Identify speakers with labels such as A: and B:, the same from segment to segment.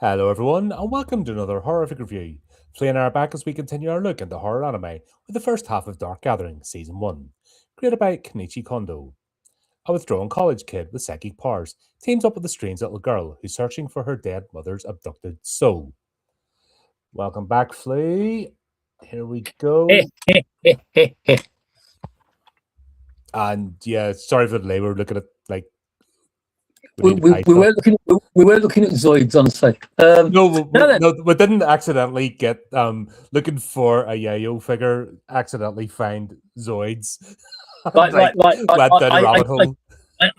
A: Hello, everyone, and welcome to another horrific review. Flea and I are back as we continue our look into horror anime with the first half of Dark Gathering Season 1, created by Kenichi Kondo. A withdrawn college kid with psychic powers teams up with a strange little girl who's searching for her dead mother's abducted soul. Welcome back, Flea. Here we go. And yeah, sorry for the delay. We're looking at like
B: we were looking at Zoids, honestly.
A: No, we didn't accidentally get looking for a Yayoi figure. Accidentally find Zoids. Went down a rabbit hole.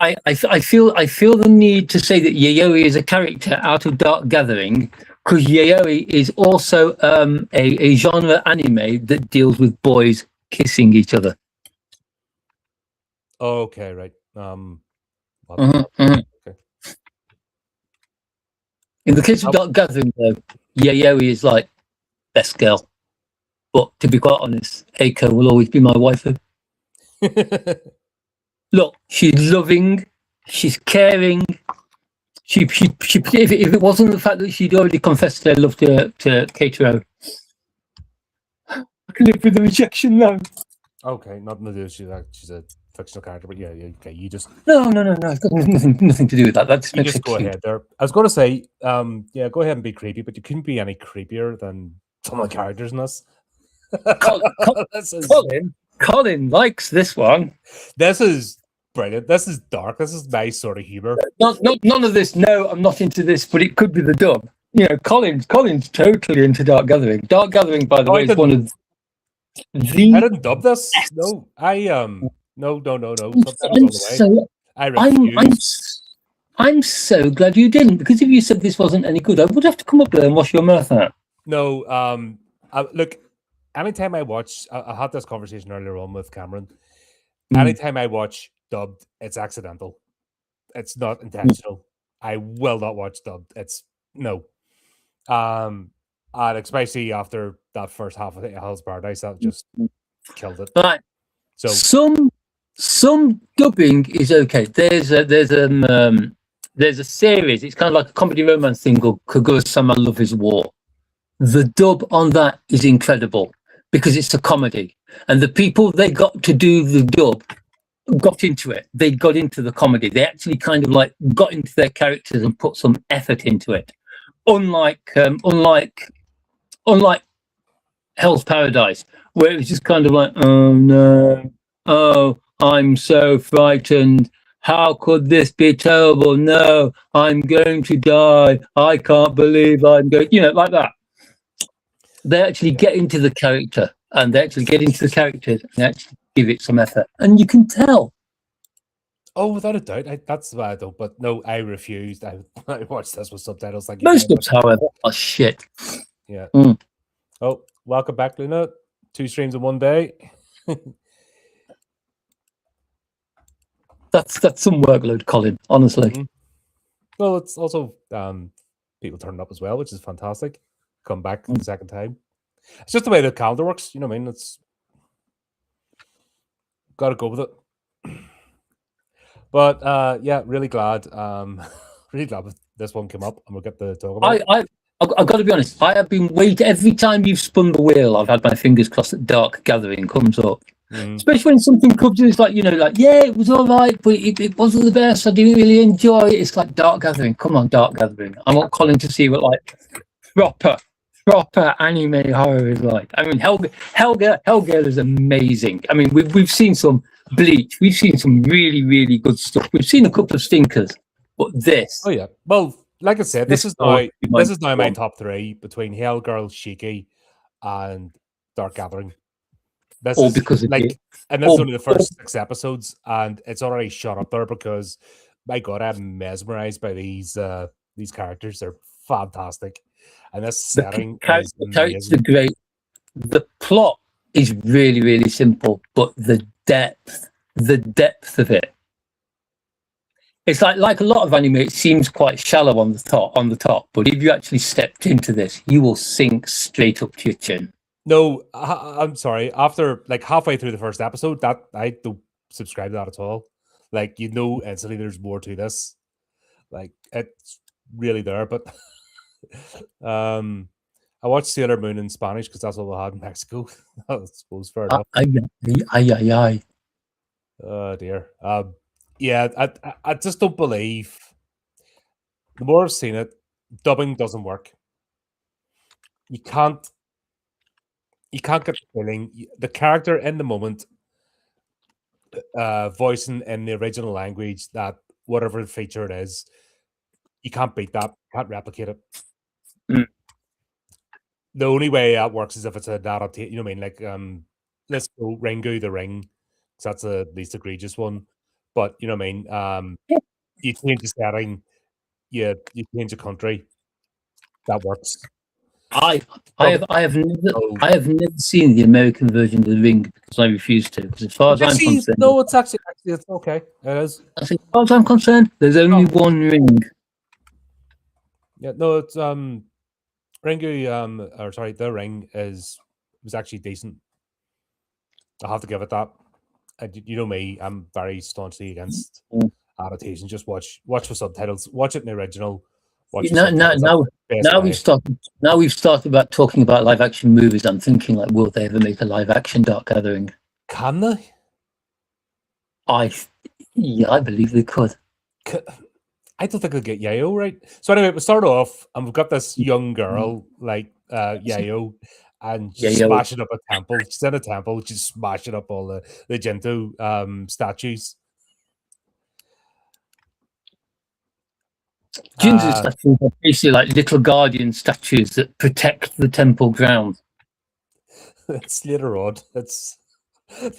B: I feel the need to say that Yayoi is a character out of Dark Gathering because Yayoi is also a genre anime that deals with boys kissing each other.
A: Okay, right.
B: Okay. In the case of Dark Gathering, though, Yayoi is like best girl. But to be quite honest, Eiko will always be my waifu. Look, she's loving, she's caring. If it wasn't the fact that she'd already confessed her love to Keitaro, I can live with the rejection now.
A: Okay, nothing to do. She's a fictional character, but yeah, okay. You just
B: no. It's got nothing to do with that. That's
A: you just go ahead there. I was going to say, yeah, go ahead and be creepy, but you couldn't be any creepier than some of the characters in this.
B: Colin likes this one.
A: This is brilliant. This is dark. This is my sort of humor.
B: None of this. No, I'm not into this, but it could be the dub. You know, Colin's totally into Dark Gathering. Dark Gathering, by the way, is one of the.
A: I didn't dub this. No, no. I refuse.
B: I'm so glad you didn't, because if you said this wasn't any good, I would have to come up there and wash your mouth out.
A: No, look. Anytime I watch, I had this conversation earlier on with Cameron. Anytime I watch dubbed, it's accidental. It's not intentional. I will not watch dubbed. It's no. And especially after that first half of Hell's Paradise, that just killed it.
B: Right. So some dubbing is okay. There's a series. It's kind of like a comedy romance thing called Kaguya-sama Love Is War. The dub on that is incredible because it's a comedy, and the people they got to do the dub got into it. They got into the comedy. They actually kind of like got into their characters and put some effort into it. Unlike Hell's Paradise, where it was just kind of like, oh no, oh, I'm so frightened. How could this be terrible? No, I'm going to die. I can't believe I'm going, like that. They actually get into the character, and they actually get into the characters and actually give it some effort. And you can tell.
A: Oh, without a doubt. That's why I don't. But no, I refused. I watched this with subtitles. Like
B: most dubs, however, are shit.
A: Yeah. Oh, welcome back, Luna. 2 streams in one day.
B: That's some workload, Colin, honestly.
A: Well, it's also people turning up as well, which is fantastic. Come back the second time. It's just the way the calendar works, you know what I mean? It's gotta go with it. But yeah, really glad this one came up and we'll get to talk about it.
B: I've got to be honest, I have been waiting. Every time you've spun the wheel, I've had my fingers crossed that Dark Gathering comes up. Especially when something comes in, it's like, yeah, it was all right, but it wasn't the best. I didn't really enjoy it. It's like Dark Gathering. Come on, Dark Gathering. I want Colin to see what like proper anime horror is like. I mean, Hellgirl is amazing. I mean, we've seen some Bleach. We've seen some really, really good stuff. We've seen a couple of stinkers, but this.
A: Oh yeah. Well, like I said, this is now my top 3 between Hellgirl, Shiki, and Dark Gathering. This is
B: because
A: and that's only the first 6 episodes, and it's already shot up there because, my God, I'm mesmerized by these characters. They're fantastic, and this setting is amazing.
B: The great. The plot is really, really simple, but the depth of it. It's like a lot of anime. It seems quite shallow on the top, but if you actually stepped into this, you will sink straight up to your chin.
A: No, I'm sorry. After like halfway through the first episode, that I don't subscribe to that at all. Like, instantly there's more to this. Like, it's really there, but I watched Sailor Moon in Spanish because that's all I had in Mexico. I suppose fair enough.
B: Ay.
A: Oh dear. Yeah, I just don't believe. The more I've seen it, dubbing doesn't work. You can't get the feeling. The character in the moment, voicing in the original language, that whatever feature it is, you can't beat that. Can't replicate it.
B: Mm.
A: The only way that works is if it's an adaptation. You know what I mean? Like, let's go Ringu the Ring, because that's the least egregious one. But you know what I mean? You change the setting, you change the country. That works.
B: I have never seen the American version of The Ring because I refuse to. Because as far as I'm concerned,
A: no, it's actually it's okay. It is.
B: as far as I'm concerned, there's only one ring.
A: Yeah, no, it's Ringu, or sorry, The Ring was actually decent. I have to give it that. You know me, I'm very staunchly against adaptations. Just watch with subtitles. Watch it in the original. Watch with subtitles.
B: Now we've started about talking about live action movies. I'm thinking, like, will they ever make a live action Dark Gathering?
A: Can they?
B: I believe they could.
A: I don't think they'll get Yayoi right. So anyway, we start off, and we've got this young girl, like Yayoi, and she's smashing up a temple. She's in a temple. She's smashing up all the Jinto statues.
B: Jinto statues are basically like little guardian statues that protect the temple grounds.
A: It's later on. It's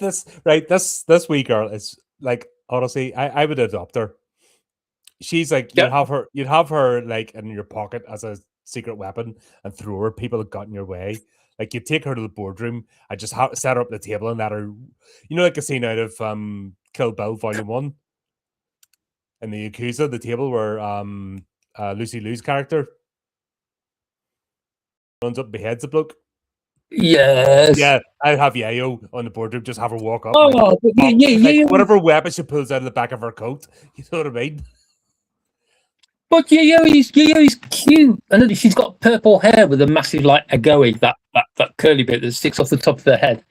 A: this wee girl is like, honestly, I would adopt her. She's like, you'd have her like in your pocket as a secret weapon and throw her people that got in your way. Like, you take her to the boardroom and just set her up at the table and let her, like a scene out of Kill Bill Volume 1 in the Yakuza, the table where Lucy Liu's character runs up and beheads a bloke.
B: Yes.
A: Yeah, I'd have Yayoi on the boardroom, just have her walk up.
B: Whatever
A: weapon she pulls out of the back of her coat. You know what I mean?
B: But Yayoi's cute. And she's got purple hair with a massive, like, agoe, that curly bit that sticks off the top of her head.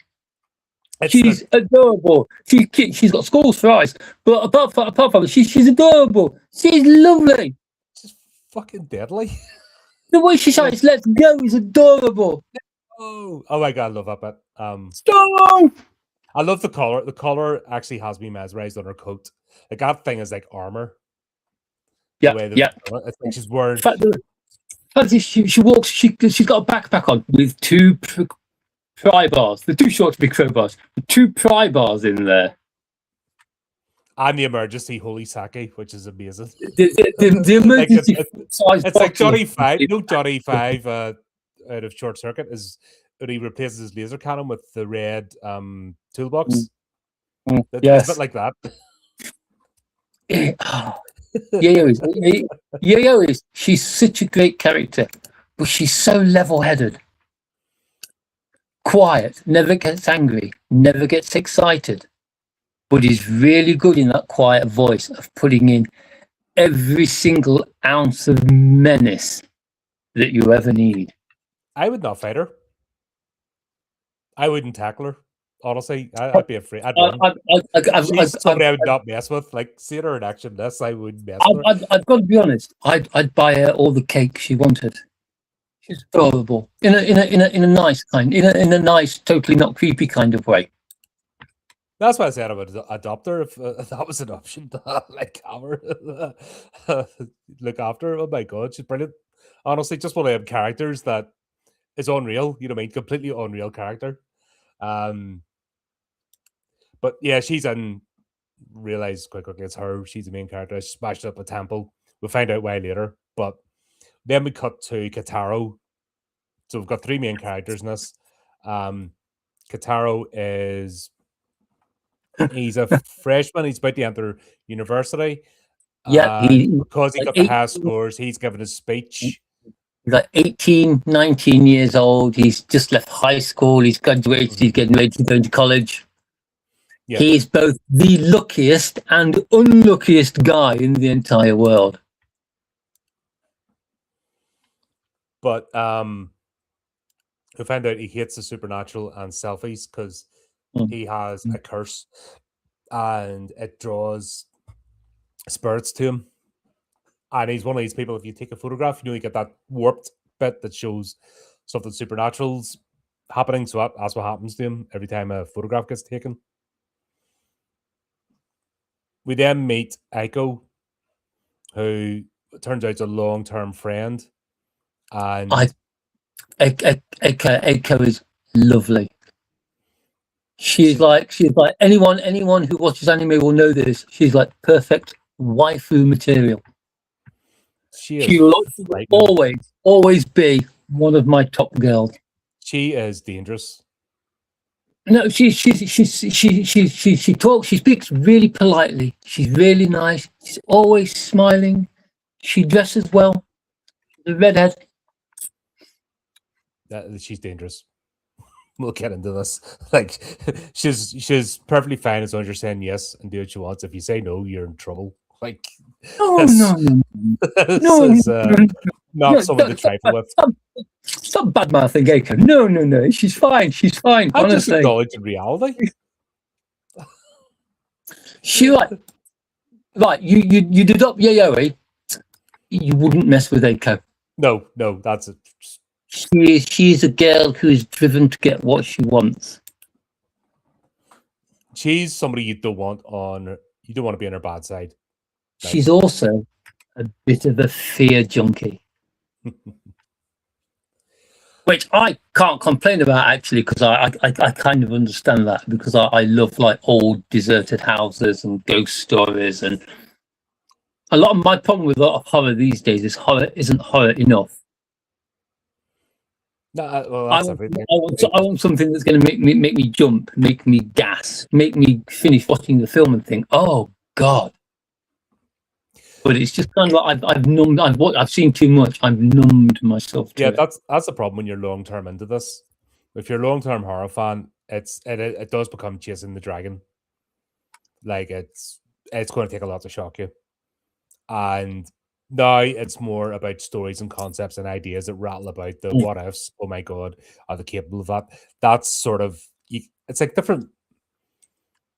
B: She's adorable. She's cute. She's got skulls for eyes. But apart from it, she's adorable. She's lovely.
A: She's fucking deadly.
B: The way she shouts, "Let's go," is adorable.
A: Oh my god, I love that bit.
B: Stop!
A: I love the collar. The collar actually has me mesmerized on her coat. Like, that thing is like armor.
B: Yeah.
A: It's like she's wearing.
B: She walks. She's got a backpack on with two pry bars. They're too short to be crowbars. Two pry bars in there.
A: And the emergency holy sake, which is amazing.
B: The emergency size.
A: It's like Johnny Five. Johnny Five out of Short Circuit is when he replaces his laser cannon with the red toolbox.
B: Yes,
A: it's a bit like that.
B: Yayoi, she's such a great character, but she's so level-headed, quiet, never gets angry, never gets excited, but is really good in that quiet voice of putting in every single ounce of menace that you ever need.
A: I would not fight her. I wouldn't tackle her. Honestly, I'd be afraid. I'd run. She's somebody I would not mess with. Like, seeing her in action, I wouldn't mess with her.
B: I've got to be honest. I'd buy her all the cake she wanted. She's adorable in a nice kind, in a nice, totally not creepy kind of way.
A: That's why I said I would adopt her if that was an option to like have her look after her. Oh my god, she's brilliant. Honestly, just one of them characters that is unreal. You know what I mean? Completely unreal character. But yeah, she's in. Realize quite quickly it's her. She's the main character. She smashed up a temple. We'll find out why later. But then we cut to Keitaro. So we've got three main characters in this. Keitaro he's a freshman. He's about to enter university. Because he got the highest scores, he's given his speech.
B: He's like 18, 19 years old. He's just left high school. He's graduated. He's getting ready to go to college. Yeah. He is both the luckiest and unluckiest guy in the entire world.
A: But we found out he hates the supernatural and selfies because he has a curse and it draws spirits to him. And he's one of these people, if you take a photograph, you get that warped bit that shows something supernatural's happening. So that's what happens to him every time a photograph gets taken. We then meet Eiko, who turns out is a long-term friend. And
B: Eiko is lovely. She's like anyone who watches anime will know this. She's like perfect waifu material. She will always be one of my top girls.
A: She is dangerous.
B: No, she talks. She speaks really politely. She's really nice. She's always smiling. She dresses well. The redhead.
A: She's dangerous. We'll get into this. Like she's perfectly fine as long as you're saying yes and do what she wants. If you say no, you're in trouble. Like
B: no,
A: not someone to trifle with.
B: Stop bad mouthing Eiko. No. She's fine.
A: I'm
B: honestly.
A: just acknowledging reality.
B: She right. You adopt Yayoi, you wouldn't mess with Eiko.
A: No, that's it.
B: She's a girl who is driven to get what she wants.
A: She's somebody you don't want to be on her bad side.
B: She's also a bit of a fear junkie. Which I can't complain about, actually, because I kind of understand that, because I love like old deserted houses and ghost stories, and a lot of my problem with a lot of horror these days is horror isn't horror enough.
A: No, well, that's everything.
B: I want something that's going to make me jump, make me gas, make me finish watching the film and think, oh God. But it's just kind of like I've seen too much. I've numbed myself to it.
A: That's the problem when you're long term into this. If you're a long term horror fan, it does become chasing the dragon. Like it's going to take a lot to shock you. And now it's more about stories and concepts and ideas that rattle about the what ifs. Oh my God, are they capable of that? That's sort of it's like different.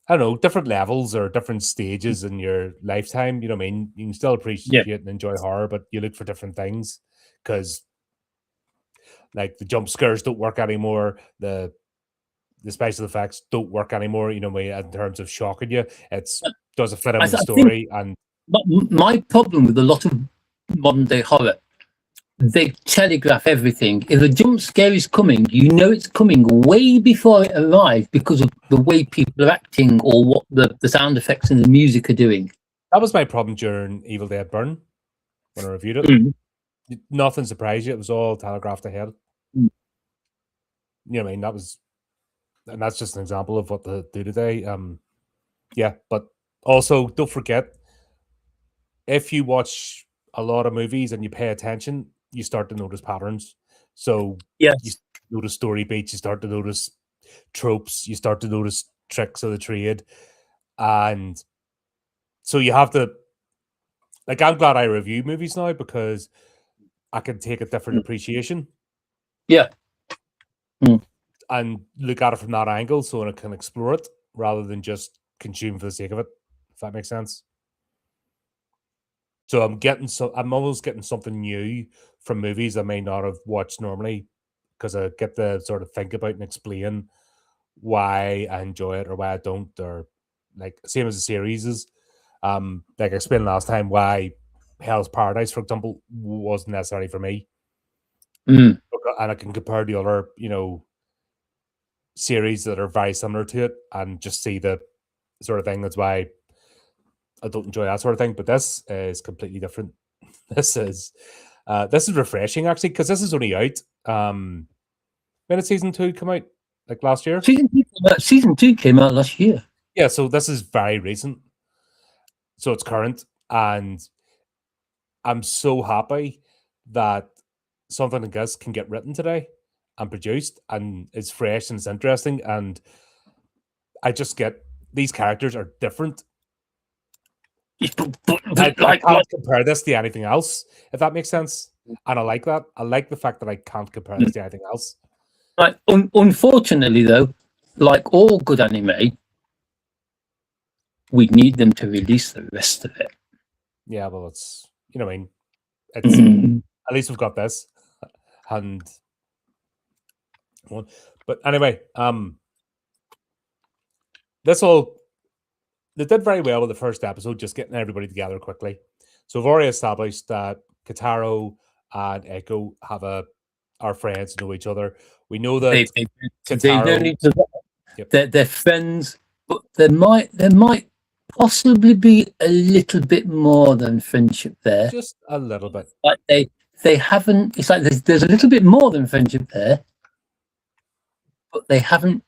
A: I don't know, different levels or different stages in your lifetime. You know what I mean? You can still appreciate and enjoy horror, but you look for different things because, like, the jump scares don't work anymore. The special effects don't work anymore. You know, in terms of shocking you, does it fit in with the story? And
B: my problem with a lot of modern day horror, they telegraph everything. If a jump scare is coming, you know it's coming way before it arrives because of the way people are acting or what the sound effects and the music are doing.
A: That was my problem during Evil Dead Burn when I reviewed it. Nothing surprised you. It was all telegraphed ahead. You know what I mean? And that's just an example of what they do today. But also don't forget, if you watch a lot of movies and you pay attention, you start to notice patterns. So you notice story beats, you start to notice tropes, you start to notice tricks of the trade. And so you have to, like, I'm glad I review movies now because I can take a different appreciation.
B: Yeah.
A: And look at it from that angle so I can explore it rather than just consume for the sake of it, if that makes sense. So I'm almost getting something new from movies I may not have watched normally because I get to sort of think about and explain why I enjoy it or why I don't, or like same as the series is. Like I explained last time why Hell's Paradise, for example, wasn't necessarily for me. And I can compare the other, series that are very similar to it and just see the sort of thing. That's why I don't enjoy that sort of thing, but this is completely different. This is refreshing actually, because this is only out. When did season 2 come out? Like last year?
B: Season 2 came out last year.
A: Yeah, so this is very recent. So it's current, and I'm so happy that something like this can get written today and produced, and it's fresh and it's interesting, and I just get these characters are different. I can't compare this to anything else, if that makes sense. And I like that. I like the fact that I can't compare this to anything else.
B: Like, unfortunately, though, like all good anime, we need them to release the rest of it.
A: Yeah, well, it's, you know what I mean? It's at least we've got this. And but anyway, they did very well with the first episode, just getting everybody together quickly. So we've already established that Keitaro and Eiko are friends, know each other. We know that
B: they know each other. Yep. They're friends, but there might possibly be a little bit more than friendship there.
A: Just a little bit.
B: Like they haven't. It's like there's a little bit more than friendship there, but they haven't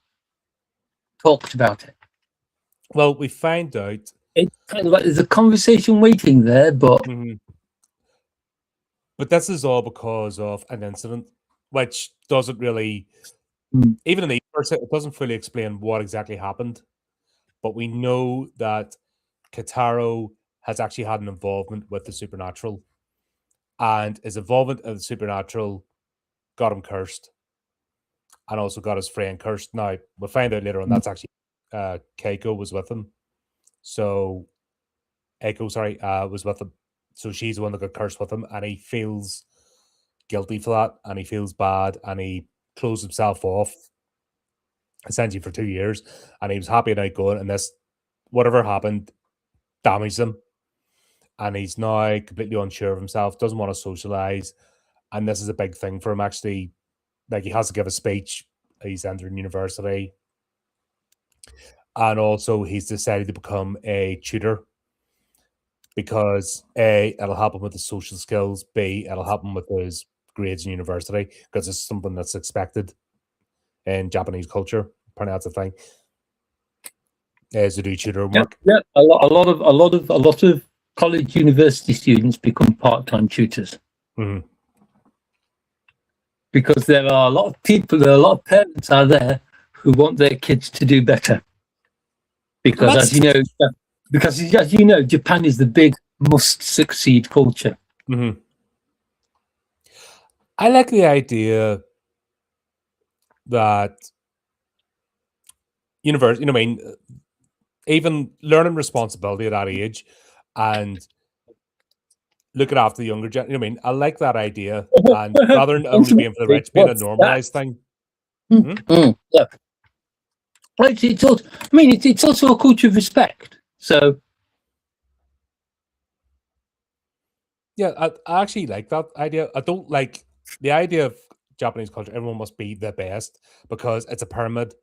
B: talked about it.
A: Well, we find out
B: it's kind of like there's a conversation waiting there, but
A: but this is all because of an incident, which doesn't really even in the first, it doesn't fully explain what exactly happened. But we know that Keitaro has actually had an involvement with the supernatural, and his involvement in the supernatural got him cursed, and also got his friend cursed. Now we'll find out later on that's actually Keiko was with him. So Eiko, was with him. So she's the one that got cursed with him, and he feels guilty for that, and he feels bad, and he closed himself off essentially for 2 years, and he was happy and outgoing, and this, whatever happened, damaged him, and he's now completely unsure of himself, doesn't want to socialize, and this is a big thing for him, actually. Like, he has to give a speech, he's entering university, and also he's decided to become a tutor, because A, it'll help him with his social skills, B, it'll help him with his grades in university, because it's something that's expected in Japanese culture. Apparently that's a thing, is to do tutor work.
B: Yeah, a lot of college university students become part-time tutors. Because there are a lot of people, there are a lot of parents out there who want their kids to do better. Because as you know, Japan is the big must succeed culture.
A: I like the idea that university, you know what I mean, even learning responsibility at that age and looking after the younger generation, you know what I mean, I like that idea, and rather than only being for the rich, being a normalized thing.
B: Yeah. It's also, I mean, it's also a culture of respect. So
A: yeah, I actually like that idea. I don't like the idea of Japanese culture, everyone must be the best, because it's a pyramid,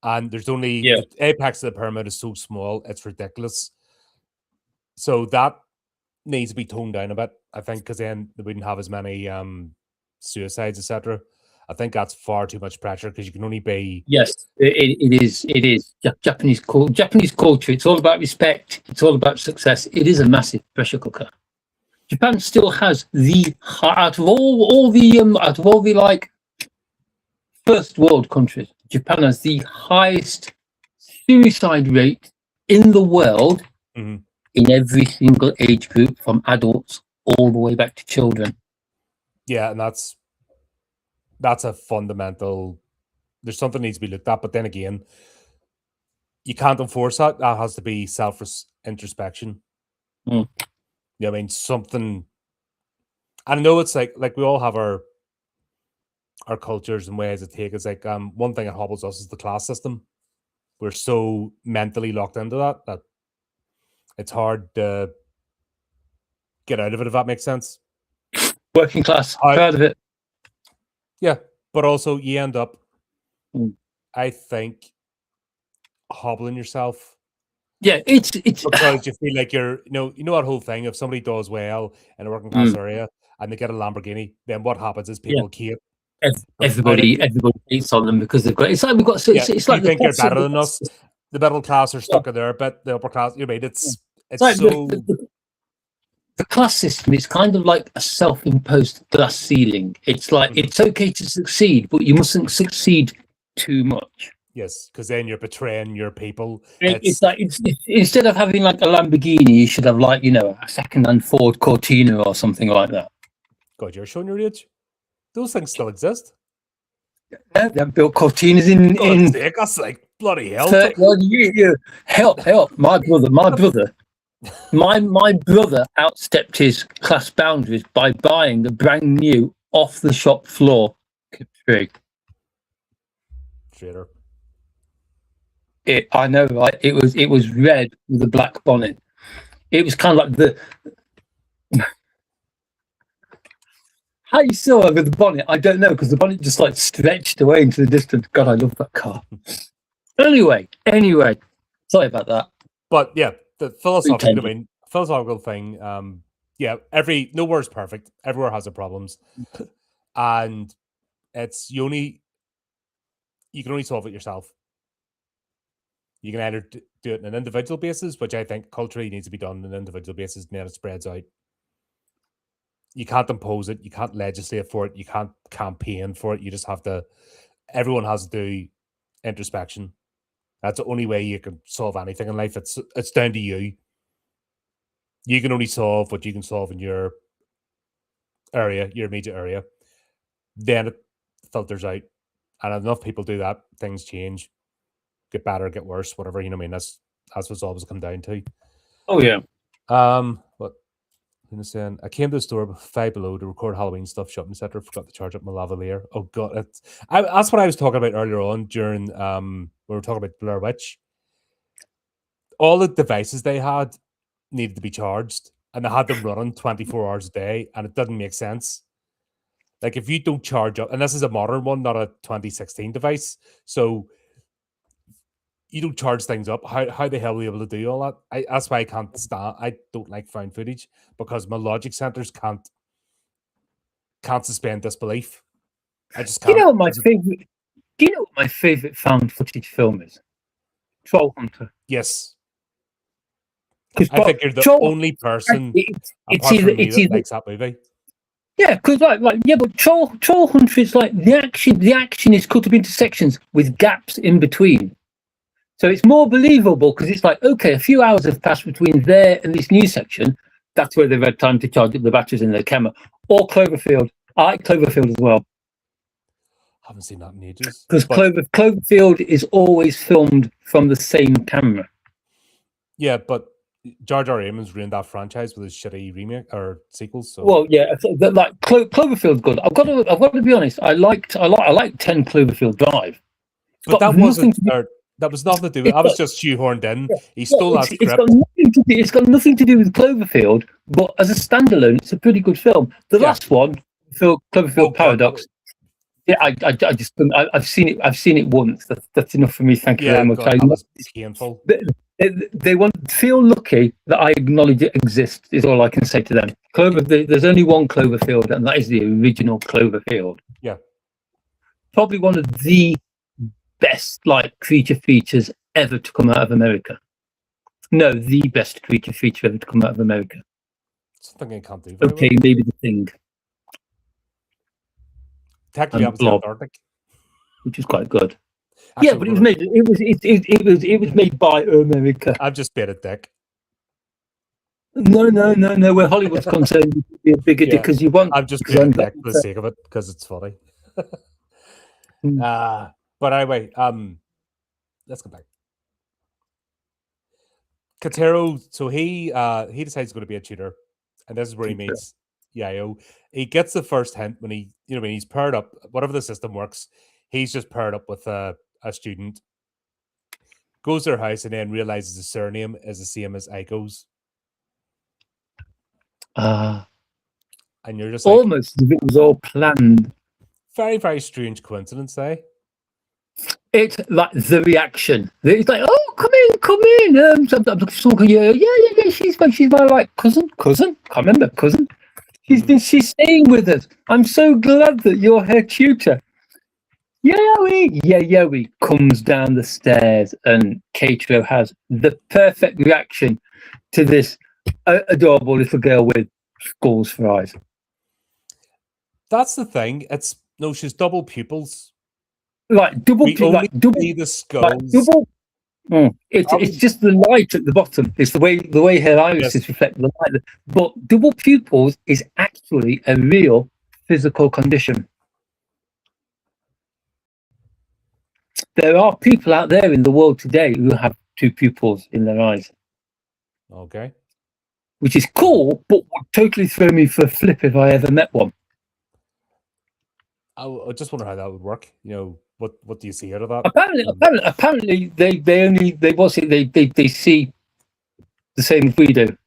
A: and there's only the apex of the pyramid is so small, it's ridiculous. So that needs to be toned down a bit, I think, because then they wouldn't have as many suicides, etc. I think that's far too much pressure, because you can only be...
B: Yes, it is. Japanese culture, it's all about respect, it's all about success. It is a massive pressure cooker. Japan still has out of all the like first world countries, Japan has the highest suicide rate in the world in every single age group, from adults all the way back to children.
A: Yeah, and that's a fundamental. There's something that needs to be looked at, but then again, you can't enforce that. That has to be self-introspection. You know what I mean? Something. I know it's like we all have our cultures and ways of take. It's like one thing that hobbles us is the class system. We're so mentally locked into that it's hard to get out of it, if that makes sense.
B: Working class, proud of it.
A: Yeah, but also you end up, I think, hobbling yourself.
B: Yeah, it's
A: because you feel like you're, you know that whole thing. If somebody does well in a working class area and they get a Lamborghini, then what happens is people keep
B: everybody hates on them because they've got. It's like we've got. It's like
A: you think you're better than us. The middle class are stuck in their bit. The upper class, you mean, it's
B: like
A: so.
B: The class system is kind of like a self-imposed glass ceiling. It's like it's okay to succeed, but you mustn't succeed too much.
A: Yes, because then you're betraying your people.
B: It's like instead of having like a Lamborghini, you should have, like, you know, a second-hand Ford Cortina or something like that.
A: God, you're showing your age. Those things still exist.
B: Yeah, they're built cortinas in
A: God's sake, that's like bloody hell.
B: 30 odd years. Help! My brother outstepped his class boundaries by buying a brand new off the shop floor tree.
A: Traitor.
B: I know, right? It was red with a black bonnet. It was kind of like the how you saw it with the bonnet. I don't know, because the bonnet just like stretched away into the distance. God, I love that car. Anyway, sorry about that.
A: But yeah, the philosophical thing. Yeah, nowhere's perfect. Everywhere has their problems, and you can only solve it yourself. You can either do it on an individual basis, which I think culturally needs to be done on an individual basis, and then it spreads out. You can't impose it. You can't legislate for it. You can't campaign for it. You just have to. Everyone has to do introspection. That's the only way you can solve anything in life. It's down to you. You can only solve what you can solve in your area, your immediate area. Then it filters out, and enough people do that, things change, get better, get worse, whatever. You know what I mean? That's what's always come down to.
B: Oh yeah.
A: But saying I came to the store 5 below to record Halloween stuff, shopping center. Forgot to charge up my lavalier. Oh god, that's what I was talking about earlier on during we were talking about Blair Witch. All the devices they had needed to be charged, and they had them running 24 hours a day, and it doesn't make sense. Like if you don't charge up, and this is a modern one, not a 2016 device, so you don't charge things up. How the hell are we able to do all that? That's why I don't like found footage, because my logic centers can't suspend disbelief. I just can't.
B: Do you know what my favorite found footage film is? Troll Hunter.
A: Yes. I think you're the only person apart from me that likes that movie.
B: Yeah, because but Troll Hunter is like the action is cut up into sections with gaps in between. So it's more believable because it's like, okay, a few hours have passed between there and this new section. That's where they've had time to charge up the batteries in their camera. Or Cloverfield. I like Cloverfield as well.
A: Haven't seen that in ages.
B: Because Cloverfield is always filmed from the same camera.
A: Yeah, but Jar Jar Abrams ruined that franchise with his shitty remake or sequels. So.
B: Well, yeah, like Cloverfield's good. I've got to be honest. I liked 10 Cloverfield Drive.
A: But that wasn't. That was nothing to do with it. I was just shoehorned in. He stole that script.
B: It's got nothing to do with Cloverfield, but as a standalone, it's a pretty good film. The last one, Cloverfield Paradox. Yeah, I've seen it once. That's enough for me. Thank you very much.
A: God, that was painful.
B: They feel lucky that I acknowledge it exists. Is all I can say to them. There's only one Cloverfield, and that is the original Cloverfield.
A: Yeah,
B: probably one of the best creature features ever to come out of America. No, the best creature feature ever to come out of America.
A: Something I can't do.
B: Okay, well. Maybe The Thing.
A: Technically, I was Antarctic,
B: which is quite good. Actually, but it was made by America.
A: I've just been a dick.
B: No. Where Hollywood's concerned, you be a bigger dick because you want.
A: I've just been a dick for the sake of it because it's funny. But anyway, let's go back. Keitaro, so he decides he's going to be a tutor, and this is where he meets Yayoi. He gets the first hint when he's paired up. Whatever the system works, he's just paired up with a student. Goes to their house and then realizes the surname is the same as Eiko's. And you're just
B: almost like, it was all planned.
A: Very, very strange coincidence, eh?
B: It's like the reaction. It's like, oh, come in. Yeah. She's my like cousin. Can't remember cousin. She's staying with us. I'm so glad that you're her tutor. Yayoi comes down the stairs, and Keitaro has the perfect reaction to this adorable little girl with skulls for eyes.
A: That's the thing. She's double pupils.
B: Double
A: the skulls.
B: It's just the light at the bottom. It's the way her irises reflect the light. But double pupils is actually a real physical condition. There are people out there in the world today who have two pupils in their eyes.
A: Okay.
B: Which is cool, but would totally throw me for a flip if I ever met one.
A: I just wonder how that would work. You know, what do you see out of that?
B: Apparently, they see the same as we do,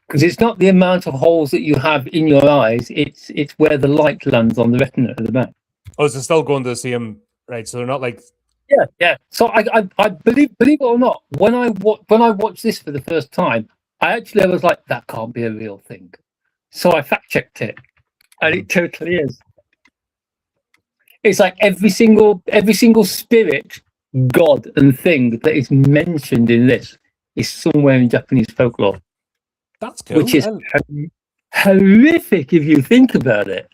B: because it's not the amount of holes that you have in your eyes; it's where the light lands on the retina at the back.
A: Oh, so still going to see them, right? So they're not like.
B: Yeah. So I believe it or not, when I watched this for the first time, I was like, that can't be a real thing. So I fact checked it, and it totally is. It's like every single spirit, god, and thing that is mentioned in this is somewhere in Japanese folklore.
A: That's cool.
B: Which is horrific if you think about it.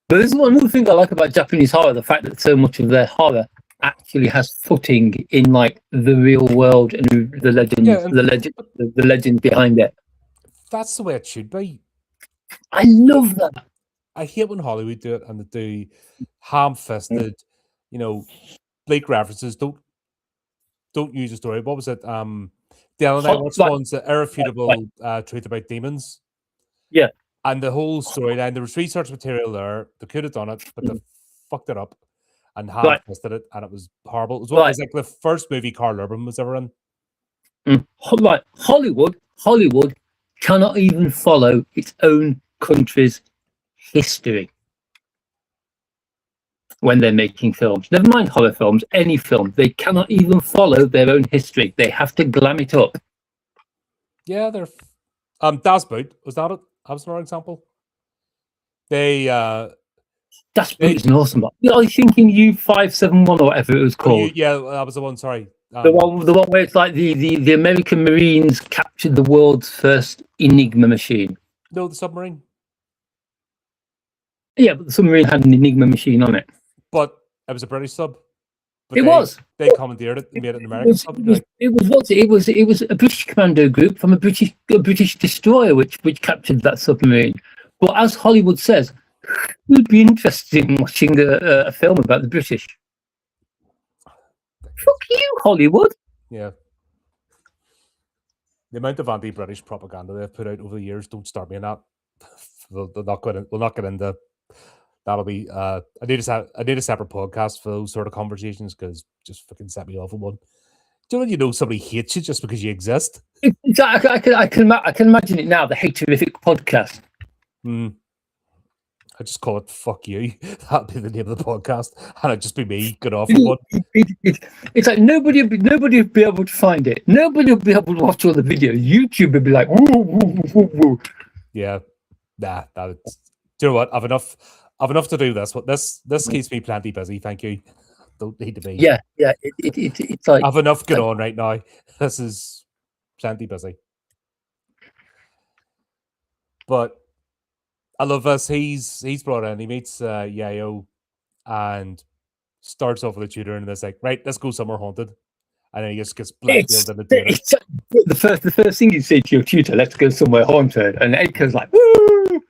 B: But this is one other thing I like about Japanese horror: the fact that so much of their horror actually has footing in like the real world and the legends, the legend behind it.
A: That's the way it should be.
B: I love that.
A: I hate when Hollywood do it and they do ham-fisted, you know, bleak references. Don't use a story. What was it? The other night, what's one's the irrefutable truth about demons?
B: Yeah.
A: And the whole storyline, there was research material there. They could have done it, but they fucked it up and ham-fisted it, and it was horrible. It was, it was like the first movie Carl Urban was ever in.
B: Like Hollywood cannot even follow its own country's history when they're making films. Never mind horror films, any film. They cannot even follow their own history. They have to glam it up.
A: Yeah, they're Das Boot, was that it? That was another example. They
B: Das Boot is an awesome one. I was thinking U571 or whatever it was called.
A: Yeah, that was the one, sorry.
B: The one where it's like the American Marines captured the world's first Enigma machine.
A: No, the submarine.
B: Yeah, but the submarine had an Enigma machine on it.
A: But it was a British sub.
B: But they
A: commandeered it and made it an American sub.
B: It was a British commando group from a British destroyer which captured that submarine. But as Hollywood says, who'd be interested in watching a film about the British? Fuck you, Hollywood.
A: Yeah. The amount of anti-British propaganda they've put out over the years, don't start me on that. We'll not get into. That'll be. I need a separate podcast for those sort of conversations because just fucking set me off on one. Do you know when you know somebody hates you just because you exist?
B: I can imagine it now. The HORRORific podcast.
A: I just call it "fuck you." That'd be the name of the podcast, and it'd just be me get off on one.
B: It's like nobody would be able to find it. Nobody would be able to watch all the videos. YouTube would be like, woo.
A: Yeah, nah. Do you know what? I've enough to do this. But this keeps me plenty busy. Thank you. Don't need to be.
B: Yeah. It's like
A: I've enough going on right now. This is plenty busy. But I love this. He's brought in. He meets Yayoi and starts off with a tutor, and it's like, right, let's go somewhere haunted. And then he just gets blackmailed into doing it.
B: The first thing you say to your tutor, let's go somewhere haunted, and Eiko's like, woo!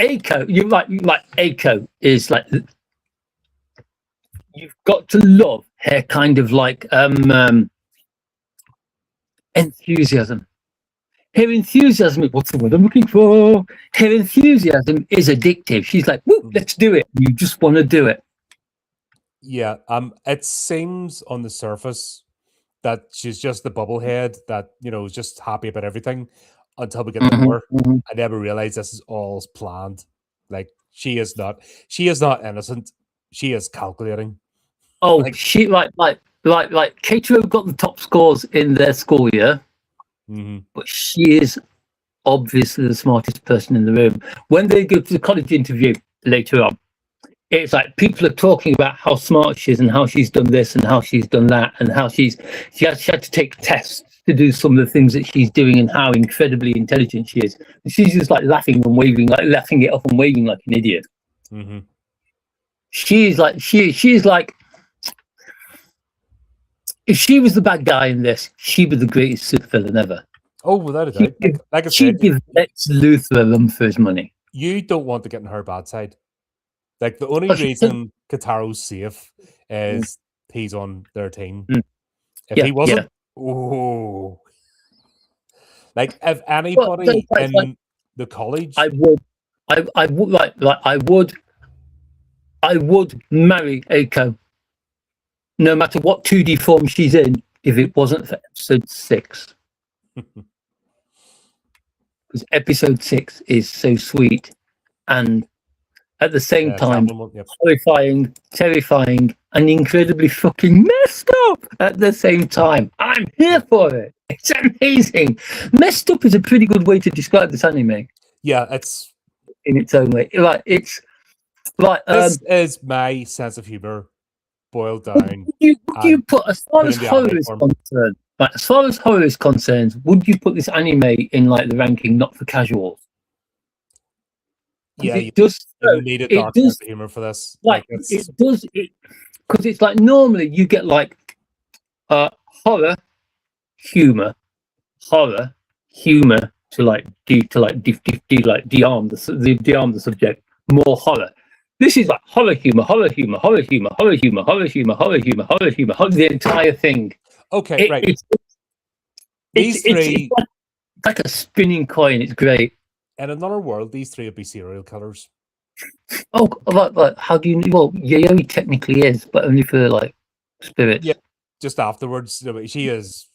B: Eiko, you like Eiko is like, you've got to love her kind of like enthusiasm. Her enthusiasm is what's the word I'm looking for. Her enthusiasm is addictive. She's like, woo, let's do it. You just want to do it.
A: Yeah. It seems on the surface that she's just the bubblehead that, you know, is just happy about everything until we get to her. I never realized this is all planned. Like she is not innocent. She is calculating.
B: Oh, like, she like Keitaro got the top scores in their school year. But she is obviously the smartest person in the room. When they go to the college interview later on, it's like people are talking about how smart she is and how she's done this and how she's done that and how she had to take tests to do some of the things that she's doing and how incredibly intelligent she is. And she's just like laughing and waving, like laughing it off and waving like an idiot. She's like, if she was the bad guy in this, she was the greatest supervillain ever.
A: Oh, without a doubt. Like I
B: She
A: said,
B: gives Lex Luthor a run for his money.
A: you don't want to get in her bad side. Like, the only
B: Oh, she
A: reason Keitaro's safe is he's on their team. If
B: Yeah,
A: he wasn't,
B: yeah.
A: oh, like, if
B: Well,
A: anybody
B: like,
A: in the college,
B: I would marry Eiko, no matter what 2D form she's in, if it wasn't for episode 6. Because episode 6 is so sweet and at the same time horrifying, terrifying, and incredibly fucking messed up at the same time. I'm here for it. It's amazing. Messed up is a pretty good way to describe this anime.
A: Yeah, it's
B: in its own way. Like, it's like
A: this is my sense of humor boiled down.
B: Would you put, as far as horror is concerned, like, as far as horror is concerned, would you put this anime in like the ranking not for casuals?
A: Yeah,
B: it does.
A: You need a dark sense of humor for this.
B: Like, it does it because it's like normally you get like horror, humor to like de-arm the subject. More horror. This is like horror humor, the entire thing.
A: Okay, right.
B: It's like a spinning coin. It's great.
A: In another world, these three would be serial killers.
B: Oh, like how do you? Well, Yayoi technically is, but only for like spirits.
A: Yeah, just afterwards. She is.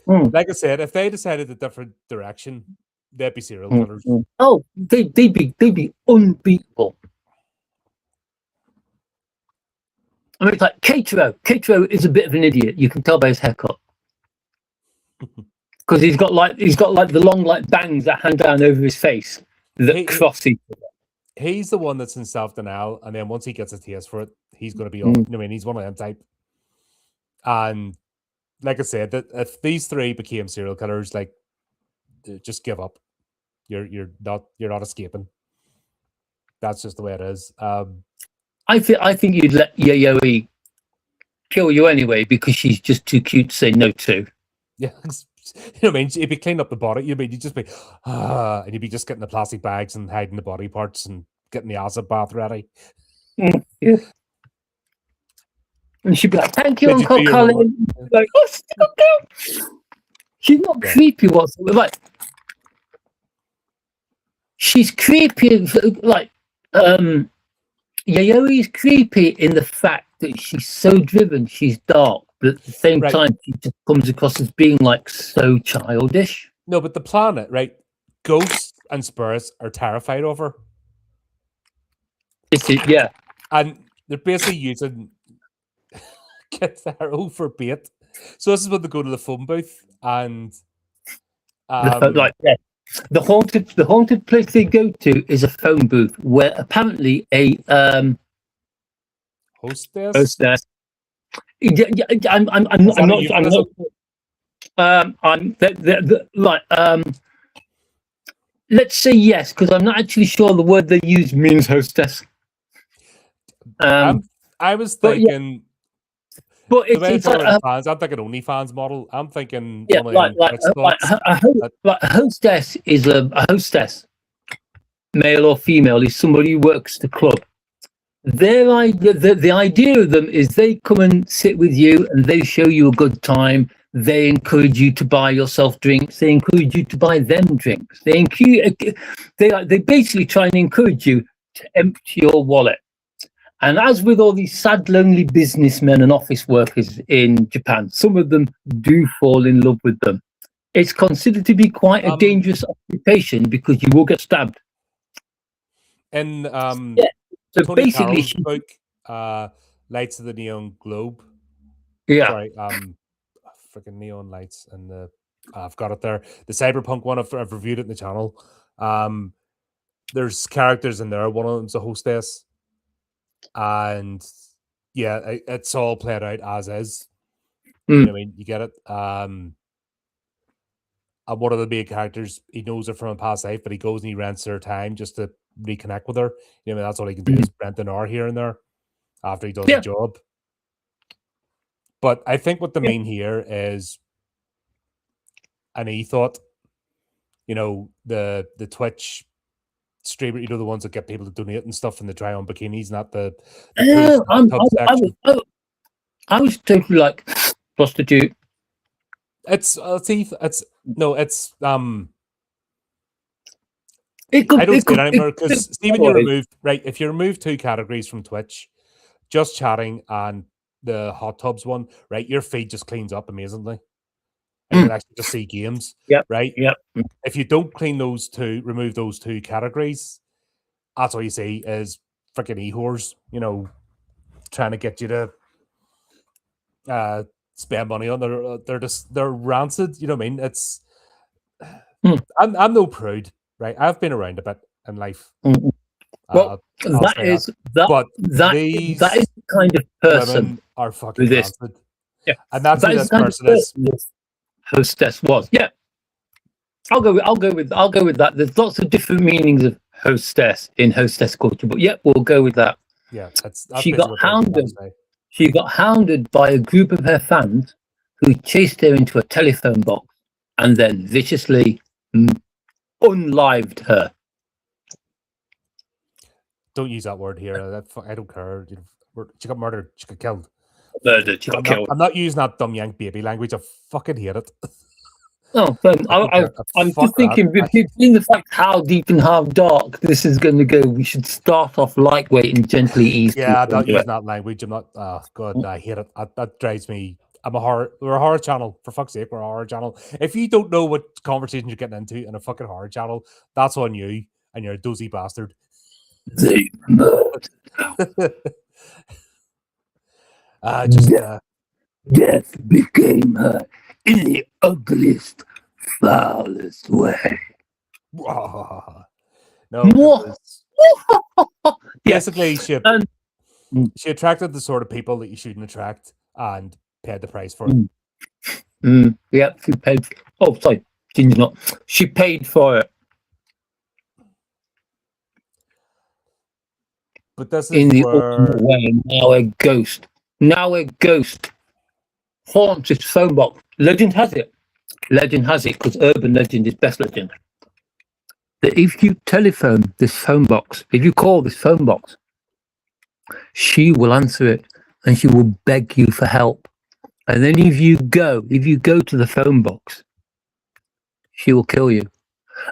A: Like I said, if they decided a different direction, they'd be serial killers.
B: Oh, they'd be unbeatable. I mean, it's like Keitaro. Keitaro is a bit of an idiot. You can tell by his haircut. Because he's got like the long like bangs that hang down over his face that cross each other.
A: He's the one that's in self-denial, and then once he gets a taste for it, he's going to be on. I mean, he's one of them type. And like I said, that if these three became serial killers, like, just give up. You're not escaping. That's just the way it is.
B: I think you'd let Yayoi kill you anyway because she's just too cute to say no to.
A: Yeah. You know what I mean? You'd be cleaning up the body. You'd just be, and you'd be just getting the plastic bags and hiding the body parts and getting the acid bath ready.
B: Yeah. And she'd be like, "Thank you, Uncle Colin." Like, oh, okay. She's not creepy whatsoever. Like, she's creepy. Like, Yayoi is creepy in the fact that she's so driven. She's dark. But at the same time, she just comes across as being like so childish.
A: No, but the planet, right? Ghosts and spirits are terrified of her.
B: Yeah.
A: And they're basically using Keitaro for bait. So this is when they go to the phone booth and
B: the haunted place they go to is a phone booth where apparently a
A: hostess.
B: I'm not. Let's say yes, because I'm not actually sure the word they use means hostess.
A: I was thinking,
B: but it's like
A: fans. I'm thinking OnlyFans model. I'm thinking
B: a hostess is a hostess, male or female, is somebody who works the club. The idea of them is they come and sit with you and they show you a good time. They encourage you to buy yourself drinks. They encourage you to buy them drinks. They basically try and encourage you to empty your wallet. And as with all these sad, lonely businessmen and office workers in Japan, some of them do fall in love with them. It's considered to be quite a dangerous occupation because you will get stabbed.
A: And
B: so
A: Tony
B: basically,
A: book, Lights of the Neon Globe.
B: Yeah.
A: Sorry, freaking neon lights, and I've got it there. The cyberpunk one, I've reviewed it in the channel. There's characters in there. One of them's a hostess, and yeah, it's all played out as is. You know what I mean? You get it. And one of the big characters, he knows her from a past life, but he goes and he rents her time just to reconnect with her. You know, that's all he can do is rent an hour here and there after he does the job. But I think what the main here is and he thought, the Twitch streamer, the ones that get people to donate and stuff, and they try on bikinis, not the section.
B: I was totally like prostitute.
A: It's
B: It could,
A: I don't
B: it
A: see
B: could,
A: it anymore because Stephen, you
B: boy.
A: removed if you remove 2 categories from Twitch, just chatting and the hot tubs one, right? Your feed just cleans up amazingly. And you can actually just see games.
B: Yep.
A: Right?
B: Yep.
A: If you don't remove those 2 categories, that's all you see is freaking e-whores, trying to get you to spend money on they're rancid, you know what I mean? It's I'm no prude, right? I've been around a bit in life.
B: Well, that is the kind of person
A: women are fucking rancid.
B: Yeah.
A: And that's who this person is.
B: Hostess was. Yeah. I'll go with that. There's lots of different meanings of hostess in hostess culture, but yeah, we'll go with that.
A: Yeah, that's
B: she got hounded. She got hounded by a group of her fans who chased her into a telephone box and then viciously unlived her.
A: Don't use that word here. I don't care. She got murdered. She got killed.
B: Murdered. She got killed.
A: I'm not using that dumb yank baby language. I fucking hate it.
B: No, I'm just thinking, between the fact how deep and how dark this is going to go, we should start off lightweight and gently ease.
A: Yeah, I'm not using that language. I'm not. Oh God, I hate it. That drives me. We're a horror channel. For fuck's sake, we're a horror channel. If you don't know what conversation you're getting into in a fucking horror channel, that's on you, and you're a dozy bastard.
B: They murdered. Death became her in the ugliest, foulest way.
A: No, basically, she attracted the sort of people that you shouldn't attract and paid the price for it.
B: Yeah, she paid. Oh, sorry, not. She paid for it.
A: But this is
B: in the ultimate way. Now a ghost haunts its phone box. Legend has it, because urban legend is best legend, that if you telephone this phone box, if you call this phone box, she will answer it and she will beg you for help. And then if you go to the phone box, she will kill you.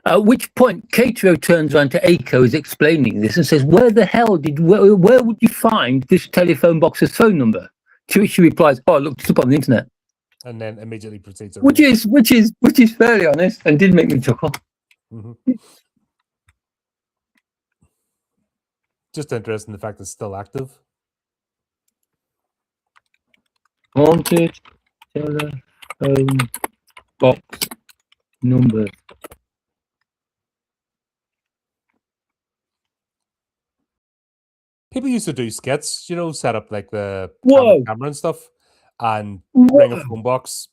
B: At which point, Keitaro turns around to Eiko, is explaining this, and says, where would you find this telephone box's phone number? To which she replies, I looked it up on the internet.
A: And then immediately proceeds.
B: Which is fairly honest and did make me chuckle.
A: Mm-hmm. Just interesting the fact it's still active.
B: Haunted telephone box number.
A: People used to do skits, set up like the camera and stuff and ring a phone box.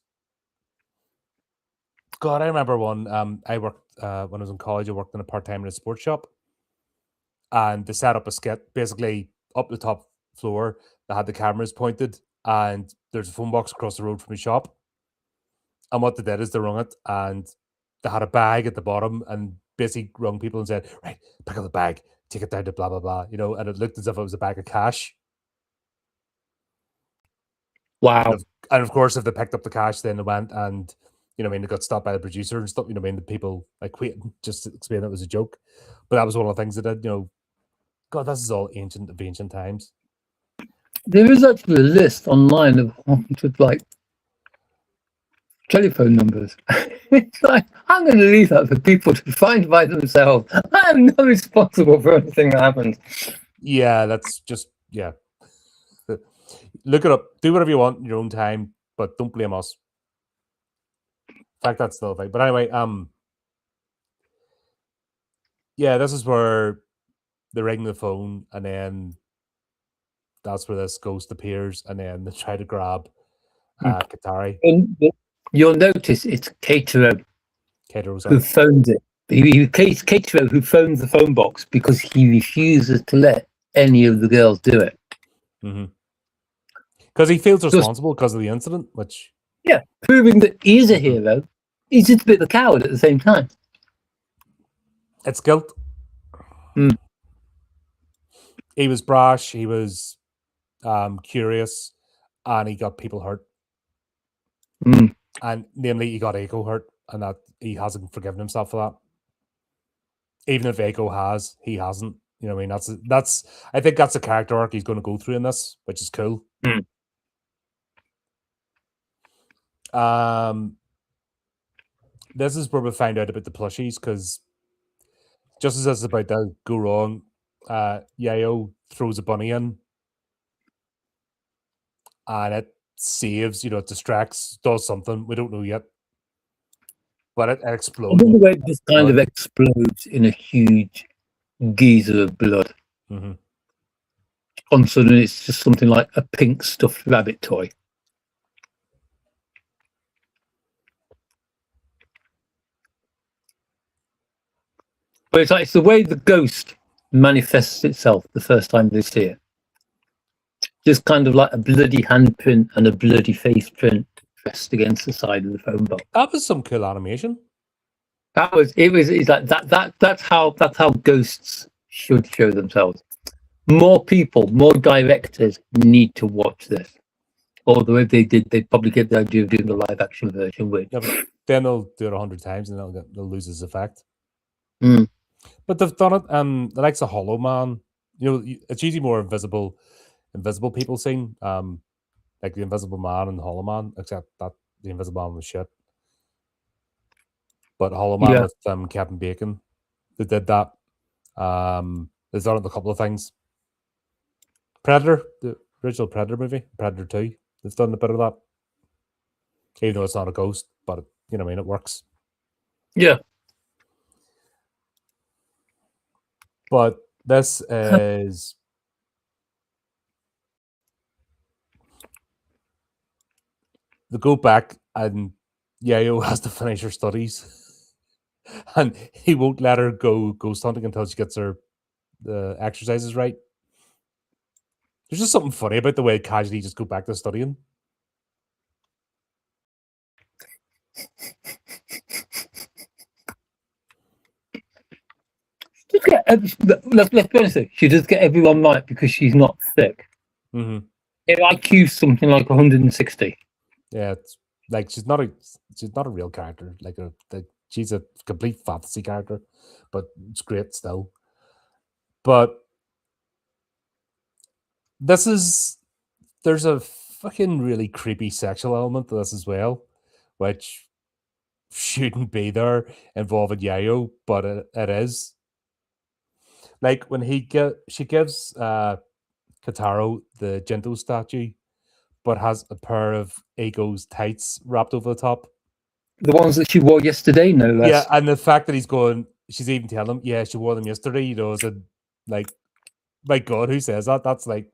A: God, I remember one. I worked when I was in college. I worked in a part-time in a sports shop, and they set up a skit basically up the top floor. They had the cameras pointed, and there's a phone box across the road from the shop. And what they did is they rung it, and they had a bag at the bottom, and basically rung people and said, "Right, pick up the bag, take it down to blah blah blah," and it looked as if it was a bag of cash.
B: Wow!
A: And of course, if they picked up the cash, then they went and they got stopped by the producer and stuff. The people like waiting just to explain it was a joke. But that was one of the things they did. God, this is all ancient times.
B: There is actually a list online of haunted telephone numbers. It's like, I'm going to leave that for people to find by themselves. I am not responsible for anything that happens.
A: Yeah, that's just look it up. Do whatever you want in your own time, but don't blame us. In fact, that's still a thing. But anyway, yeah, this is where they ring the phone, and then that's where this ghost appears, and then they try to grab Keitaro.
B: You'll notice it's Keitaro who phones it. Keitaro who phones the phone box because he refuses to let any of the girls do it.
A: Because he feels responsible because of the incident, which...
B: Yeah, proving that he's a hero he's just a bit of a coward at the same time.
A: It's guilt.
B: Mm.
A: He was brash. He was curious, and he got people hurt.
B: Mm.
A: And namely, he got Eiko hurt, and that he hasn't forgiven himself for that. Even if Eiko has, he hasn't. You know what I mean? That's. I think that's the character arc he's going to go through in this, which is cool.
B: Mm.
A: This is where we find out about the plushies, because just as this is about to go wrong, Yayoi throws a bunny in, and it saves. You know, it distracts, does something we don't know yet, but it
B: I
A: explodes.
B: wonder where it just kind of explodes in a huge geyser of blood.
A: Mm-hmm.
B: Considering it's just something like a pink stuffed rabbit toy. But it's like it's the way the ghost manifests itself the first time they see it. Just kind of like a bloody handprint and a bloody face print pressed against the side of the phone box.
A: That was some cool animation.
B: It's like that's how ghosts should show themselves. More people, more directors need to watch this. Although if they did, they'd probably get the idea of doing the live action version, which
A: Yeah, but then they'll do it 100 times and they'll lose its effect.
B: Mm.
A: But they've done it. The likes of Hollow Man, you know, it's usually more invisible people seen, like the Invisible Man and the Hollow Man, except that the Invisible Man was shit. But Hollow Man with Kevin Bacon, they did that. They've done it with a couple of things. Predator, the original Predator movie, Predator 2, they've done a bit of that. Even though it's not a ghost, but you know what I mean, it works.
B: Yeah.
A: But this is they go back and Yayoi has to finish her studies. And he won't let her go ghost hunting until she gets her the exercises right. There's just something funny about the way casually just go back to studying.
B: Let's be honest, she does get everyone right because she's not thick.
A: Mm-hmm.
B: Her IQ's something like 160.
A: Yeah, it's like she's not a real character. She's a complete fantasy character, but it's great still. But there's a fucking really creepy sexual element to this as well, which shouldn't be there involving Yayoi, but it is. Like when she gives Keitaro the Jinto statue, but has a pair of Eiko's tights wrapped over the top.
B: The ones that she wore yesterday, no less.
A: Yeah, and the fact that she's even telling him, yeah, she wore them yesterday, you know, like, my God, who says that? That's like,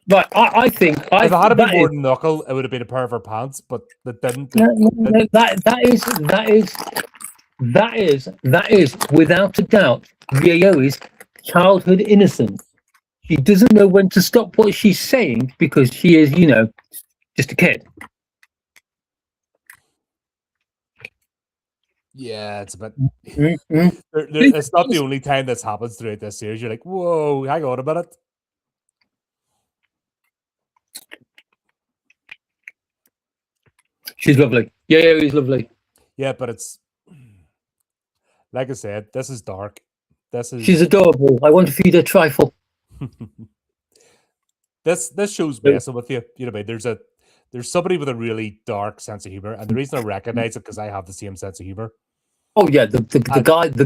B: right. I think
A: if it had been more knuckle, it would have been a pair of her pants, but that didn't.
B: That is without a doubt Yayoi's childhood innocence. She doesn't know when to stop what she's saying because she is, you know, just a kid.
A: Yeah, it's a bit. It's not the only time this happens throughout this series. You're like, whoa, hang on a minute.
B: She's lovely. Yeah, he's lovely.
A: Yeah, but it's like I said, this is dark.
B: She's adorable. I want to feed her trifle.
A: This show's messing with you. You know what I mean? There's somebody with a really dark sense of humor, and the reason I recognize it because I have the same sense of humor.
B: Oh yeah, the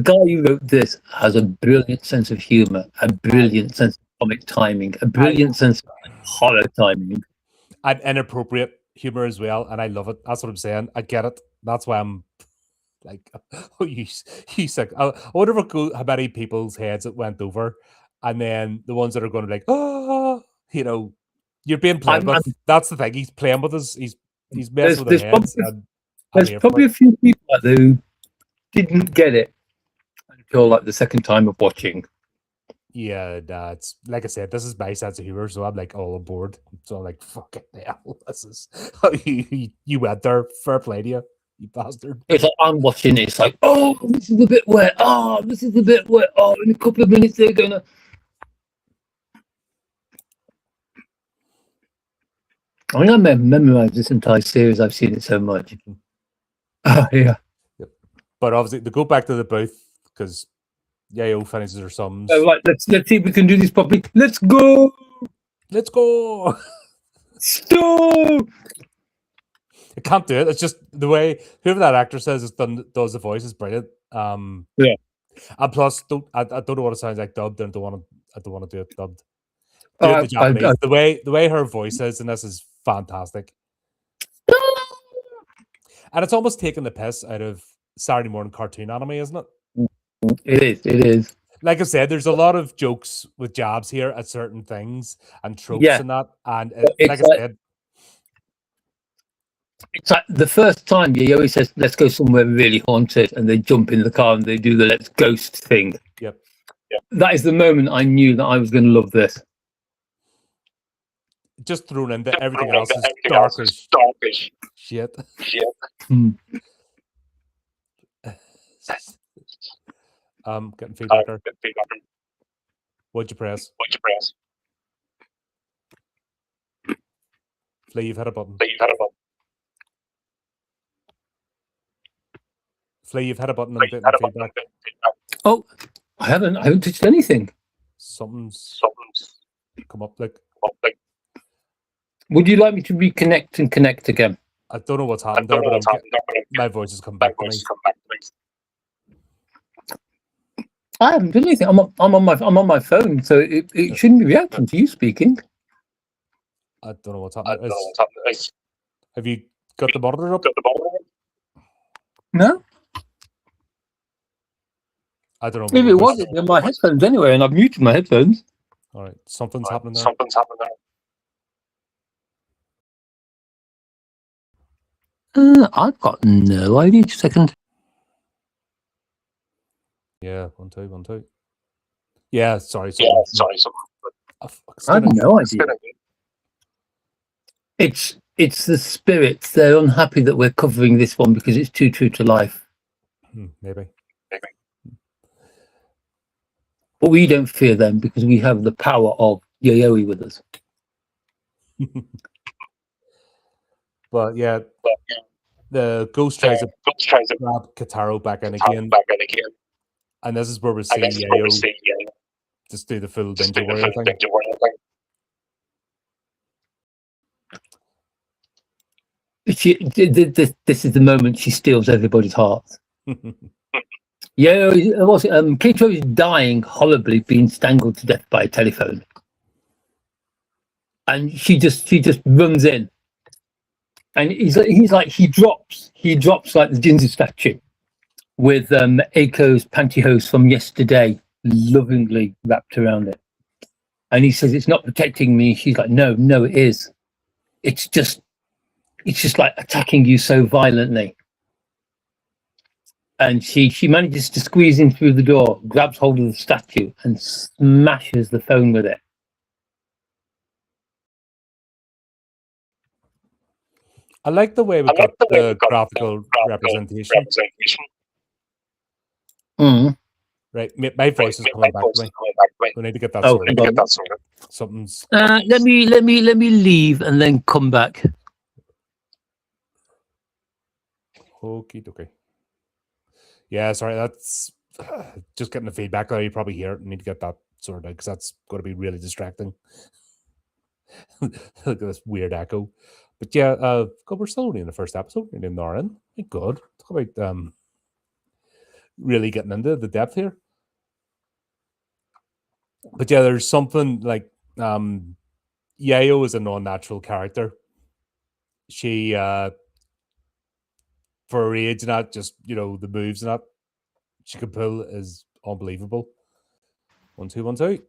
B: guy who wrote this has a brilliant sense of humor, a brilliant sense of comic timing, a brilliant sense of horror timing,
A: and inappropriate humor as well. And I love it. That's what I'm saying. I get it. That's why I'm like, oh, you sick. I wonder how many people's heads it went over, and then the ones that are going to be like, oh, you know, you're being played with. That's the thing. He's playing with us. He's messing with their heads.
B: There's probably a few people out there who didn't get it until like the second time of watching.
A: Yeah, it's like I said, this is my sense of humor, so I'm like all aboard. So I'm like, fucking hell, this is you went there. Fair play to you. You bastard.
B: It's like I'm watching it. It's like, oh, this is a bit wet. Oh, this is a bit wet. Oh, in a couple of minutes they're gonna. I mean, I memorized this entire series. I've seen it so much. Oh, yeah.
A: Yep. But obviously, they go back to the booth because Yayoi finishes her sums.
B: So, right, let's see if we can do this properly. Let's go.
A: Let's go.
B: Stop.
A: I can't do it. It's just the way whoever that actor says does the voice is brilliant.
B: Yeah.
A: And plus, I don't know what it sounds like dubbed, and I don't want to do it dubbed. Do it in the Japanese. The way her voice is in this is fantastic. And it's almost taking the piss out of Saturday morning cartoon anime, isn't it?
B: It is.
A: Like I said, there's a lot of jokes with jabs here at certain things and tropes and that. And like I said,
B: it's like the first time Yayoi says, let's go somewhere really haunted, and they jump in the car and they do the let's ghost thing.
A: Yep.
B: That is the moment I knew that I was going to love this.
A: Just thrown into everything else is dark as shit. Getting feedback there. What'd you press? Flea, you've had a button. Flea, you've had a button and getting feedback.
B: Oh, I haven't touched anything.
A: Something's come up like.
B: Would you like me to reconnect and connect again?
A: I don't know what's happened there, but my voice has come back to me.
B: I haven't done anything. I'm on my phone, so it shouldn't be reacting to you speaking.
A: I don't know what's happening. Have you got the monitor up?
B: No.
A: I don't know.
B: Maybe it was in my headphones anyway, and I've muted my headphones.
A: All right, something's happening there.
B: I've got no idea. Just a second.
A: Yeah, 1 2 1 2. Yeah, sorry.
B: I have no idea. It's the spirits. They're unhappy that we're covering this one because it's too true to life.
A: Maybe.
B: But we don't fear them because we have the power of Yayoi with us.
A: But yeah, the ghost tries to grab Keitaro back in again. And this is where we're seeing Yayoi just do the full Ninja Warrior thing.
B: This is the moment she steals everybody's hearts. Keitaro is dying horribly, being strangled to death by a telephone, and she just runs in, and he drops like the Jinzu statue with Eiko's pantyhose from yesterday lovingly wrapped around it, and he says it's not protecting me. She's like, no, it is. It's just like attacking you so violently. And she manages to squeeze in through the door, grabs hold of the statue, and smashes the phone with it.
A: I like the way we got the graphical representation. Right, my voice is coming back to me. We need to get that sorted. Something's.
B: Let me leave and then come back.
A: Okie dokie. Yeah, sorry, that's just getting the feedback there. You probably hear it and need to get that sorted out because that's going to be really distracting. Look at this weird echo. But yeah, we're still only in the first episode. We're in Norrin. Thank God. Talk about really getting into the depth here. But yeah, there's something like Yayoi is a non-natural character. She for her age and that, just the moves and that she can pull is unbelievable. 1 2 1 2.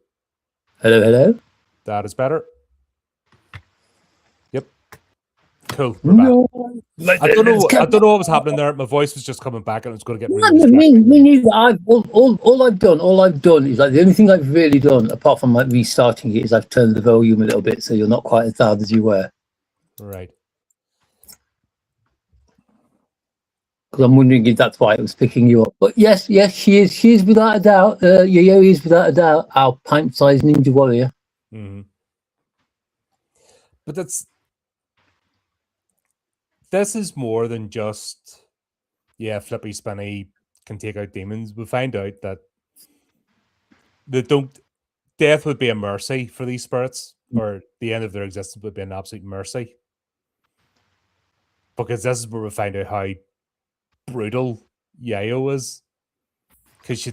B: Hello.
A: That is better. Yep. Cool. We're back. I don't know what was happening there. My voice was just coming back and it was going to get
B: me neither. All I've done is like the only thing I've really done apart from like restarting it is I've turned the volume a little bit so you're not quite as loud as you were.
A: Right.
B: because I'm wondering if that's why it was picking you up. But yes, she is. She is without a doubt. Yayoi is without a doubt our pint-sized ninja warrior.
A: Mm-hmm. But this is more than just, Flippy Spinny can take out demons. We find out that death would be a mercy for these spirits, or the end of their existence would be an absolute mercy. Because this is where we find out how brutal Yayoi is. Because she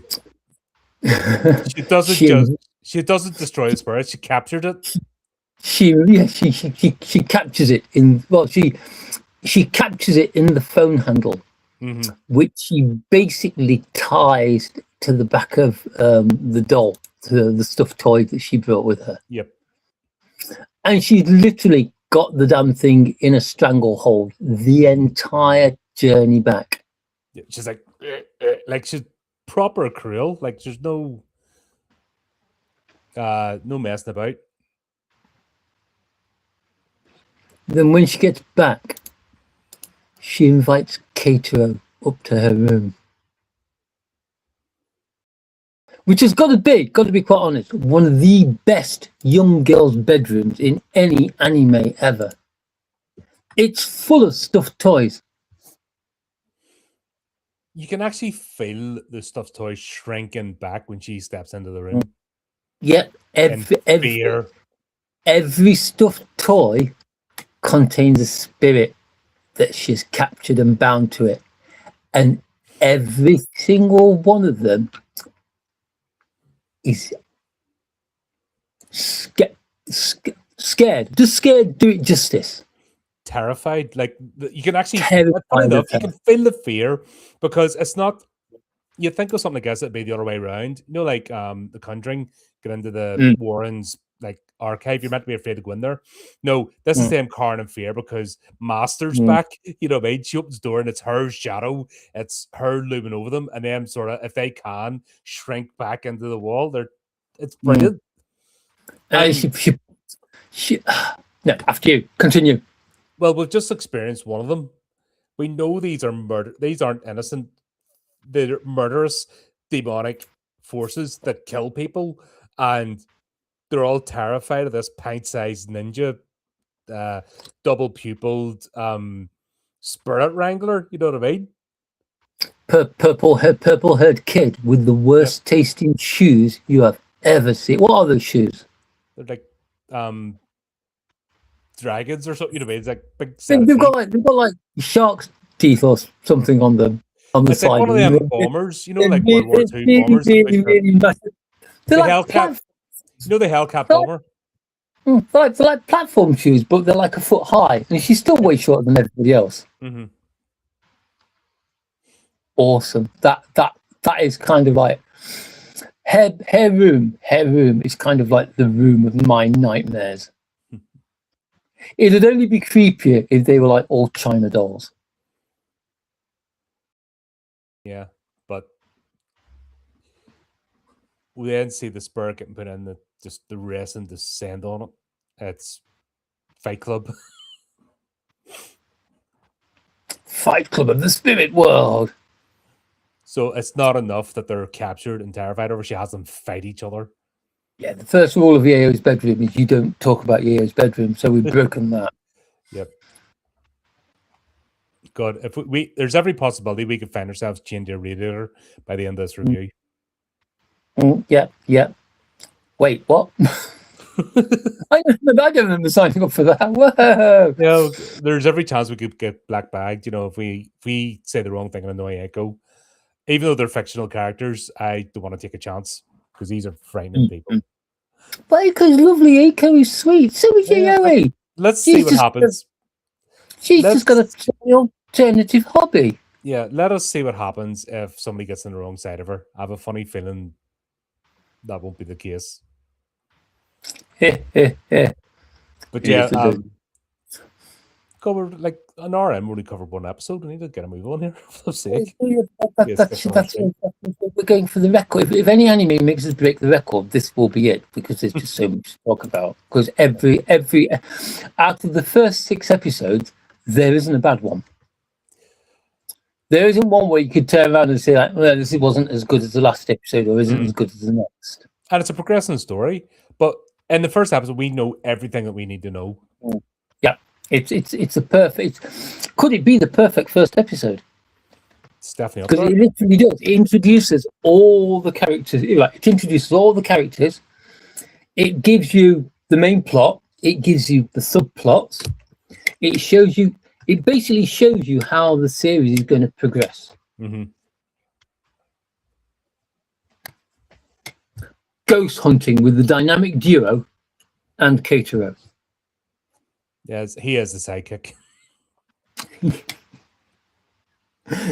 A: doesn't destroy the spirit, she captured it.
B: She captures it in she captures it in the phone handle, which she basically ties to the back of the doll, to the stuffed toy that she brought with her.
A: Yep.
B: And she's literally got the damn thing in a stranglehold the entire journey back.
A: Yeah, she's like she's proper cruel. Like there's no messing about.
B: Then when she gets back, she invites Keitaro up to her room, which has got to be quite honest, one of the best young girls' bedrooms in any anime ever. It's full of stuffed toys.
A: You can actually feel the stuffed toy shrinking back when she steps into the room.
B: Yep, every stuffed toy contains a spirit that she's captured and bound to it, and every single one of them is scared. Just scared. Do it justice.
A: Terrified. Like you can actually you can feel the fear, because it's not. You think of something like this, it'd be the other way around. You know, like The Conjuring, get into the Warrens like archive. You're meant to be afraid to go in there. No, this is them cowering in fear because Master's back. You know what I mean? She opens the door and it's her shadow. It's her looming over them, and then sort of, if they can, shrink back into the wall. It's brilliant.
B: No, after you continue.
A: Well, we've just experienced one of them. We know these are murder. These aren't innocent. They're murderous, demonic forces that kill people, and they're all terrified of this pint-sized ninja, double-pupiled spirit wrangler. You know what I mean?
B: Purple-haired kid with the worst tasting shoes you have ever seen. What are those shoes?
A: They're like dragons or something. You know what I mean? It's like big.
B: They've got like shark's teeth or something on them. On the
A: it's
B: side.
A: Like one of them bombers, you know, like World War II bombers.
B: Really massive.
A: The Hellcat. You know the Hellcat bomber?
B: They're like platform shoes, but they're like a foot high, and she's still way shorter than everybody else. Awesome. That is kind of like her room is kind of like the room of my nightmares. It'd only be creepier if they were like all China dolls.
A: Yeah, but we then see the spirit getting put in the rest and descend on it. It's Fight Club.
B: Fight Club of the spirit world.
A: So it's not enough that they're captured and terrified over. She has them fight each other.
B: Yeah, the first rule of Yayoi's bedroom is you don't talk about Yayoi's bedroom, so we've broken that.
A: Yep. God, if there's every possibility we could find ourselves changing a radiator by the end of this review.
B: Yeah. Wait, what? I don't remember signing up for that. Whoa!
A: You know, there's every chance we could get black bagged. You know, if we say the wrong thing and annoy Eiko, even though they're fictional characters, I don't want to take a chance because these are frightening people.
B: But Eiko's lovely. Eiko is sweet. So is Yayoi.
A: Let's see what happens.
B: She's just got an alternative hobby.
A: Yeah, let us see what happens if somebody gets on the wrong side of her. I have a funny feeling that won't be the case. But yeah, covered like an hour in, we only covered one episode. We need to get a move on here. For sake.
B: That's we're going for the record. If any anime makes us break the record, this will be it, because there's just so much to talk about. Because every out of the first 6 episodes, there isn't a bad one. There isn't one where you could turn around and say, like, well, this wasn't as good as the last episode or isn't as good as the next.
A: And it's a progressing story. But in the first episode, we know everything that we need to know.
B: Yeah. It's a perfect... Could it be the perfect first episode?
A: It's definitely up
B: Because
A: there.
B: it literally does. It introduces all the characters. It introduces all the characters. It gives you the main plot. It gives you the subplots. It shows you... It basically shows you how the series is going to progress.
A: Mm-hmm.
B: Ghost hunting with the dynamic duo and Keitaro.
A: Yes, he is the sidekick.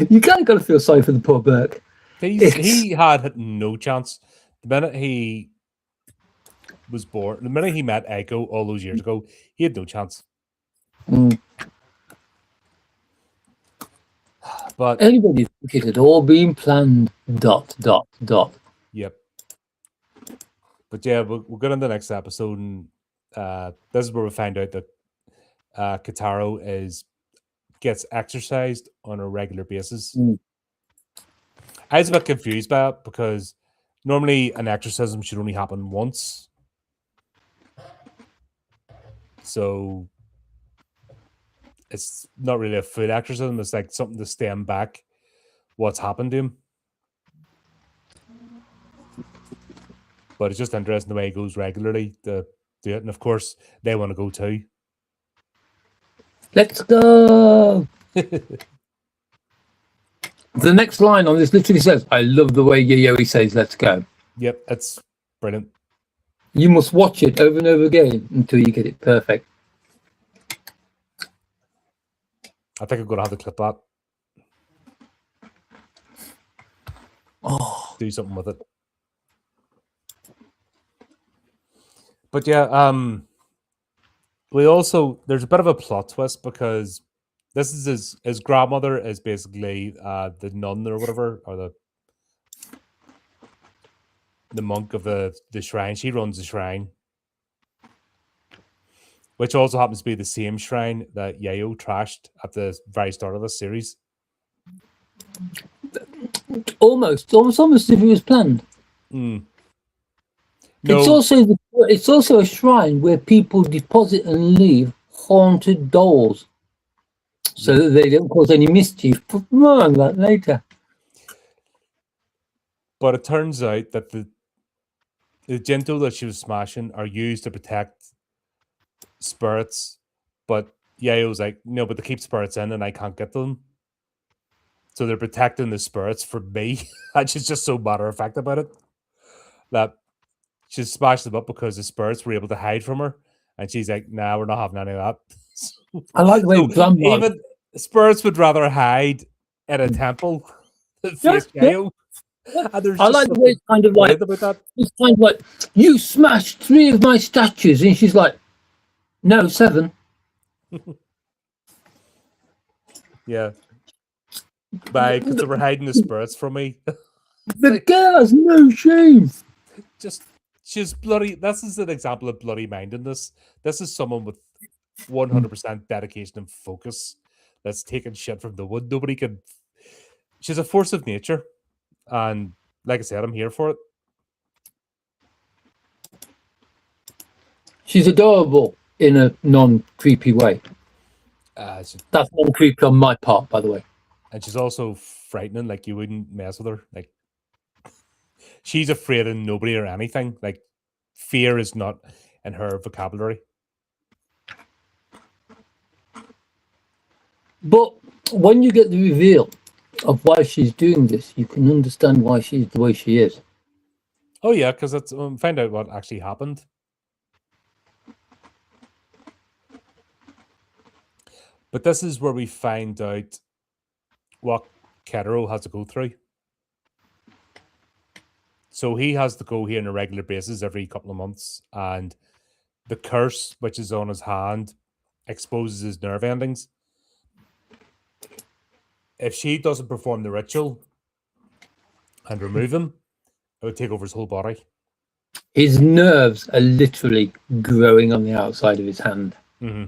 B: You kind of got to feel sorry for the poor Burke.
A: He had no chance. The minute he was born, the minute he met Eiko all those years ago, he had no chance. But
B: everybody thinks it had all been planned. ...
A: Yep. But yeah, we'll get on the next episode, and this is where we find out that Keitaro gets exercised on a regular basis. I was a bit confused by it because normally an exorcism should only happen once. So it's not really a full exorcism. It's like something to stem back what's happened to him. But it's just interesting the way he goes regularly to do it. And of course, they want to go too.
B: Let's go! The next line on this literally says, I love the way Yayoi says, let's go.
A: Yep, it's brilliant.
B: You must watch it over and over again until you get it perfect.
A: I think I'm going to have to clip that.
B: Oh.
A: Do something with it. But yeah, there's a bit of a plot twist because this is his grandmother is basically the nun or whatever, or the monk of the shrine. She runs the shrine, which also happens to be the same shrine that Yayoi trashed at the very start of the series.
B: Almost if it was planned.
A: No.
B: It's also a shrine where people deposit and leave haunted dolls, so that they don't cause any mischief. But more on that later.
A: But it turns out that the Jinto that she was smashing are used to protect spirits, but Yayo's like, no, but they keep spirits in and I can't get them. So they're protecting the spirits for me. And she's just so matter of fact about it that she smashed them up because the spirits were able to hide from her. And she's like, nah, we're not having any of that.
B: I like the way
A: even spirits would rather hide in a temple than face Yayo.
B: I like the way it's kind of like, you smashed 3 of my statues, and she's like, no, 7.
A: Yeah. Because they were hiding the spirits from me.
B: The girl has no shame.
A: She's bloody. This is an example of bloody mindedness. This is someone with 100% dedication and focus that's taking shit from the wood. Nobody can. She's a force of nature. And like I said, I'm here for it.
B: She's adorable in a non-creepy way. That's non-creepy on my part, by the way.
A: And she's also frightening. Like, you wouldn't mess with her. Like, she's afraid of nobody or anything. Like, fear is not in her vocabulary. But
B: when you get the reveal of why she's doing this, you can understand why she's the way she is.
A: Oh, yeah, because it's find out what actually happened. But this is where we find out what Keitaro has to go through. So he has to go here on a regular basis every couple of months, and the curse, which is on his hand, exposes his nerve endings. If she doesn't perform the ritual and remove him, it would take over his whole body.
B: His nerves are literally growing on the outside of his hand.
A: Mm-hmm.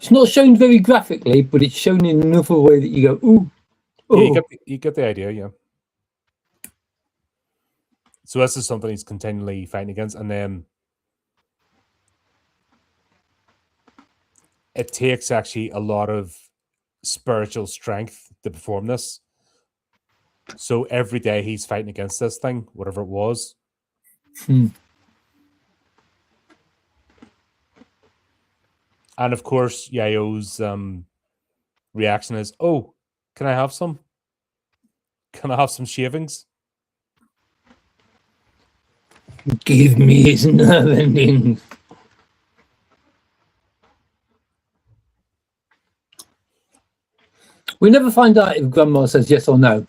B: It's not shown very graphically, but it's shown in another way that you go, ooh.
A: Yeah, you get the idea, yeah. So this is something he's continually fighting against, and then it takes actually a lot of spiritual strength to perform this. So every day he's fighting against this thing, whatever it was. And of course, Yayo's reaction is, "Oh, can I have some? Can I have some shavings?"
B: Give me his nerve endings. We never find out if Grandma says yes or no.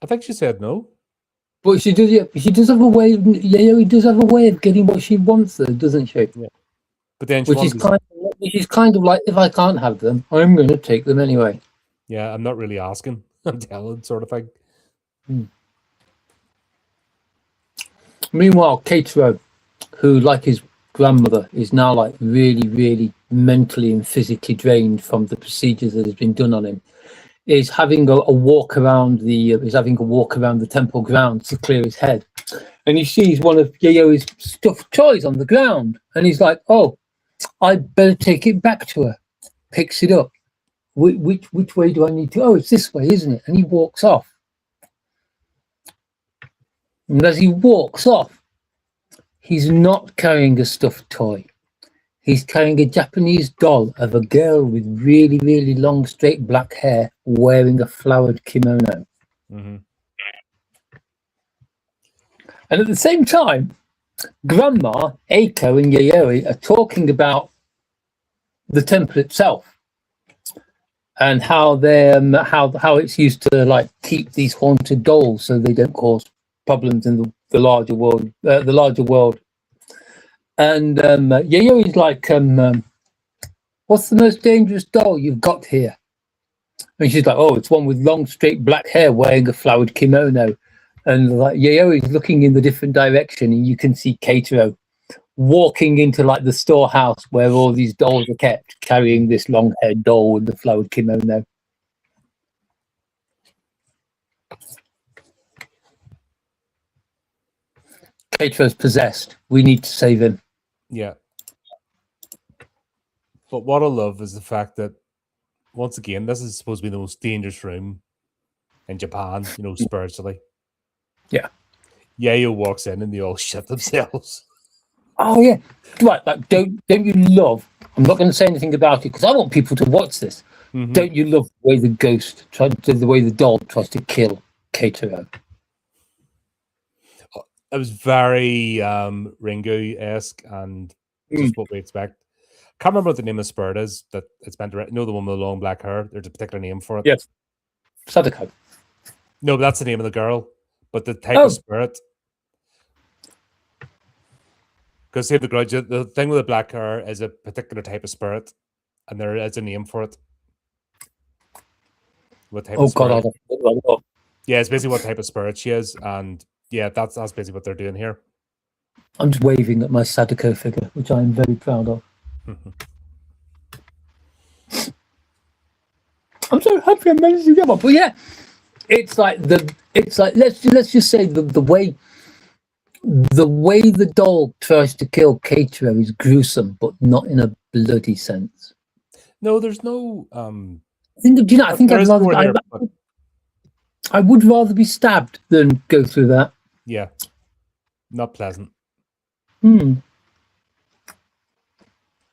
A: I think she said no.
B: But she does. Yeah, she does have a way. Yayoi does have a way of getting what she wants, though, doesn't she?
A: Yeah. But then
B: she's kind of like, if I can't have them, I'm going to take them anyway.
A: Yeah, I'm not really asking. I'm telling, sort of thing.
B: Meanwhile, Keitaro, who, like his grandmother, is now like really, really mentally and physically drained from the procedures that has been done on him, is having a walk around the temple grounds to clear his head, and he sees one of Yayoi's stuffed toys on the ground, and he's like, "Oh, I'd better take it back to her." Picks it up. Which way do I need to? Oh, it's this way, isn't it? And he walks off. And as he walks off, he's not carrying a stuffed toy. He's carrying a Japanese doll of a girl with really, really long, straight black hair wearing a flowered kimono. And at the same time, Grandma, Eiko, and Yayoi are talking about the temple itself and how they how it's used to like keep these haunted dolls so they don't cause problems in the larger world. And Yayoi is like, "What's the most dangerous doll you've got here?" And she's like, "Oh, it's one with long, straight black hair wearing a flowered kimono." And like Yayoi is looking in the different direction, and you can see Keitaro walking into like the storehouse where all these dolls are kept, carrying this long-haired doll with the flowered kimono. Keitaro's possessed. We need to save him.
A: Yeah. But what I love is the fact that, once again, this is supposed to be the most dangerous room in Japan, you know, spiritually.
B: Yeah.
A: Yayo walks in and they all shit themselves.
B: Oh yeah, right. Like, don't you love? I'm not going to say anything about it because I want people to watch this. Don't you love the way the way the doll tries to kill Keitaro?
A: It was very Ringu-esque and just what we expect. Can't remember what the name of the spirit is that it's meant to. You know, the one with the long black hair. There's a particular name for it.
B: Yes, Sadako.
A: No, but that's the name of the girl. But the type of spirit. Because Save the Grudge, the thing with the black hair is a particular type of spirit, and there is a name for it. What type of spirit?
B: God!
A: Yeah, it's basically what type of spirit she is, and yeah, that's basically what they're doing here.
B: I'm just waving at my Sadako figure, which I'm very proud of. I'm so happy I managed to get one. But yeah, it's like let's just say the way the doll tries to kill Keitaro is gruesome, but not in a bloody sense.
A: No, there's no.
B: I would rather be stabbed than go through that.
A: Yeah, not pleasant.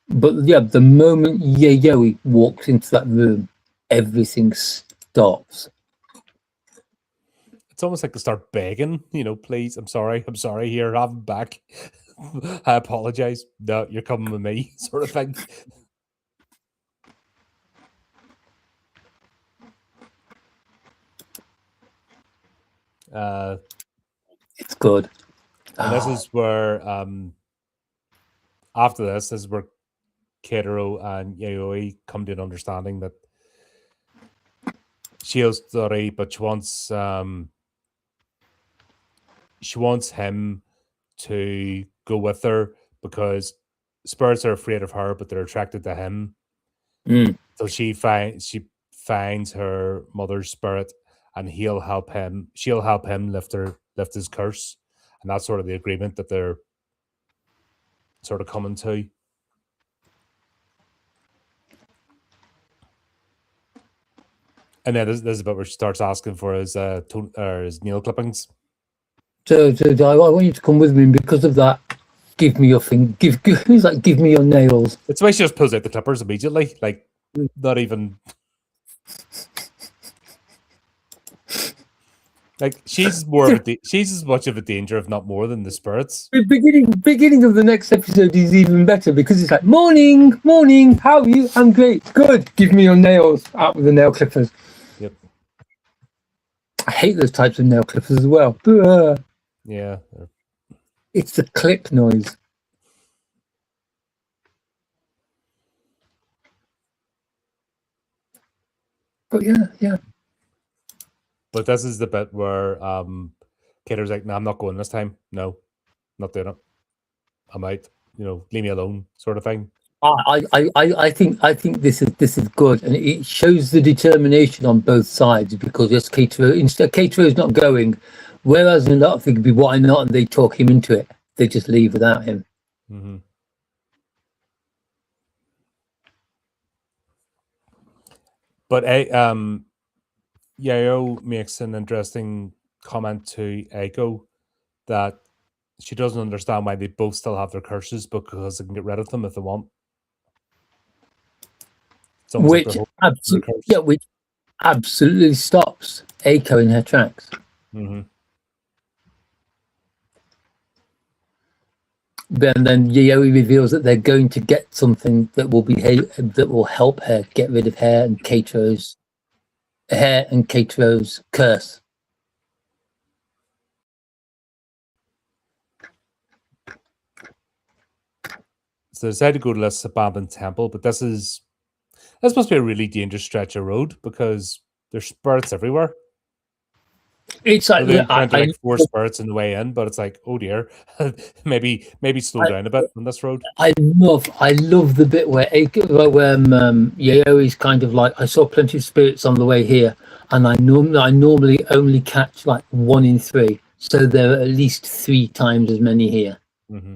B: But yeah, the moment Yayoi walks into that room, everything stops.
A: It's almost like they start begging, you know, "Please, I'm sorry, here, have him back. I apologize. No, you're coming with me," sort of thing.
B: It's good.
A: And this is where, after this is where Keitaro and Yayoi come to an understanding that she's sorry, but she wants him to go with her because spirits are afraid of her, but they're attracted to him. So she finds her mother's spirit, and she'll help him lift his curse, and that's sort of the agreement that they're sort of coming to. And then there's a bit where she starts asking for his nail clippings.
B: So I want you to come with me, and because of that, give me your thing. Give me your nails.
A: It's why she just pulls out the clippers immediately, like not even. Like she's as much of a danger, if not more, than the spirits.
B: The beginning of the next episode is even better because it's like morning, how are you? I'm great, good. Give me your nails. Out with the nail clippers.
A: Yep.
B: I hate those types of nail clippers as well.
A: Yeah.
B: It's the click noise. But yeah.
A: But this is the bit where Keitaro's like, "No, I'm not going this time. No, not doing it. I'm out. Leave me alone," sort of thing.
B: I think this is good, and it shows the determination on both sides because yes, Keitaro is not going, whereas in a lot of things, be why not, and they talk him into it. They just leave without him.
A: Mm-hmm. But Yayoi makes an interesting comment to Eiko that she doesn't understand why they both still have their curses because they can get rid of them if they want.
B: Which absolutely stops Eiko in her tracks.
A: Mm-hmm.
B: But then Yayoi reveals that they're going to get something that will help her get rid of her and Keitaro's curse.
A: So they decided to go to this abandoned temple, but this must be a really dangerous stretch of road because there's spirits everywhere.
B: It's like
A: I four spirits in the way in, but it's like, oh dear, maybe slow down a bit on this road.
B: I love the bit where Yayoi's kind of like, I saw plenty of spirits on the way here, and I normally only catch like 1 in 3, so there are at least 3 times as many here.
A: Mm-hmm.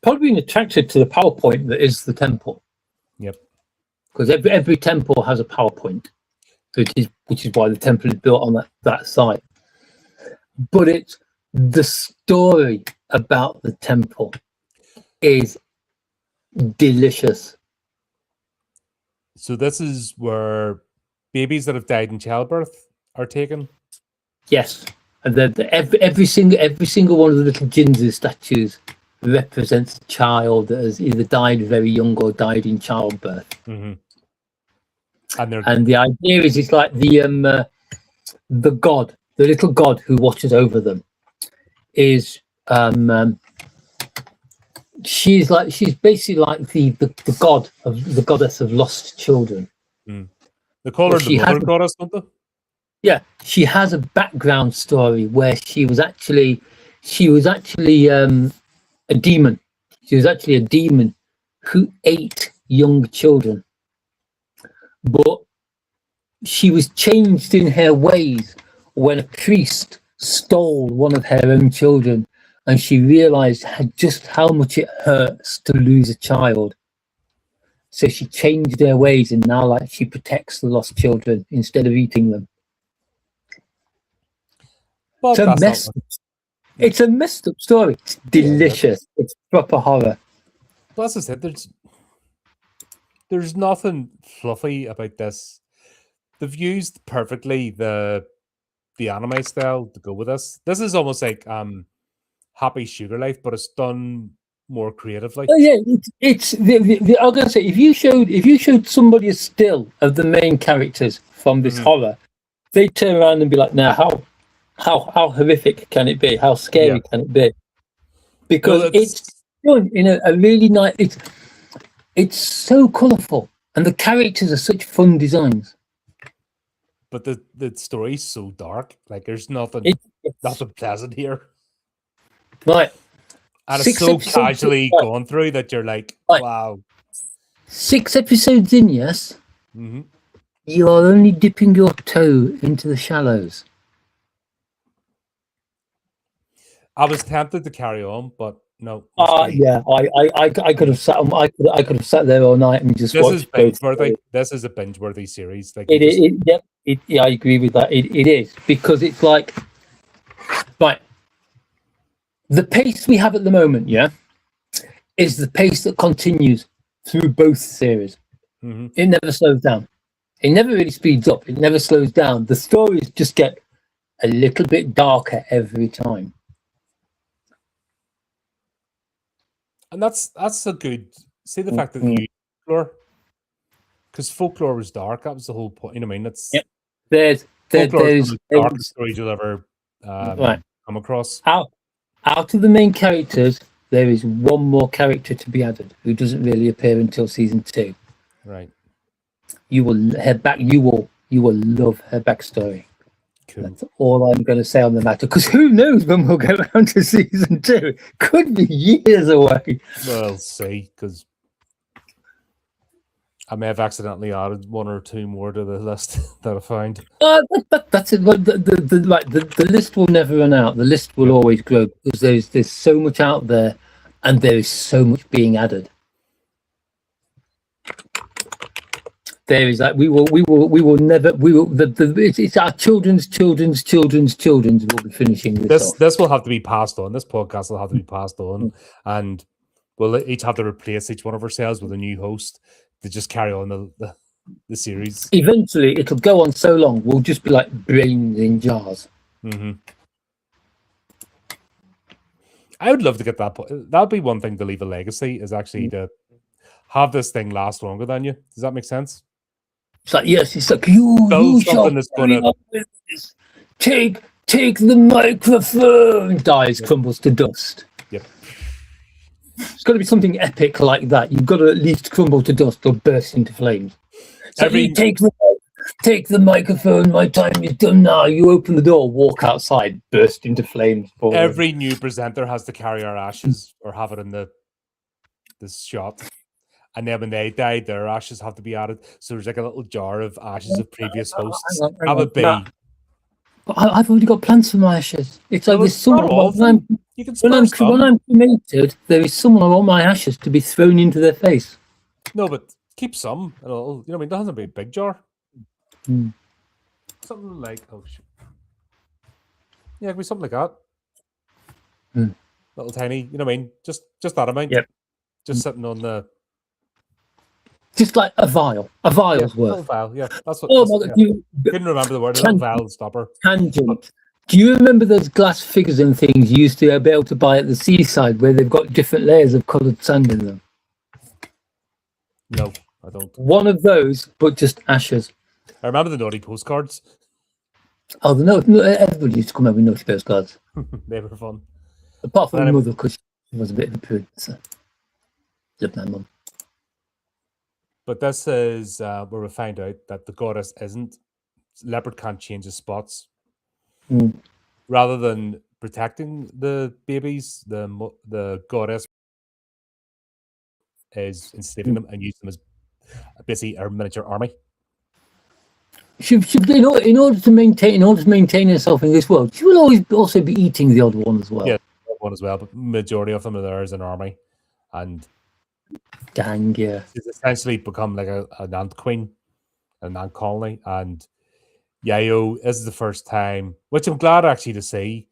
B: Probably been attracted to the PowerPoint that is the temple.
A: Yep.
B: Because every temple has a PowerPoint, which is why the temple is built on that site. But it's the story about the temple is delicious.
A: So this is where babies that have died in childbirth are taken?
B: Yes. And every single one of the little Jinzu statues represents a child that has either died very young or died in childbirth.
A: Mm-hmm.
B: And the idea is it's like the little god who watches over them is she's basically like the goddess of lost children.
A: They call her the mother goddess, don't they?
B: Yeah, she has a background story where she was actually a demon. She was actually a demon who ate young children. But she was changed in her ways when a priest stole one of her own children, and she realized just how much it hurts to lose a child. So she changed her ways, and now she protects the lost children instead of eating them. Well, it's a messed up story. It's delicious. It's proper horror.
A: Well, as I said, there's nothing fluffy about this. They've used perfectly the anime style to go with this. This is almost like Happy Sugar Life, but it's done more creatively.
B: Oh yeah, it's the I'm gonna say if you showed somebody a still of the main characters from this horror, they'd turn around and be like, "Now how horrific can it be? How scary can it be?" Because it's done in a really nice. It's so colourful, and the characters are such fun designs.
A: But the story's so dark. Like there's nothing pleasant here.
B: Right.
A: And it's
B: 6
A: so
B: episodes
A: casually
B: in,
A: gone through that you're like,
B: Right.
A: wow.
B: 6 episodes in, yes.
A: Mm-hmm.
B: You are only dipping your toe into the shallows.
A: I was tempted to carry on, but no.
B: Yeah, I could have sat. I could have sat there all night and just
A: This is
B: watched both.
A: binge-worthy. This is a binge-worthy series. Like,
B: Yeah, I agree with that. It is, because it's like, right, the pace we have at the moment, yeah, is the pace that continues through both series.
A: mm-hmm.
B: It never slows down. It never really speeds up. It never slows down. The stories just get a little bit darker every time.
A: And that's a good. See the fact that you folklore, because folklore was dark. That was the whole point. You know what I mean? It's
B: there's
A: folklore is one of the darkest stories you'll ever
B: right.
A: come across.
B: Out of the main characters, there is one more character to be added who doesn't really appear until season 2.
A: Right.
B: You will you will love her backstory.
A: Cool.
B: That's all I'm going to say on the matter, because who knows when we'll get around to season 2? Could be years away.
A: Well, see, because I may have accidentally added 1 or 2 more to the list that I found.
B: That's it. The list will never run out. The list will always grow, because there's so much out there, and there is so much being added. There is we will never it's our children's will be finishing this.
A: This will have to be passed on. This podcast will have to be passed on, and we'll each have to replace each one of ourselves with a new host to just carry on the series.
B: Eventually, it'll go on so long, we'll just be like brains in jars.
A: Mm-hmm. I would love to get that. That'd be one thing to leave a legacy, is actually to have this thing last longer than you. Does that make sense?
B: It's like, yes, it's like, you shall take the microphone. Dies, crumbles to dust.
A: Yep.
B: It's got to be something epic like that. You've got to at least crumble to dust or burst into flames. So you take the microphone. My time is done now. You open the door, walk outside, burst into flames.
A: Every new presenter has to carry our ashes or have it in this shot. And then when they die, their ashes have to be added. So there's like a little jar of ashes of previous hosts. That would be.
B: But I've already got plans for my ashes. It's like this summer. When I'm cremated, there is someone I want my ashes to be thrown into their face.
A: No, but keep some. You know what I mean? It doesn't have to be a big jar. Something like, oh shit. Yeah, it could be something like that. Little tiny, you know what I mean? Just that amount.
B: Yep.
A: Just sitting on the.
B: Just like a vial's worth.
A: A little vial, yeah. That's what. Couldn't remember the word. A little vial stopper.
B: Tangent. Do you remember those glass figures and things you used to be able to buy at the seaside, where they've got different layers of coloured sand in them?
A: No, I don't.
B: One of those, but just ashes.
A: I remember the naughty postcards.
B: Oh, no, everybody used to come out with naughty postcards.
A: They were fun.
B: Apart from my mother, because she was a bit of a prude. So. Loved my mum.
A: But this is where we find out that the goddess isn't. Leopard can't change his spots. Rather than protecting the babies, the goddess is enslaving them and using them as basically our miniature army.
B: She in order to maintain herself in this world, she will always also be eating the odd one as well.
A: Yeah, the odd one as well. But majority of them are there as an army, and
B: dang, yeah,
A: she's essentially become like an ant queen, an ant colony. And Yayoi, this is the first time, which I'm glad actually to see.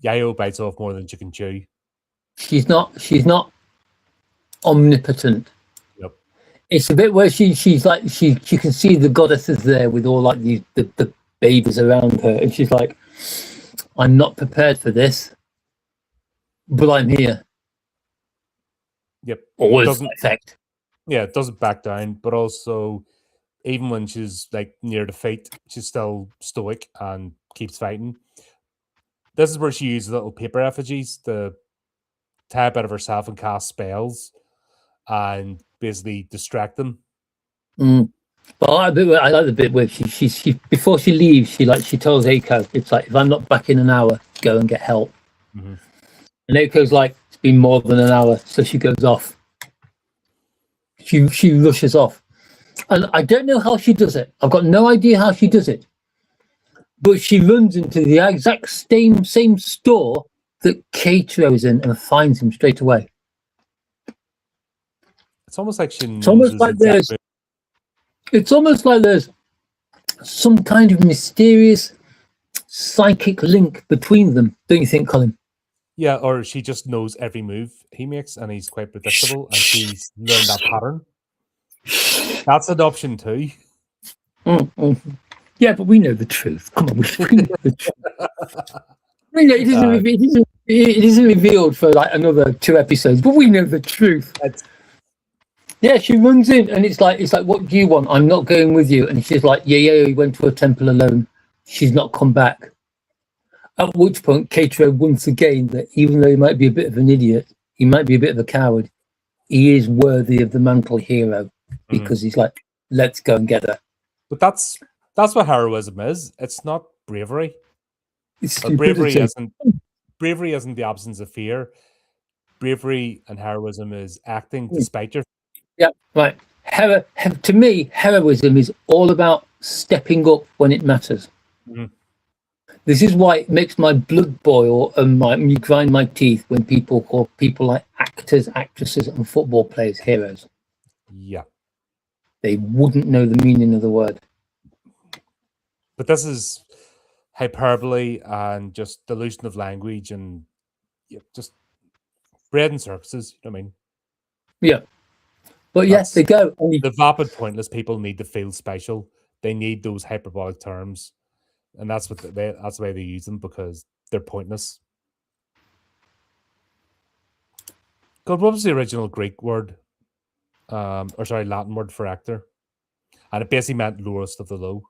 A: Yayoi bites off more than she can chew.
B: She's not omnipotent.
A: Yep.
B: It's a bit where she's like she can see the goddesses there with all like the babies around her, and she's like, I'm not prepared for this, but I'm here.
A: Yep.
B: Always effect.
A: Yeah, it doesn't back down, but also even when she's like near defeat, she's still stoic and keeps fighting. This is where she uses little paper effigies to tap out of herself and cast spells and basically distract them.
B: But I like the bit where she before she leaves, she tells Eiko, it's like, if I'm not back in an hour, go and get help. And Eiko's like, it's been more than an hour, so she goes off. She rushes off. And I don't know how she does it. I've got no idea how she does it. But she runs into the exact same store that Keitaro is in and finds him straight away.
A: It's almost like she knows
B: it's almost like there's some kind of mysterious psychic link between them, don't you think, Colin?
A: Yeah, or she just knows every move he makes and he's quite predictable and she's learned that pattern. That's an option too.
B: Yeah, but we know the truth. Come on, we know the truth. We know it isn't revealed for like another 2 episodes, but we know the truth. Yeah, she runs in and it's like, what do you want? I'm not going with you. And she's like, Yayoi went to a temple alone. She's not come back. At which point, Keitaro once again that even though he might be a bit of an idiot, he might be a bit of a coward, he is worthy of the mantle hero because he's like, let's go and get her.
A: But that's what heroism is. It's not bravery. Bravery isn't the absence of fear. Bravery and heroism is acting despite your.
B: Yeah, right. To me, heroism is all about stepping up when it matters. This is why it makes my blood boil and me grind my teeth when people call people like actors, actresses, and football players heroes.
A: Yeah.
B: They wouldn't know the meaning of the word.
A: But this is hyperbole and just dilution of language and just bread and circuses, you know what I mean?
B: Yeah. But yes, they go.
A: The vapid pointless people need to feel special. They need those hyperbolic terms. And that's what that's the way they use them because they're pointless. God, what was the original Greek word? Latin word for actor? And it basically meant lowest of the low.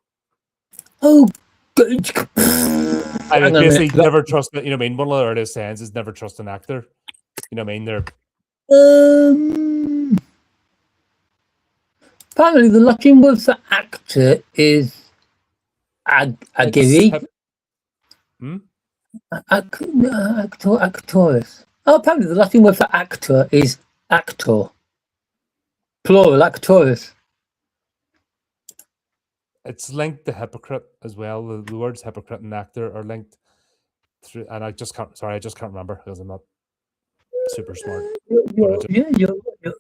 B: Oh,
A: I mean, basically, never trust. You know what I mean? One of the earliest sayings is never trust an actor. You know what I mean? They're.
B: Apparently, the Latin word for actor is agiri. Actoris. Oh, apparently, the Latin word for actor is actor. Plural, actoris.
A: It's linked to hypocrite as well. The words hypocrite and actor are linked through, and I just can't remember because I'm not super smart.
B: You're right.
A: You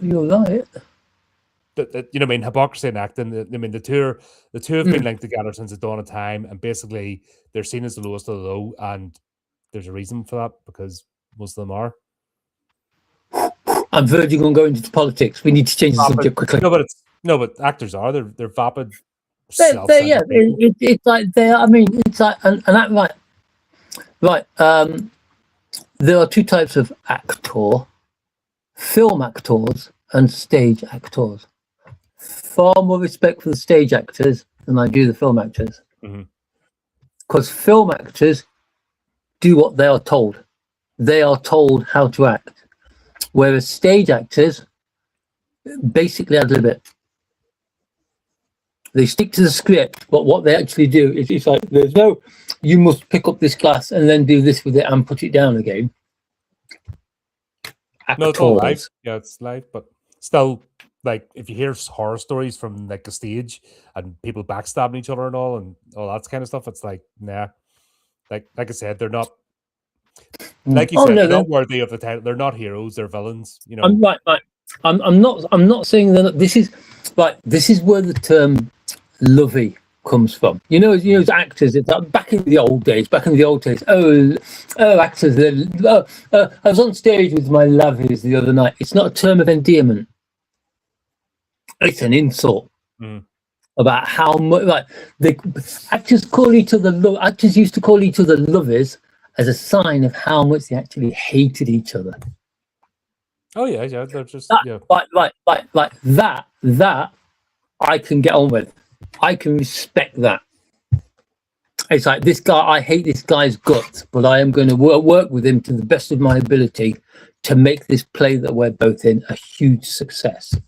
A: know what I mean? Hypocrisy and acting. I mean, the two have been linked together since the dawn of time, and basically they're seen as the lowest of the low, and there's a reason for that because most of them are.
B: I'm verging on going into politics. We need to change the subject quickly.
A: No, but actors are they're vapid.
B: It's like they are. I mean, it's like and that right. There are 2 types of actor: film actors and stage actors. Far more respect for the stage actors than I do the film actors, because film actors do what they are told. They are told how to act, whereas stage actors basically ad lib it. They stick to the script, but what they actually do is it's like there's no, you must pick up this glass and then do this with it and put it down again.
A: No, it's all live. Yeah, it's live, but still, like if you hear horror stories from like the stage and people backstabbing each other and all that kind of stuff, it's like nah. Like I said, they're not. Like you said, they're not worthy of the title. They're not heroes. They're villains. You know.
B: I'm not saying that this is like this is where the term lovey comes from. You know, as actors, it's like back in the old days. Actors. I was on stage with my lovies the other night. It's not a term of endearment. It's an insult about how much like the actors call each other. Actors used to call each other lovers as a sign of how much they actually hated each other.
A: Oh yeah, they're just
B: like that I can get on with. I can respect that. It's like this guy, I hate this guy's guts, but I am going to work with him to the best of my ability to make this play that we're both in a huge success.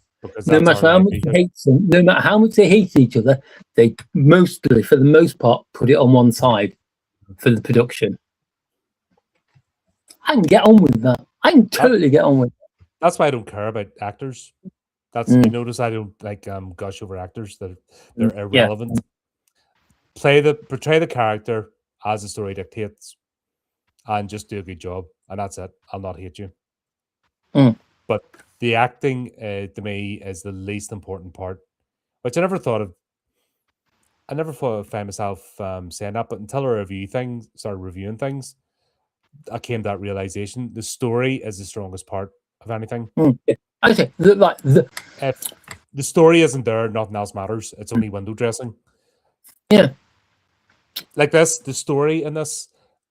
B: No matter how much they hate them, no matter how much they hate each other, they mostly, for the most part, put it on one side for the production. I can get on with that. I can totally get on with it.
A: That's why I don't care about actors. That's you notice I don't like gush over actors that they're irrelevant. Portray the character as the story dictates, and just do a good job, and that's it. I'll not hate you. But the acting to me is the least important part, which I never thought of. I never found myself saying that, but until I started reviewing things, I came to that realization: the story is the strongest part of anything.
B: Okay,
A: if the story isn't there, nothing else matters. It's only window dressing.
B: Yeah,
A: like this, the story in this,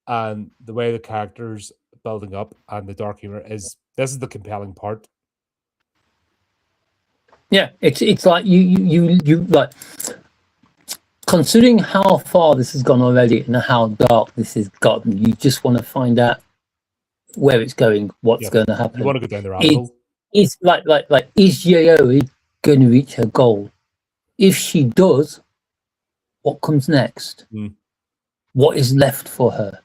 A: and the way the characters building up and the dark humor this is the compelling part.
B: Yeah, it's like you like. Considering how far this has gone already and how dark this has gotten, you just want to find out where it's going, what's going to happen.
A: You want to go down the rabbit hole.
B: It's like is Yayoi going to reach her goal? If she does, what comes next? What is left for her?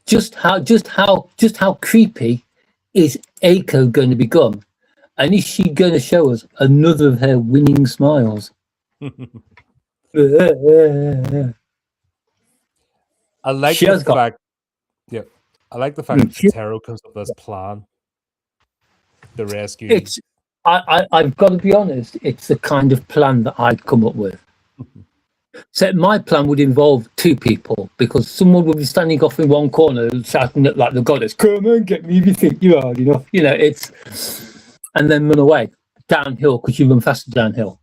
B: Just how creepy is Eiko going to become? And is she going to show us another of her winning smiles?
A: I like the fact that Keitaro comes up with this plan. The rescue.
B: I've got to be honest, it's the kind of plan that I'd come up with. So my plan would involve two people, because someone would be standing off in one corner shouting at like the goddess, "Come and get me if you think you are," and then run away downhill because you run faster downhill.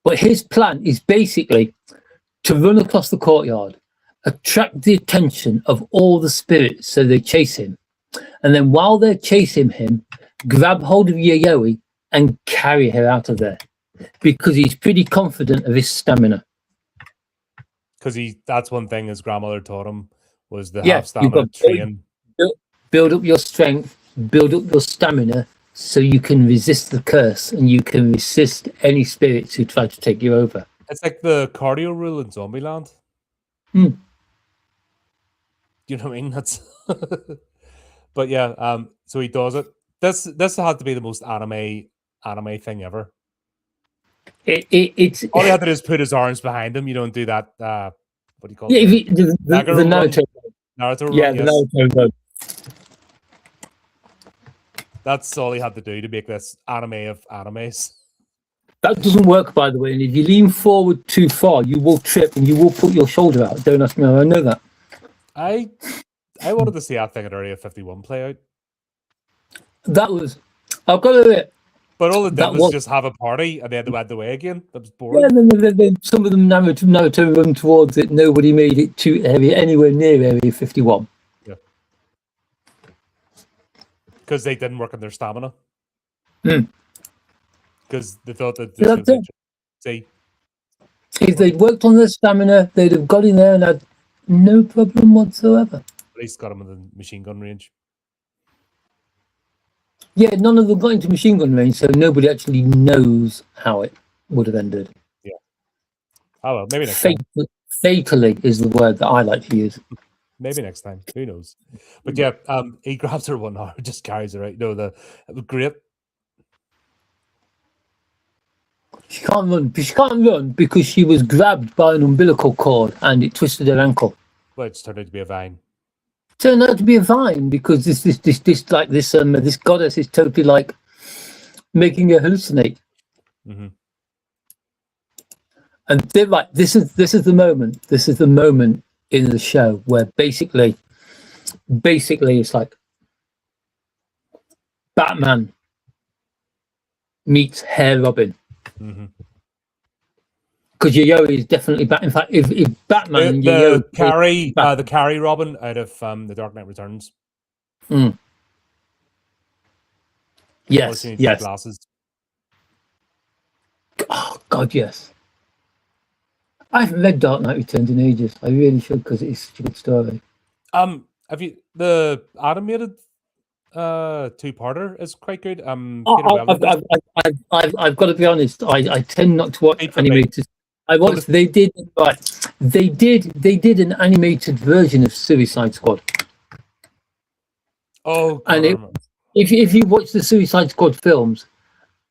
B: But his plan is basically to run across the courtyard, attract the attention of all the spirits so they chase him. And then while they're chasing him, grab hold of Yayoi and carry her out of there. Because he's pretty confident of his stamina.
A: Because that's one thing his grandmother taught him, was the half stamina train.
B: Build up your strength, build up your stamina, so you can resist the curse and you can resist any spirits who try to take you over.
A: It's like the cardio rule in Zombieland.
B: You
A: know what I mean? That's but yeah, so he does it. This had to be the most anime thing ever.
B: It's
A: all he had to do is put his arms behind him. You don't do that. What do you call
B: it? The Naruto.
A: Naruto.
B: Yeah, the Naruto.
A: That's all he had to do to make this anime of animes.
B: That doesn't work, by the way. And if you lean forward too far, you will trip and you will put your shoulder out. Don't ask me how I know that.
A: I wanted to see that thing at Area 51 play out.
B: That was, I've got to admit.
A: But all it did was just have a party and they had to went away again. That was boring.
B: Yeah, then some of them Naruto run towards it. Nobody made it to anywhere near Area 51.
A: Yeah. Because they didn't work on their stamina. Because they thought that
B: if they'd worked on their stamina, they'd have got in there and had no problem whatsoever.
A: At least got them in the machine gun range.
B: Yeah, none of them got into machine gun range, so nobody actually knows how it would have ended.
A: Yeah. Oh well, maybe next time.
B: Fatally is the word that I like to use.
A: Maybe next time. Who knows? But yeah, he grabs her 1 hour, just carries her out. No, it was great.
B: She can't run. She can't run because she was grabbed by an umbilical cord and it twisted her ankle.
A: Well, it's turned out to be a vine.
B: Turned out to be a vine because this goddess is totally like making her hallucinate. And they're like, this is the moment. This is the moment in the show where basically it's like Batman meets Hair Robin. Because Yayoi is definitely Batman. In fact, if Batman and Yayoi
A: the carry Robin out of The Dark Knight Returns.
B: Yes.
A: Glasses.
B: Oh God, yes. I haven't read Dark Knight Returns in ages. I really should because it's such a good story.
A: Have you the animated two-parter is quite good.
B: I've got to be honest. I tend not to watch animated I watched. They did right. They did an animated version of Suicide Squad.
A: Oh,
B: And if you watch the Suicide Squad films,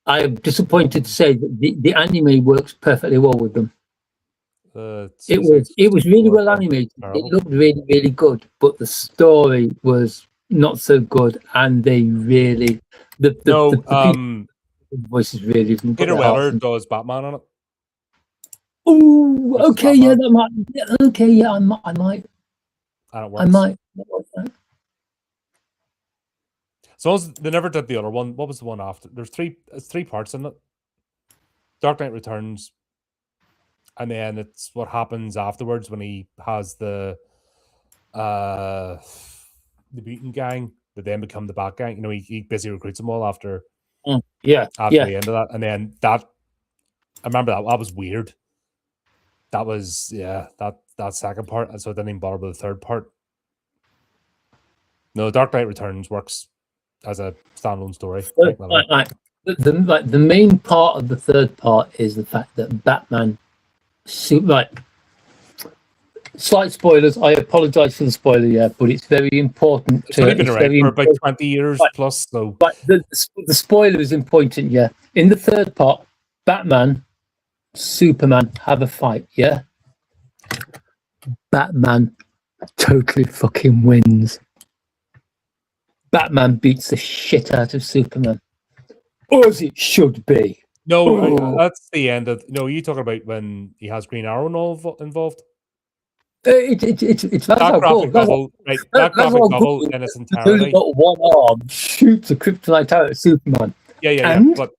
B: I'm disappointed to say that the anime works perfectly well with them. It was really well animated. It looked really, really good, but the story was not so good, and they really the voices really didn't put
A: Peter
B: their hearts
A: Weller
B: in.
A: does Batman on it.
B: Oh, okay, yeah, that might. Yeah, okay, yeah, I might.
A: And it works.
B: I might.
A: So they never did the other one. What was the one after? There's three parts in it. Dark Knight Returns, and then it's what happens afterwards when he has the mutant gang that then become the Bat Gang. You know, he basically recruits them all after the end of that, and then that. I remember that was weird. That was that second part, and so I didn't even bother with the third part. No, Dark Knight Returns works as a standalone story.
B: The main part of the third part is the fact that Batman, slight spoilers. I apologize for the spoiler, but it's very important.
A: It's only been around for about 20 years plus, so.
B: But the spoiler is important. Yeah, in the third part, Batman, Superman have a fight. Yeah, Batman totally fucking wins. Batman beats the shit out of Superman, as it should be.
A: No, that's the end of. No, you talking about when he has Green Arrow and all involved?
B: It's
A: that graphic novel, right? That graphic novel in its entirety.
B: Got one arm, shoots a kryptonite out at Superman.
A: Yeah. But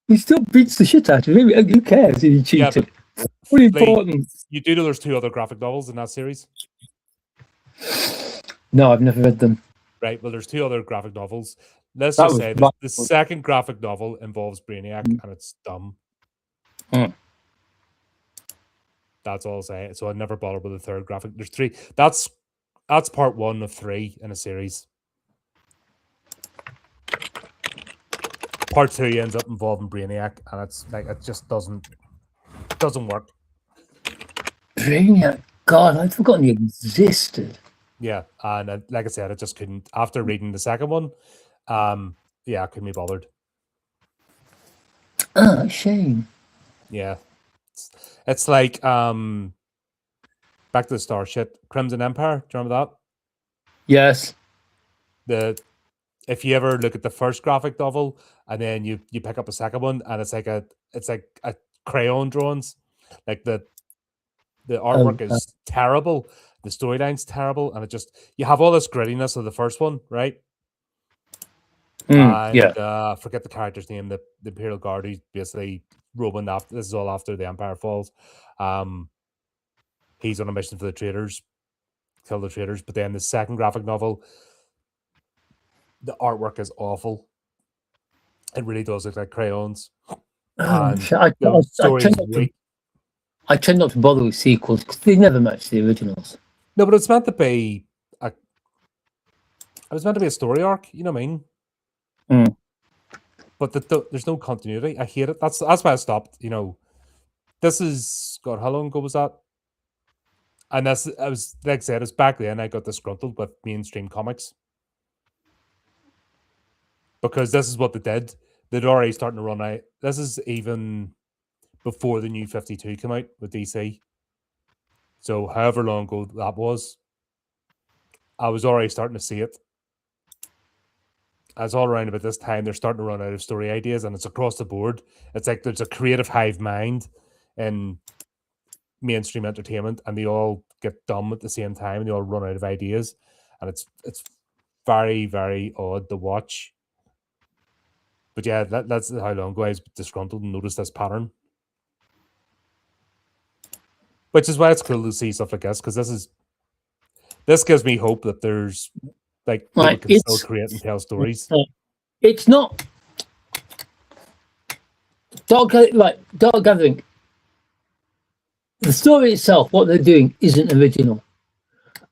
B: he still beats the shit out of him. Who cares if he cheated?
A: Yeah,
B: what important?
A: You do know there's 2 other graphic novels in that series?
B: No, I've never read them.
A: Right. Well, there's 2 other graphic novels. Let's just say the second graphic novel involves Brainiac, and it's dumb. That's all I'll say. So I never bothered with the third graphic. There's 3. That's part 1 of 3 in a series. Part 2 ends up involving Brainiac, and it's like it just doesn't work.
B: Brainiac, God, I'd forgotten he existed.
A: Yeah, and like I said, I just couldn't. After reading the second one, I couldn't be bothered.
B: Shame.
A: Yeah, it's like back to the Star shit. Crimson Empire. Do you remember that?
B: Yes.
A: If you ever look at the first graphic novel and then you pick up a second one, and it's like a crayon drawings, like the artwork is terrible, the storyline's terrible, and you have all this grittiness of the first one, right? Forget the character's name, the Imperial Guard, who's basically Roman. After this is all after the Empire falls. He's on a mission for the traitors, kill the traitors. But then the second graphic novel, the artwork is awful. It really does look like crayons.
B: I tend not to bother with sequels because they never match the originals.
A: No, but it's meant to be a story arc. You know what I mean? But there's no continuity. I hate it. That's why I stopped. You know, this is God. How long ago was that? And I was like I said, it's back then. I got disgruntled with mainstream comics because this is what they did. They'd already starting to run out. This is even before the new 52 came out with DC. So however long ago that was, I was already starting to see it. As all around about this time, they're starting to run out of story ideas, and it's across the board. It's like there's a creative hive mind in mainstream entertainment, and they all get dumb at the same time, and they all run out of ideas, and it's very, very odd to watch. But yeah, that's how long ago I was disgruntled and noticed this pattern. Which is why it's cool to see stuff like this, because this gives me hope that there's people can still create and tell stories.
B: It's not Dark Gathering. The story itself, what they're doing, isn't original,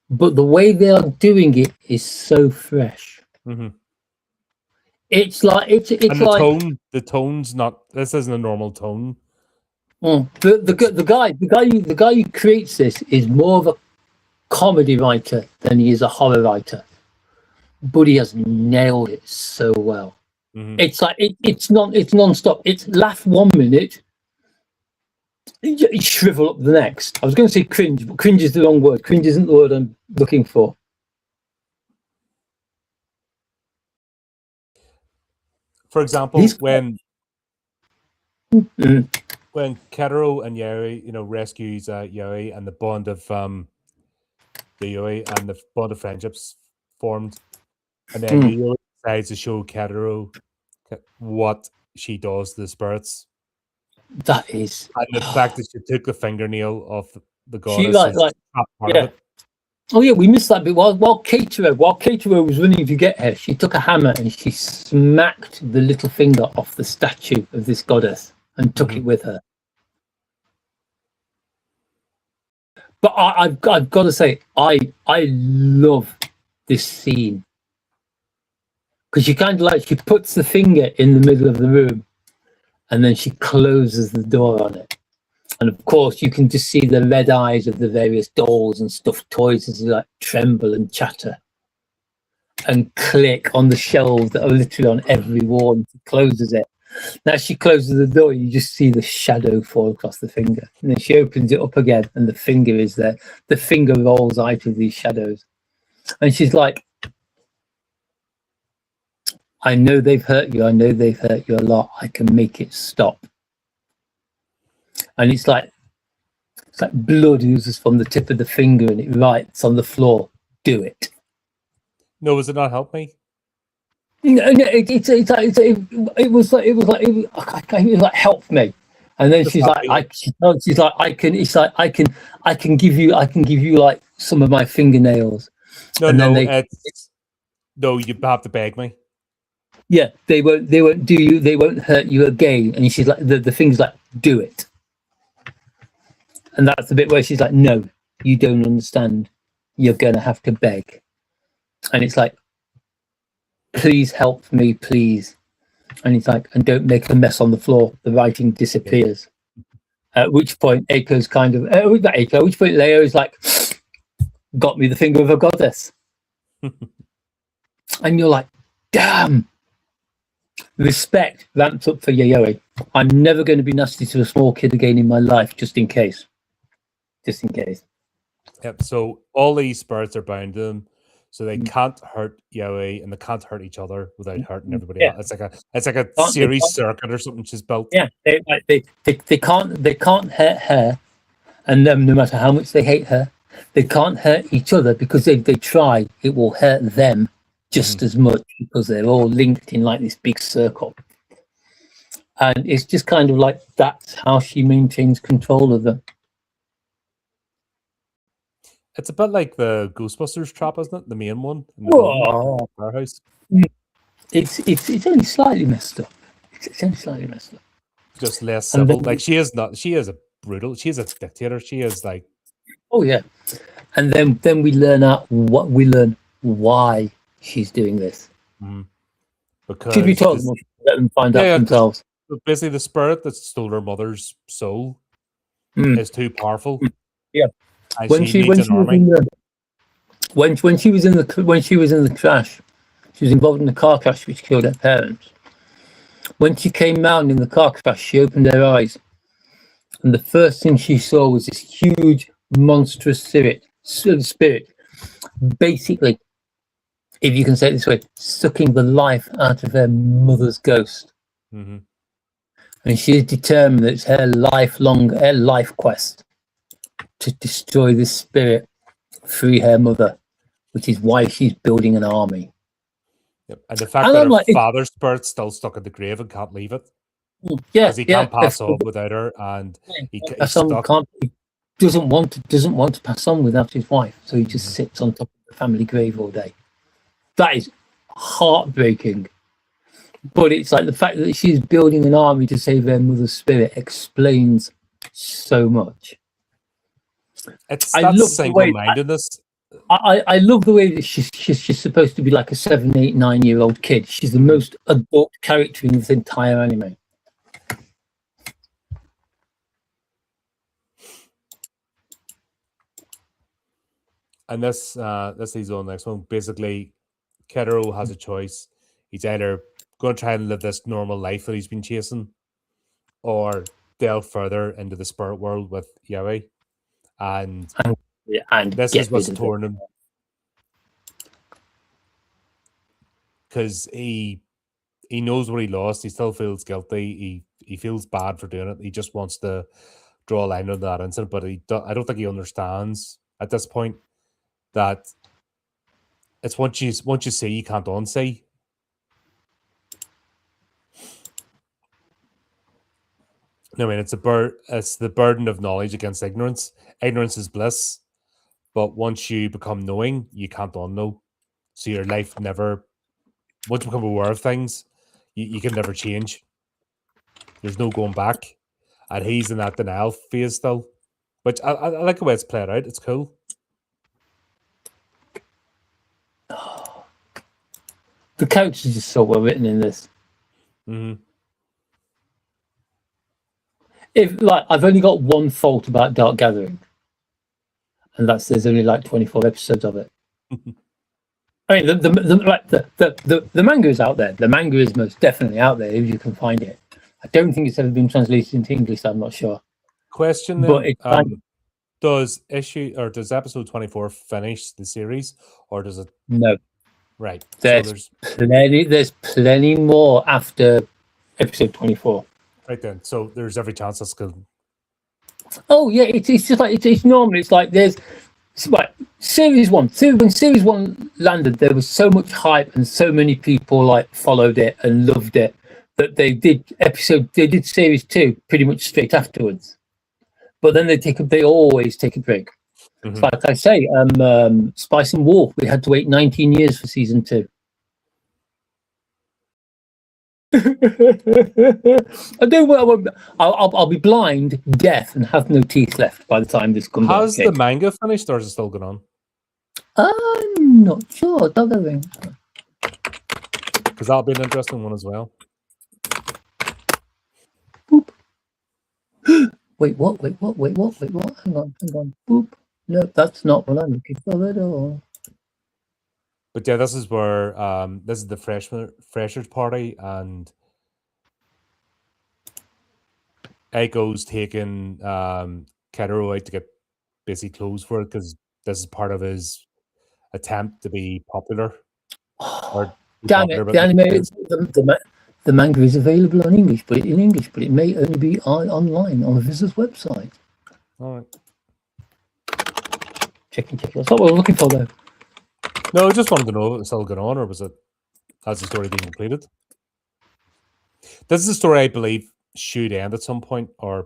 B: but the way they are doing it is so fresh.
A: Mm-hmm.
B: It's like it's
A: and
B: like
A: the tone's not. This isn't a normal tone.
B: The guy who creates this is more of a comedy writer than he is a horror writer, but he has nailed it so well. It's like it's non-stop. It's laugh 1 minute, you shrivel up the next. I was going to say cringe, but cringe is the wrong word. Cringe isn't the word I'm looking for.
A: For example, when Keitaro and Yayoi, rescues Yayoi, and the bond of Yayoi and the bond of friendships formed, and then Yayoi decides to show Keitaro what she does to the spirits.
B: That is,
A: and the fact that she took the fingernail off the goddess.
B: Of it. Oh yeah, we missed that bit. While Keitaro was running to get her, she took a hammer and she smacked the little finger off the statue of this goddess and took it with her. But I've got to say, I love this scene because she kind of she puts the finger in the middle of the room and then she closes the door on it. And of course, you can just see the red eyes of the various dolls and stuffed toys as they tremble and chatter and click on the shelves that are literally on every wall. And she closes it. Now she closes the door, you just see the shadow fall across the finger. And then she opens it up again and the finger is there. The finger rolls out of these shadows. And she's like, I know they've hurt you. I know they've hurt you a lot. I can make it stop. And it's like blood oozes from the tip of the finger and it writes on the floor, do it.
A: No, does it not help me?
B: No, it was like help me. And then she's like, I can give you like some of my fingernails.
A: No, no, you have to beg me.
B: Yeah, they won't do you, they won't hurt you again. And she's like, the thing's like, do it. And that's the bit where she's like, no, you don't understand. You're going to have to beg. And it's like, please help me, please. And it's like, and don't make a mess on the floor. The writing disappears. At which point, Eiko's kind of, at which point Leo is like, got me the finger of a goddess. And you're like, damn. Respect ramps up for Yayoi. I'm never going to be nasty to a small kid again in my life, just in case. Just in case.
A: Yep. So all these spirits are bound to them, so they can't hurt Yayoi and they can't hurt each other without hurting everybody else. It's like a series circuit or something she's built.
B: Yeah, they can't hurt her, and no matter how much they hate her, they can't hurt each other because if they try, it will hurt them just as much because they're all linked in like this big circle. And it's just kind of like that's how she maintains control of them.
A: It's a bit like the Ghostbusters trap, isn't it? The main one in
B: the
A: warehouse.
B: It's only slightly messed up. It's only slightly messed up.
A: Just less civil. Like she is a brutal. She is a dictator. She is like.
B: Oh yeah, and then we learn why she's doing this.
A: Because
B: should we tell them? Let them find out themselves.
A: Basically, the spirit that stole her mother's soul is too powerful.
B: Yeah. When she was in the crash, she was involved in the car crash which killed her parents. When she came round in the car crash, she opened her eyes, and the first thing she saw was this huge, monstrous spirit. Basically, if you can say it this way, sucking the life out of her mother's ghost. And she is determined that it's her life quest to destroy this spirit, free her mother, which is why she's building an army.
A: Yep. And the fact that her father's spirit's still stuck in the grave and can't leave it.
B: Yeah,
A: because he can't pass on without her, and he's stuck.
B: He doesn't want to pass on without his wife, so he just sits on top of the family grave all day. That is heartbreaking. But it's like the fact that she's building an army to save her mother's spirit explains so much.
A: I love single-mindedness.
B: I love the way that she's supposed to be like a 7, 8, 9-year-old kid. She's the most adult character in this entire anime.
A: And this leads on the next one. Basically, Keitaro has a choice. He's either going to try and live this normal life that he's been chasing, or delve further into the spirit world with Yayoi. And this is what's torn him. Because he knows what he lost. He still feels guilty. He feels bad for doing it. He just wants to draw a line on that incident, but I don't think he understands at this point that it's once you see, you can't unsee. I mean, it's the burden of knowledge against ignorance. Ignorance is bliss, but once you become knowing, you can't unknow. So your life never, once you become aware of things, you can never change. There's no going back. And he's in that denial phase still. Which I like the way it's played out. It's cool.
B: The characters are just so well written in this.
A: Mm-hmm.
B: I've only got one fault about Dark Gathering, and that's there's only like 24 episodes of it. I mean, the manga is out there. The manga is most definitely out there if you can find it. I don't think it's ever been translated into English. I'm not sure.
A: Question then: does episode 24 finish the series, or does it?
B: No.
A: Right.
B: There's plenty more after episode 24.
A: Right then. So there's every chance that's good.
B: Oh yeah, it's just like it's normal. It's like there's like series one. When series one landed, there was so much hype and so many people like followed it and loved it that they did series 2 pretty much straight afterwards. But then they always take a break. Mm-hmm. Like I say, Spice and Wolf, we had to wait 19 years for season 2. I'll be blind, deaf, and have no teeth left by the time this comes out.
A: Has the manga finished, or is it still going on?
B: I'm not sure.
A: Because that'll be an interesting one as well.
B: Boop. Wait, what? Hang on. Boop. No, that's not what I'm looking for at all.
A: But yeah, this is where this is the freshers party, and Eiko's taking Keitaro out to get basically clothes for it because this is part of his attempt to be popular.
B: Damn it! The manga is available in English, but it may only be online on the visitor's website.
A: All right.
B: Checking. That's not what I'm looking for, though.
A: No, I just wanted to know if it was still going on, or was it has the story been completed? This is a story I believe should end at some point or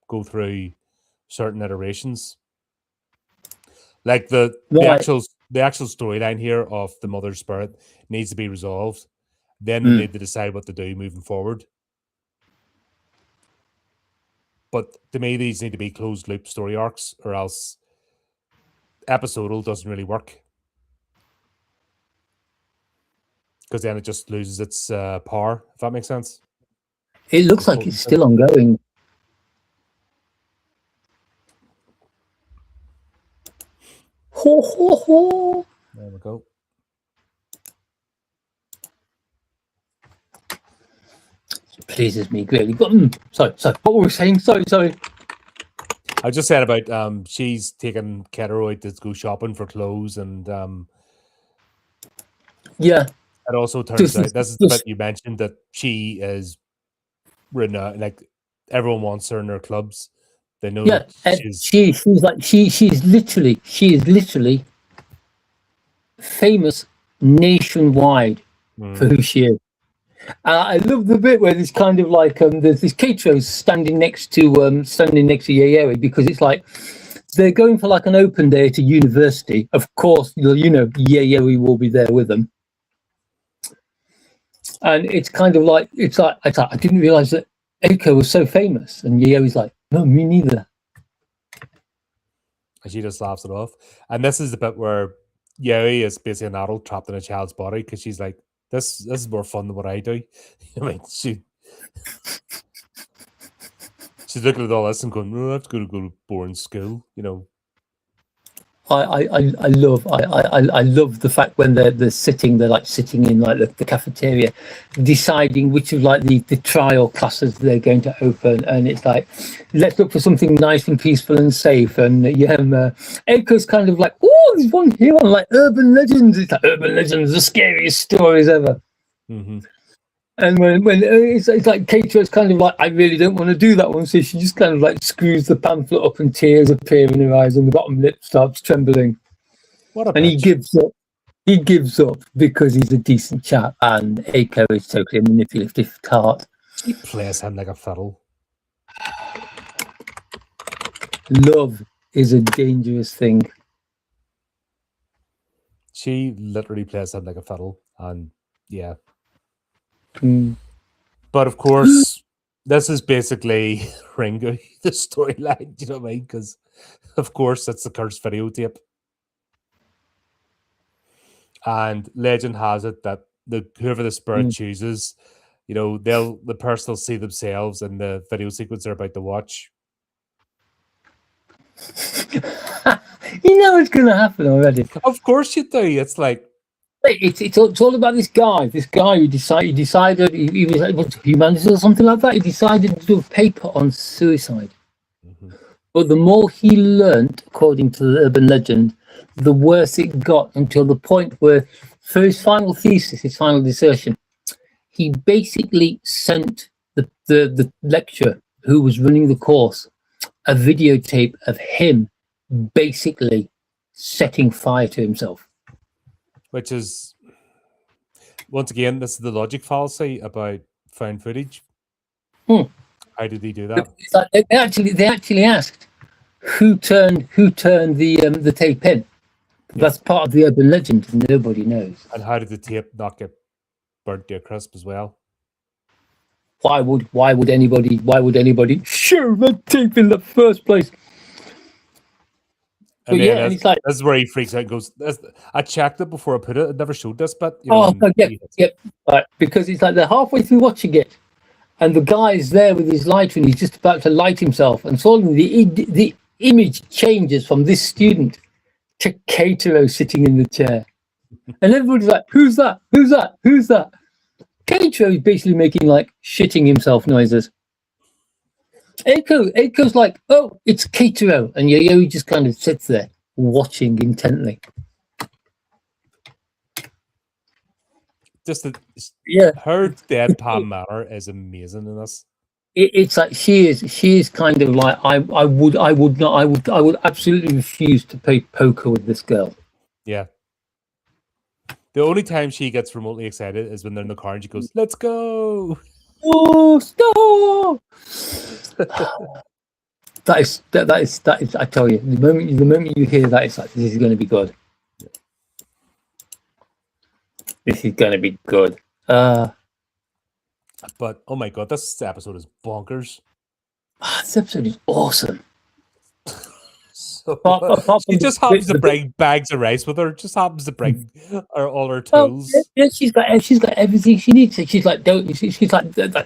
A: go through certain iterations. Like the actual storyline here of the mother's spirit needs to be resolved. Then they need to decide what to do moving forward. But to me, these need to be closed loop story arcs, or else episodal doesn't really work. Because then it just loses its power, if that makes sense.
B: It looks like it's still ongoing. Ho, ho, ho.
A: There we go.
B: It pleases me greatly. Sorry. What were we saying? Sorry.
A: I just said about she's taking Keitaro out to go shopping for clothes, and
B: yeah.
A: It also turns out this is the bit you mentioned, that she is renowned. Like everyone wants her in their clubs. They know that
B: she's literally famous nationwide for who she is. I love the bit where there's kind of like there's this Keitaro standing next to Yayoi, because it's like they're going for like an open day at a university. Of course, Yayoi will be there with them. And it's kind of like I didn't realize that Eiko was so famous, and Yayoi's like, no, me neither.
A: And she just laughs it off. And this is the bit where Yayoi is basically an adult trapped in a child's body, because she's like, this is more fun than what I do. I mean, she's looking at all this and going, I have to go to boring school,
B: I love the fact when they're sitting in like the cafeteria, deciding which of like the trial classes they're going to open, and it's like, let's look for something nice and peaceful and safe. And Eiko's kind of like, oh, there's one here on like urban legends. It's like urban legends, the scariest stories ever.
A: Mm-hmm.
B: And when it's like Keitaro's kind of like, I really don't want to do that one, so she just kind of like screws the pamphlet up and tears appear in her eyes and the bottom lip starts trembling. And he gives up. He gives up because he's a decent chap, and Eiko is totally a manipulative tart.
A: She plays him like a fiddle.
B: Love is a dangerous thing.
A: She literally plays him like a fiddle, and yeah. But of course, this is basically Ringo, the storyline, you know what I mean? Because, of course, it's the cursed videotape. And legend has it that whoever the spirit chooses, you know, the person will see themselves in the video sequence they're about to watch.
B: You know it's going to happen already.
A: Of course you do. It's like,
B: it's all about this guy who decided he was like humanist or something like that. He decided to do a paper on suicide.
A: Mm-hmm.
B: But the more he learned, according to the urban legend, the worse it got, until the point where, for his final thesis, his final dissertation, he basically sent the lecturer who was running the course a videotape of him basically setting fire to himself.
A: Which is, once again, this is the logic fallacy about found footage. How did he do that?
B: It's like they actually asked who turned the tape in. That's part of the urban legend, and nobody knows.
A: And how did the tape not get burnt to a crisp as well?
B: Why would anybody show that tape in the first place?
A: And yeah, and it's like, this is where he freaks out and goes, I checked it before I put it. It never showed this, but you know,
B: right, because it's like they're halfway through watching it, and the guy's there with his lighter, and he's just about to light himself, and suddenly the image changes from this student to Keitaro sitting in the chair, and everybody's like, "Who's that? Who's that? Who's that?" Keitaro is basically making like shitting himself noises. Eiko's like, oh, it's Keitaro, and Yayoi just kind of sits there watching intently.
A: Just her deadpan manner is amazing in this.
B: It's like she is kind of like, I would absolutely refuse to play poker with this girl.
A: Yeah. The only time she gets remotely excited is when they're in the car and she goes, "Let's go."
B: Oh, stop! That is. I tell you, the moment you hear that, it's like, this is going to be good. This is going to be good.
A: But oh my god, this episode is bonkers.
B: This episode is awesome.
A: She just happens to bring bags of rice with her. Just happens to bring all her tools.
B: Yeah, she's got everything she needs. She's like,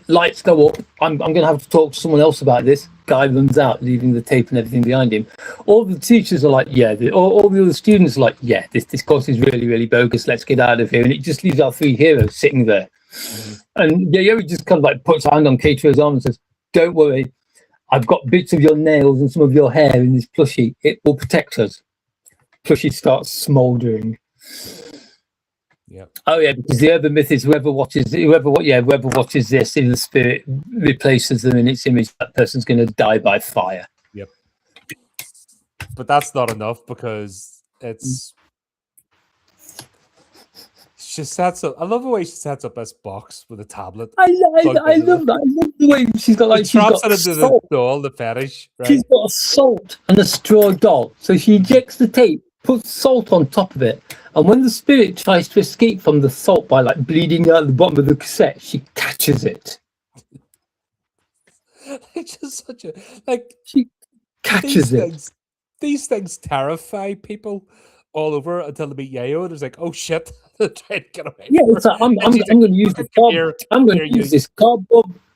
B: lights go up. I'm going to have to talk to someone else about this. Guy runs out, leaving the tape and everything behind him. All the teachers are like, yeah. All the other students are like, yeah. This course is really, really bogus. Let's get out of here. And it just leaves our three heroes sitting there. And Yayoi just kind of like puts her hand on Keitaro's arm and says, "Don't worry. I've got bits of your nails and some of your hair in this plushie. It will protect us." Plushie starts smouldering.
A: Yeah.
B: Oh yeah, because the urban myth is whoever watches this in the spirit replaces them in its image. That person's going to die by fire.
A: Yep. But that's not enough, because it's. She sets up. I love the way she sets up this box with a tablet.
B: I love that. I love the way she's got like.
A: She drops it into the doll, the fetish. Right?
B: She's got a salt and a straw doll, so she ejects the tape, puts salt on top of it, and when the spirit tries to escape from the salt by like bleeding out the bottom of the cassette, she catches it.
A: It's just such a like.
B: She catches it.
A: These things terrify people all over until they meet Yayoi. There's like, oh shit. Trying to get away.
B: Yeah, it's like, I'm going to use this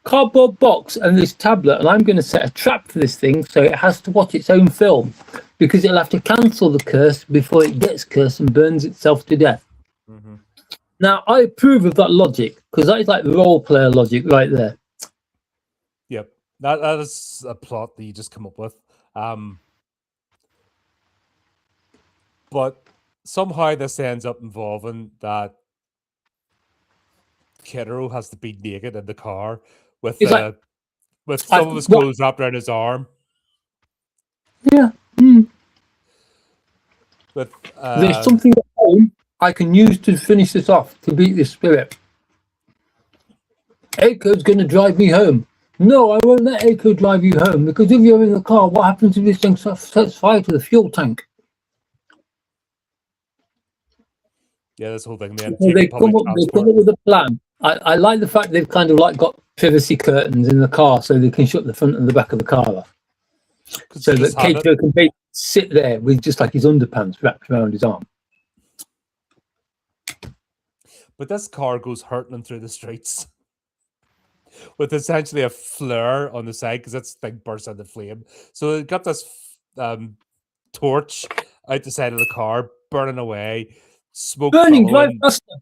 B: cardboard box and this tablet, and I'm going to set a trap for this thing so it has to watch its own film because it'll have to cancel the curse before it gets cursed and burns itself to death.
A: Mm-hmm.
B: Now, I approve of that logic because that is like role player logic right there.
A: Yep, that is a plot that you just come up with. But somehow this ends up involving that Keitaro has to be naked in the car with some of his clothes wrapped around his arm.
B: Yeah.
A: With
B: there's something at home I can use to finish this off, to beat this spirit. Eiko's going to drive me home. No, I won't let Eiko drive you home, because if you're in the car, what happens if this thing sets fire to the fuel tank?
A: Yeah, this whole thing. Then
B: they come up with a plan. I like the fact they've kind of like got privacy curtains in the car so they can shut the front and the back of the car off. So that Keitaro can sit there with just like his underpants wrapped around his arm.
A: But this car goes hurtling through the streets with essentially a flare on the side because that thing bursts into flame. So it got this torch out the side of the car, burning away, smoke
B: burning, drive faster.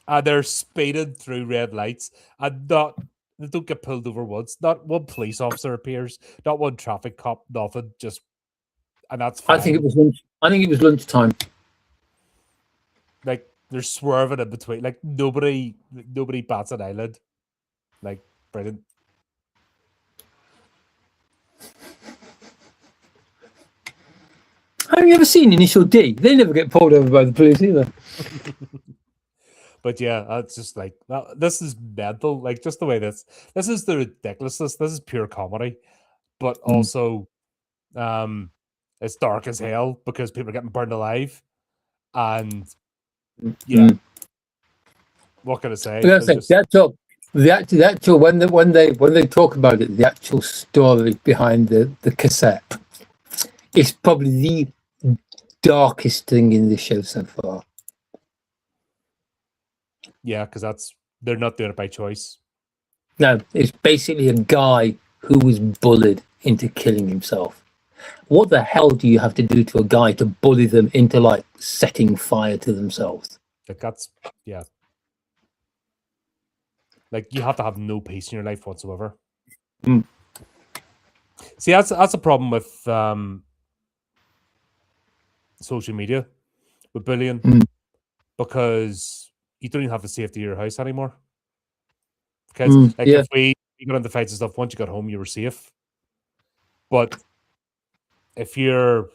A: And they're speeding through red lights, and they don't get pulled over once. Not one police officer appears, not one traffic cop, nothing. And that's fine.
B: I think it was lunchtime.
A: Like they're swerving in between. Like nobody bats an eyelid. Like brilliant.
B: Have you ever seen Initial D? They never get pulled over by the police either.
A: But yeah, that's just like this is mental. Like just the way this is the ridiculousness. This is pure comedy, but also, it's dark as hell because people are getting burned alive, and yeah, what can I say?
B: The actual when they talk about it, the actual story behind the cassette is probably the darkest thing in this show so far.
A: Yeah, because they're not doing it by choice.
B: No, it's basically a guy who was bullied into killing himself. What the hell do you have to do to a guy to bully them into like setting fire to themselves?
A: Like yeah. Like you have to have no peace in your life whatsoever. See, that's a problem with social media, with bullying, because you don't even have the safety of your house anymore. Because if we got into fights and stuff, once you got home, you were safe. But if you're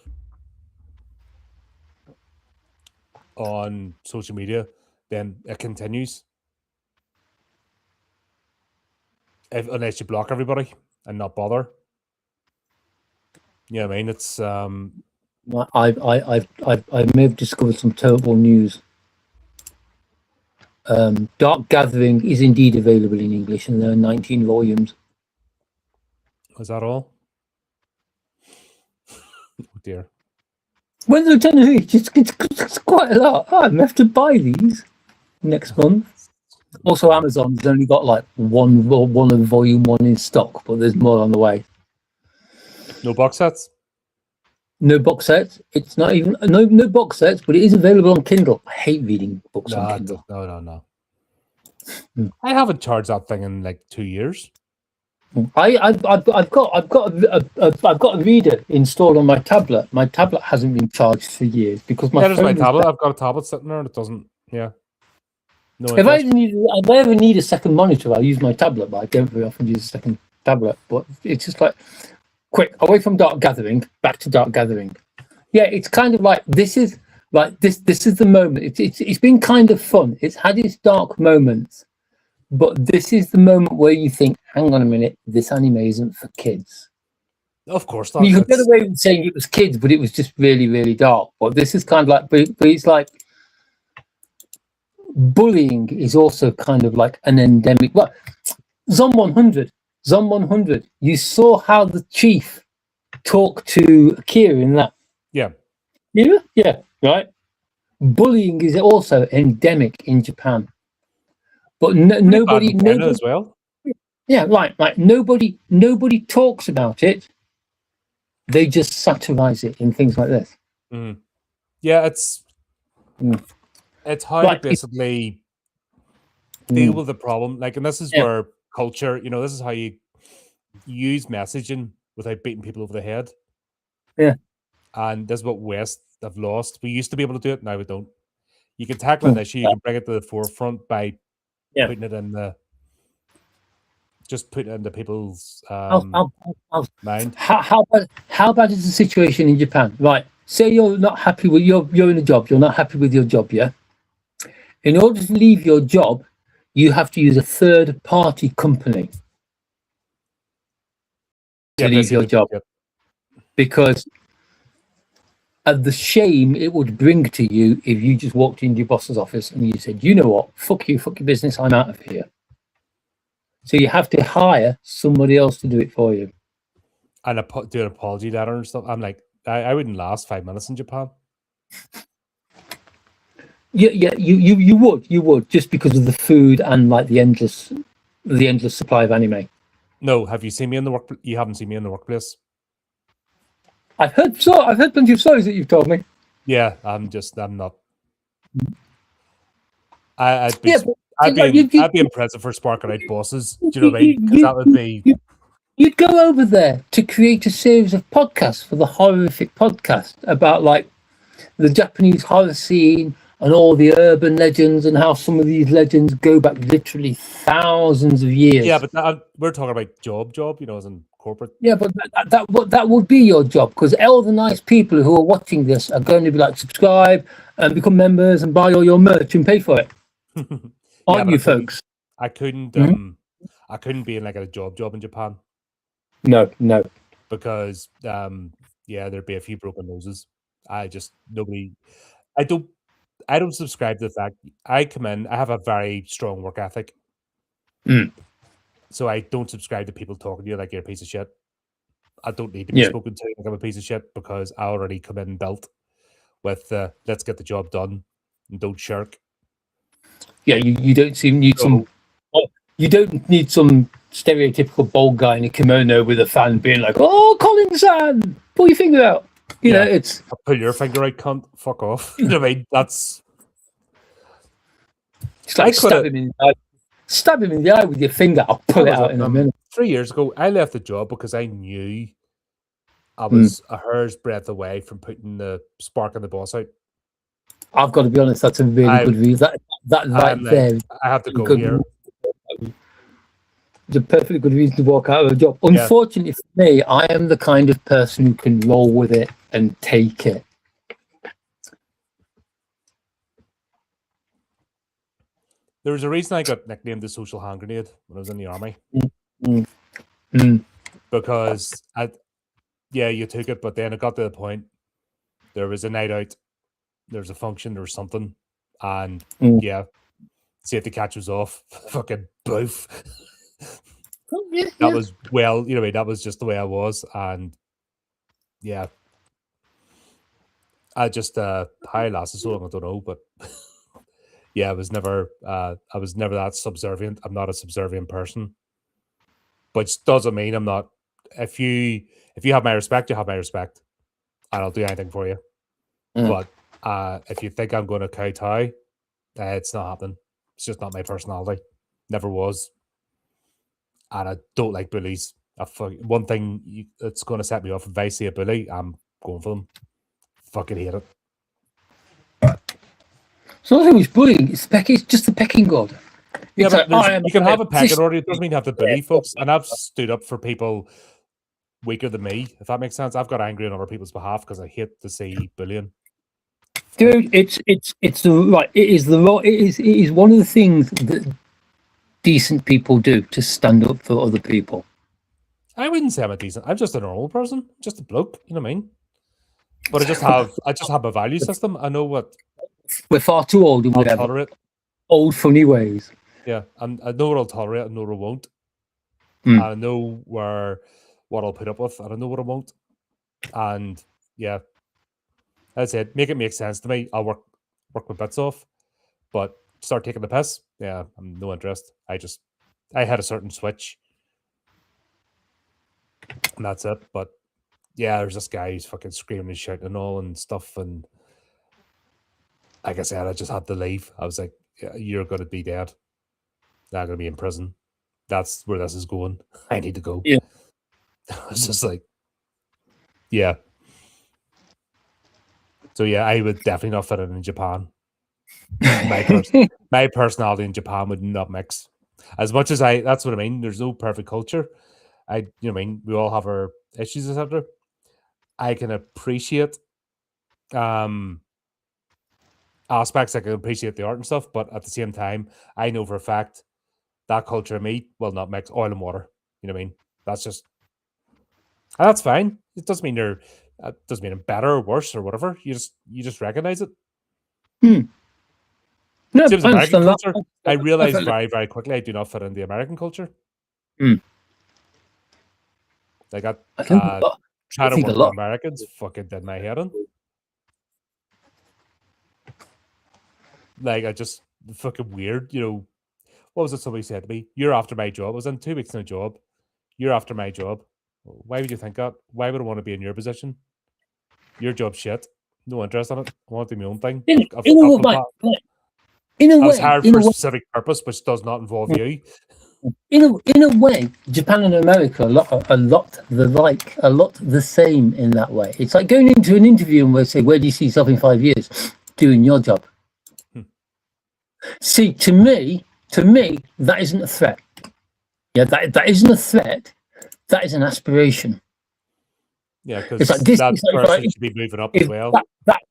A: on social media, then it continues. Unless you block everybody and not bother. Yeah, I mean it's
B: I may have discovered some terrible news. Dark Gathering is indeed available in English, and there are 19 volumes.
A: Is that all? Oh dear.
B: Well, it's quite a lot. I have to buy these next month. Also, Amazon's only got like one of volume 1 in stock, but there's more on the way.
A: No box sets?
B: No box sets. It's not even no box sets, but it is available on Kindle. I hate reading books on Kindle.
A: No. I haven't charged that thing in like 2 years.
B: I've got a reader installed on my tablet. My tablet hasn't been charged for years because my
A: my tablet. I've got a tablet sitting there and it doesn't. Yeah. No.
B: If I ever need a second monitor, I'll use my tablet, but I don't very often use a second tablet. But it's just like quick away from Dark Gathering, back to Dark Gathering. Yeah, it's kind of like this is the moment. It's been kind of fun. It's had its dark moments, but this is the moment where you think, hang on a minute, this anime isn't for kids.
A: Of course not.
B: You could get away with saying it was kids, but it was just really, really dark. But this is kind of like, but it's like bullying is also kind of like an endemic. Well, Zom 100. You saw how the chief talked to Akira in that.
A: Yeah.
B: Yeah, right. Bullying is also endemic in Japan, but nobody
A: as well.
B: Yeah, right. Nobody talks about it they just satirize it in things like this.
A: Yeah, it's how to basically deal with the problem. Like, and this is where culture, this is how you use messaging without beating people over the head.
B: Yeah.
A: And this is what West have lost. We used to be able to do it, now we don't. You can tackle an issue, you can bring it to the forefront by putting it in into people's mind.
B: How bad is the situation in Japan? Right. Say you're not happy with you're in a job, you're not happy with your job, yeah? In order to leave your job, you have to use a third party company to leave your job. Because of the shame it would bring to you if you just walked into your boss's office and you said, you know what, fuck you, fuck your business, I'm out of here. So you have to hire somebody else to do it for you.
A: And do an apology letter and stuff. I'm like, I wouldn't last 5 minutes in Japan.
B: Yeah, you would, just because of the food and like the endless supply of anime.
A: No, have you seen me in the work? You haven't seen me in the workplace.
B: I've heard plenty of stories that you've told me.
A: Yeah, I'm not. I'd be impressive for sparking out bosses. Do you know what I mean? Because that would be.
B: You'd go over there to create a series of podcasts for the HORRORific podcast about like the Japanese horror scene and all the urban legends and how some of these legends go back literally thousands of years.
A: Yeah, but we're talking about job, as in corporate.
B: Yeah, but that would be your job, because all the nice people who are watching this are going to be like, subscribe and become members and buy all your merch and pay for it. Aren't you, folks?
A: I couldn't be in like a job in Japan.
B: No.
A: Because there'd be a few broken noses. I don't subscribe to the fact I come in, I have a very strong work ethic. So I don't subscribe to people talking to you like you're a piece of shit. I don't need to be spoken to like I'm a piece of shit, because I already come in built with let's get the job done and don't shirk.
B: Yeah, you don't need you don't need some stereotypical bald guy in a kimono with a fan being like, "Oh, Colin-san, pull your finger out." You know, it's
A: pull your finger out, cunt. Fuck off. You know what I mean? That's.
B: It's like stab him in the eye with your finger. I'll pull it out in a minute.
A: 3 years ago, I left the job because I knew I was a hair's breadth away from putting the spark in the boss out.
B: I've got to be honest, that's a really good reason. That right there.
A: I have to go here.
B: It's a perfectly good reason to walk out of a job. Unfortunately for me, I am the kind of person who can roll with it and take it.
A: There was a reason I got nicknamed the social hand grenade when I was in the army. Because you took it, but then it got to the point there was a night out, there was a function, there was something, and see if the catch was off, fucking boof. That was that was just the way I was, and I just how I lasted so long, I don't know, but I was never that subservient. I'm not a subservient person, but it doesn't mean I'm not. If you have my respect, you have my respect, and I'll do anything for you. But if you think I'm going to kowtow, it's not happening. It's just not my personality. Never was. And I don't like bullies. One thing that's going to set me off, if I see a bully, I'm going for them. Fucking hate it.
B: It's not always bullying. It's just the pecking order.
A: Yeah, but you can have a pecking order. It doesn't mean you have to bully folks. And I've stood up for people weaker than me, if that makes sense. I've got angry on other people's behalf because I hate to see bullying.
B: Dude, it is one of the things that decent people do, to stand up for other people.
A: I wouldn't say I'm a decent. I'm just a normal person, just a bloke. You know what I mean? But I just have a value system. I know what
B: we're far too old and whatever.
A: Tolerate
B: old funny ways.
A: Yeah, and I know what I'll tolerate, and know what I won't. And I know what I'll put up with, and I know what I won't. And that's it. Make it make sense to me. I'll work my bits off, but start taking the piss. Yeah, I'm no interest. I had a certain switch, and that's it. But yeah, there's this guy who's fucking screaming and shouting and all and stuff. And like I said, I just had to leave. I was like, yeah, you're going to be dead. Not going to be in prison. That's where this is going. I need to go.
B: Yeah.
A: I was just like, yeah. So yeah, I would definitely not fit in Japan. My personality in Japan would not mix. As much as that's what I mean. There's no perfect culture. You know what I mean? We all have our issues, etc. I can appreciate aspects. I can appreciate the art and stuff, but at the same time, I know for a fact that culture and me will not mix oil and water. You know what I mean? That's fine. It doesn't mean doesn't mean I'm better or worse or whatever. You just recognize it.
B: No,
A: Same as American culture. I realized
B: Definitely.
A: very, very quickly I do not fit in the American culture. Like trying to work with Americans fucking did my head in. Like I just fucking weird, you know. What was it somebody said to me? You're after my job. I was in 2 weeks in a job. You're after my job. Why would you think that? Why would I want to be in your position? Your job's shit. No interest in it. I want to do my own thing.
B: In a
A: I was
B: way,
A: hired for a specific purpose, which does not involve you.
B: In a way, Japan and America are a lot the same in that way. It's like going into an interview and we'll say, "Where do you see yourself in 5 years?" Doing your job. See, to me, that isn't a threat. Yeah, that isn't a threat. That is an aspiration.
A: Yeah, because that person should be moving up as well.
B: That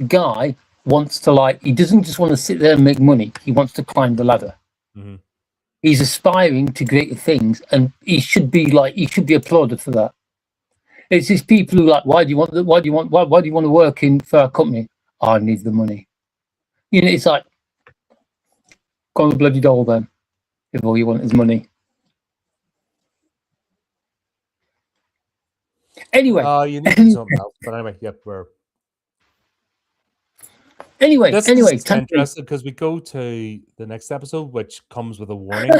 B: guy wants to he doesn't just want to sit there and make money. He wants to climb the ladder.
A: Mm-hmm.
B: He's aspiring to greater things, and he should be applauded for that. It's these people who why do you want to work for our company? Oh, I need the money. You know, it's like, go on the bloody dole then, if all you want is money. Anyway,
A: you need something else. But anyway, yep,
B: Anyway,
A: this is interesting because we go to the next episode, which comes with a warning.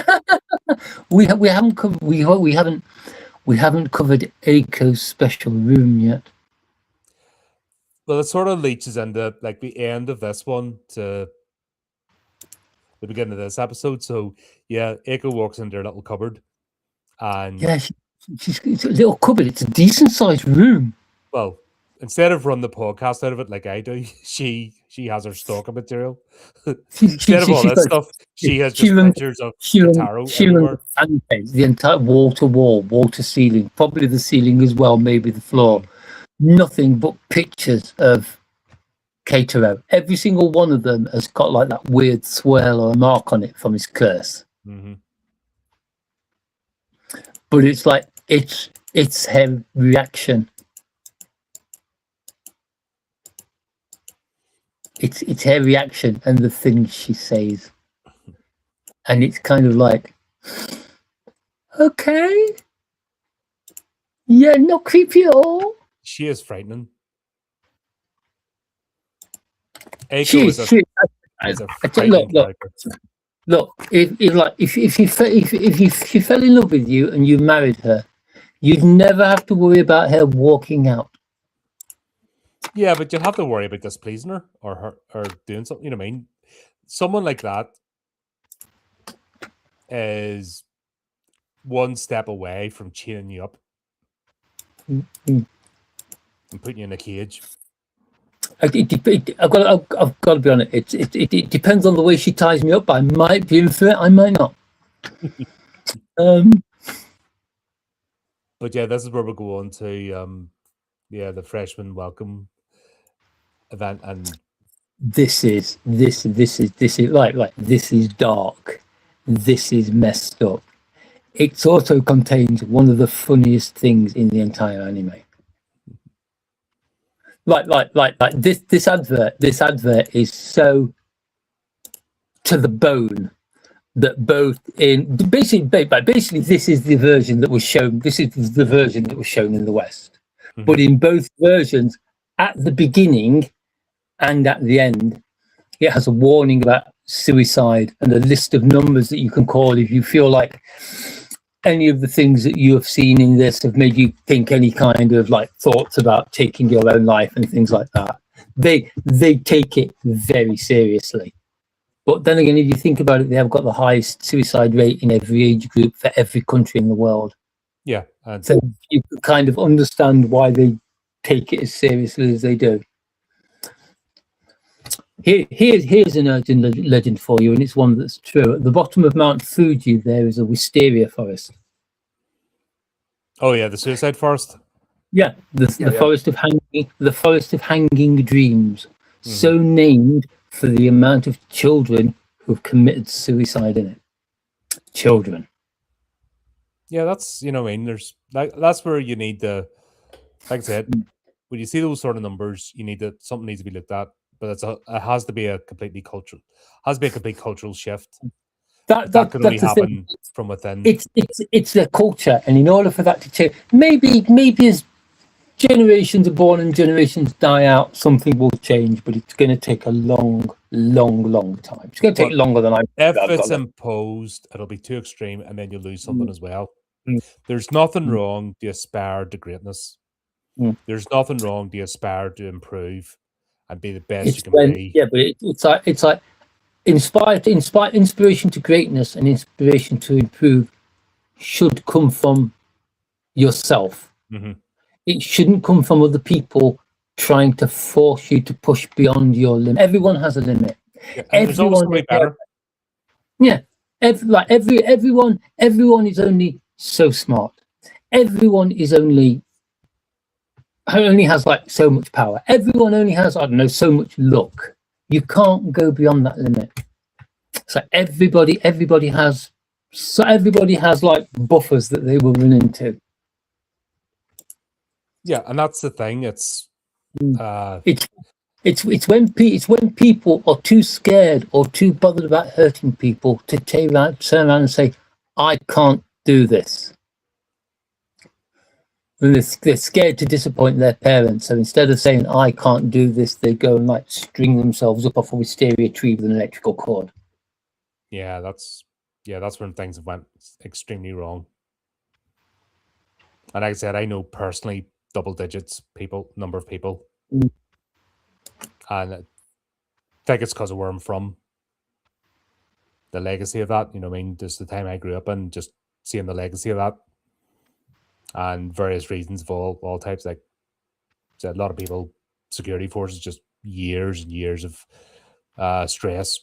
B: we haven't covered Eiko's special room yet.
A: Well, it sort of leaches into like the end of this one to the beginning of this episode. So yeah, Eiko walks into her little cupboard, and
B: yeah, it's a little cupboard. It's a decent sized room.
A: Well, instead of run the podcast out of it like I do, she has her stalking material. Instead of all this stuff, she has just pictures of Keitaro everywhere.
B: The entire wall to ceiling, probably the ceiling as well, maybe the floor. Nothing but pictures of Keitaro. Every single one of them has got like that weird swirl or a mark on it from his curse.
A: Mm-hmm.
B: But it's like it's her reaction. It's her reaction and the things she says. And it's kind of like, okay. Yeah, not creepy at all.
A: She is frightening. Eiko is a frightening character.
B: Look, if she fell in love with you and you married her, you'd never have to worry about her walking out.
A: Yeah, but you'd have to worry about displeasing her or doing something. You know what I mean? Someone like that is one step away from chaining you up and putting you in a cage.
B: I've got to be honest. It depends on the way she ties me up. I might be in for it. I might not.
A: But yeah, this is where we'll go on to the freshman welcome event, and
B: this is like this is dark. This is messed up. It also contains one of the funniest things in the entire anime. Like this advert is so to the bone that basically this is the version that was shown. This is the version that was shown in the West, but in both versions, at the beginning and at the end, it has a warning about suicide and a list of numbers that you can call if you feel like any of the things that you have seen in this have made you think any kind of like thoughts about taking your own life and things like that. They take it very seriously. But then again, if you think about it, they have got the highest suicide rate in every age group for every country in the world.
A: Yeah.
B: So you can kind of understand why they take it as seriously as they do. Here's an urgent legend for you, and it's one that's true. At the bottom of Mount Fuji, there is a wisteria forest.
A: Oh yeah, the suicide forest.
B: Yeah, the forest of hanging dreams, so named for the amount of children who've committed suicide in it. Children.
A: Yeah, that's I mean, there's that's where you need to, like I said, when you see those sort of numbers, something needs to be looked at. But it has to be a complete cultural shift. That can only happen from within.
B: It's their culture, and in order for that to change, maybe as generations are born and generations die out, something will change, but it's going to take a long time. It's going to take longer than I.
A: If it's imposed, it'll be too extreme, and then you lose something as well. There's nothing wrong to aspire to greatness. There's nothing wrong to aspire to improve and be the best you can be.
B: Yeah, but it's like inspiration to greatness and inspiration to improve should come from yourself. It shouldn't come from other people trying to force you to push beyond your limit. Everyone has a limit.
A: Yeah, there's always somebody better.
B: Yeah, everyone is only so smart. Everyone is only has like so much power. Everyone only has, I don't know, so much luck. You can't go beyond that limit. So everybody has like buffers that they will run into.
A: Yeah, and that's the thing. It's
B: when people are too scared or too bothered about hurting people to turn around and say, "I can't do this." And they're scared to disappoint their parents, so instead of saying "I can't do this," they go and like string themselves up off a wisteria tree with an electrical cord.
A: Yeah, that's when things have went extremely wrong. And like I said, I know personally double digits number of people, and I think it's because of where I'm from. The legacy of that, I mean, just the time I grew up in, just seeing the legacy of that, and various reasons of all types. Like a lot of people, security forces, just years and years of stress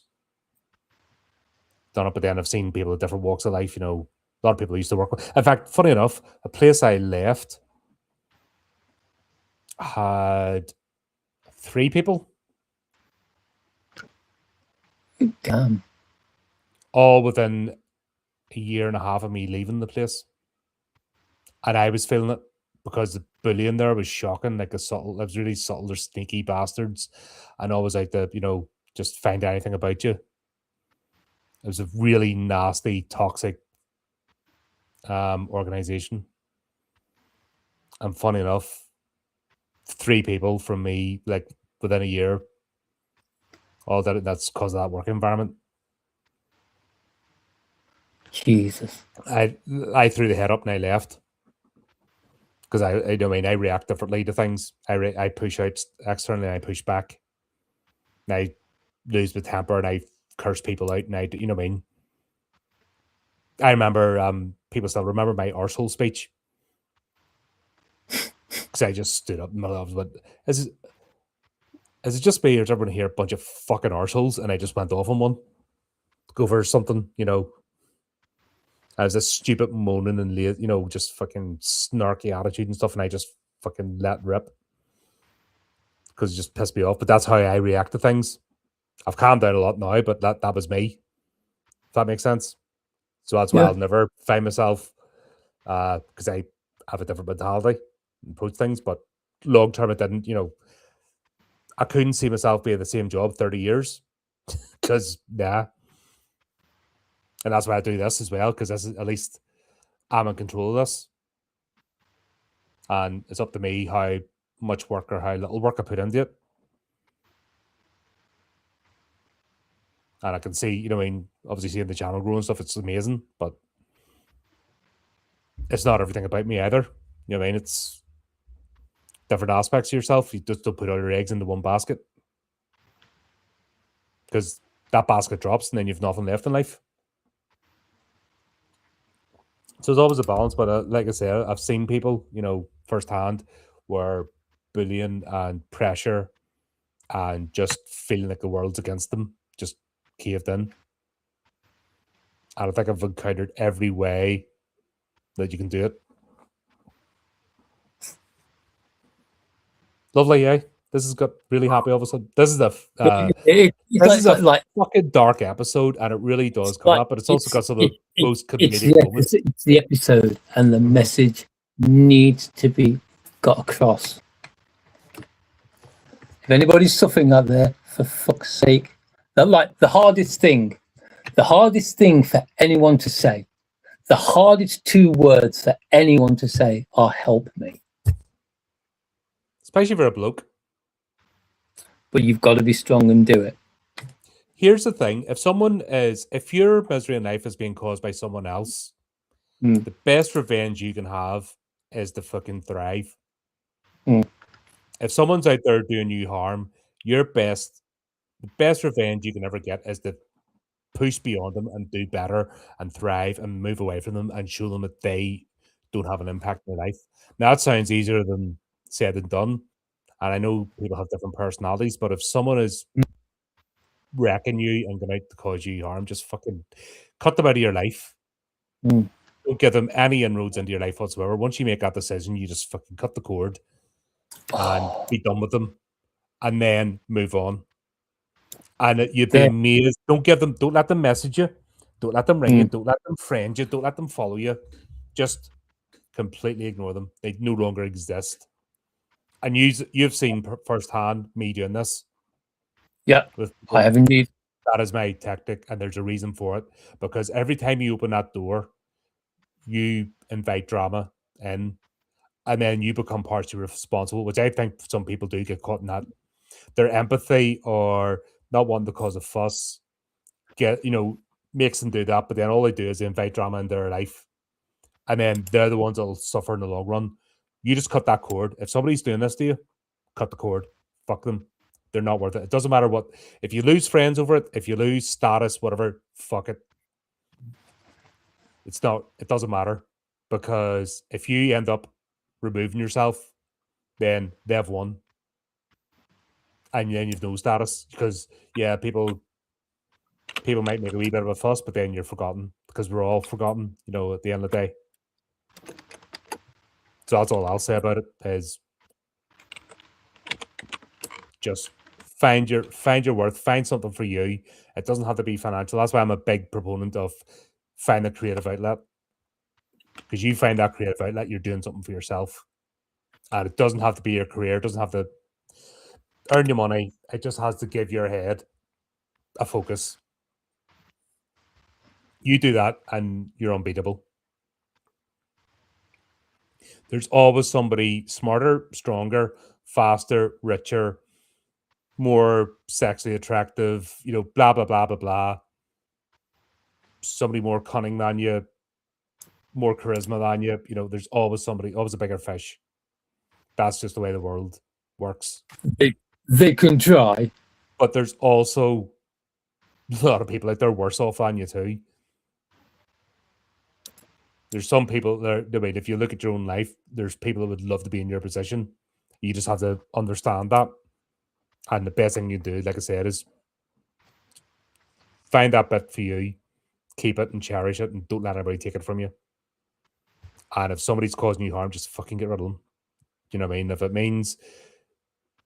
A: done up. But then I've seen people at different walks of life. A lot of people I used to work with. In fact, funny enough, a place I left had 3 people.
B: Damn.
A: All within a year and a half of me leaving the place. And I was feeling it because the bullying there was shocking. Like it was really subtle. They're sneaky bastards. And always like to, just find anything about you. It was a really nasty, toxic organization. And funny enough, 3 people from me, like within a year, all that's because of that work environment.
B: Jesus.
A: I threw the head up and I left. Because I react differently to things. I push out externally and I push back. And I lose my temper and I curse people out and I you know what I mean? I remember people still remember my arsehole speech. Because I just stood up in the middle of it. Is it just me or does everyone hear a bunch of fucking arseholes and I just went off on one? Go for something, I was this stupid moaning and just fucking snarky attitude and stuff, and I just fucking let rip. Because it just pissed me off. But that's how I react to things. I've calmed down a lot now, but that was me. If that makes sense. So that's why I'll never find myself because I have a different mentality and approach things. But long term it didn't, I couldn't see myself being the same job 30 years. Because and that's why I do this as well, because this is at least I'm in control of this. And it's up to me how much work or how little work I put into it. And I can see, obviously seeing the channel grow and stuff, it's amazing. But it's not everything about me either. You know what I mean? It's different aspects of yourself. You just don't put all your eggs into one basket, because that basket drops and then you've nothing left in life. So there's always a balance, but like I said, I've seen people, firsthand, where bullying and pressure and just feeling like the world's against them just caved in. And I think I've encountered every way that you can do it. Lovely, yeah. This has got really happy all of a sudden. This is a
B: Like
A: fucking dark episode, and it really does cover that, but it's also got some of the most comedic moments.
B: It's the episode, and the message needs to be got across. If anybody's suffering out there, for fuck's sake, like the hardest thing for anyone to say, the hardest 2 words for anyone to say are "help me."
A: Especially for a bloke.
B: But you've got to be strong and do it.
A: Here's the thing: if your misery in life is being caused by someone else, the best revenge you can have is to fucking thrive. If someone's out there doing you harm, the best revenge you can ever get is to push beyond them and do better and thrive and move away from them and show them that they don't have an impact in their life. Now, that sounds easier than said than done. And I know people have different personalities, but if someone is wrecking you and going out to cause you harm, just fucking cut them out of your life. Don't give them any inroads into your life whatsoever. Once you make that decision, you just fucking cut the cord and be done with them, and then move on. And you'd be amazed. Don't let them message you. Don't let them ring you. Don't let them friend you. Don't let them follow you. Just completely ignore them. They no longer exist. And you've seen firsthand me doing this.
B: Yeah, I have indeed.
A: That is my tactic, and there's a reason for it. Because every time you open that door, you invite drama in, and then you become partially responsible, which I think some people do get caught in that. Their empathy or not wanting to cause a fuss makes them do that, but then all they do is they invite drama in their life, and then they're the ones that'll suffer in the long run. You just cut that cord. If somebody's doing this to you, cut the cord. Fuck them. They're not worth it. It doesn't matter what. If you lose friends over it, if you lose status, whatever, fuck it. It doesn't matter, because if you end up removing yourself, then they've won. And then you've no status, because people might make a wee bit of a fuss, but then you're forgotten, because we're all forgotten, at the end of the day. So that's all I'll say about it, is just find your worth, find something for you. It doesn't have to be financial. That's why I'm a big proponent of find a creative outlet, because you find that creative outlet, you're doing something for yourself. And it doesn't have to be your career. It doesn't have to earn you money. It just has to give your head a focus. You do that and you're unbeatable. There's always somebody smarter, stronger, faster, richer, more sexually attractive, blah, blah, blah, blah, blah. Somebody more cunning than you, more charisma than you. There's always somebody, always a bigger fish. That's just the way the world works.
B: They can try.
A: But there's also a lot of people out there worse off than you too. There's some people there. I mean, if you look at your own life, there's people that would love to be in your position. You just have to understand that. And the best thing you do, like I said, is find that bit for you, keep it and cherish it, and don't let anybody take it from you. And if somebody's causing you harm, just fucking get rid of them. You know what I mean? If it means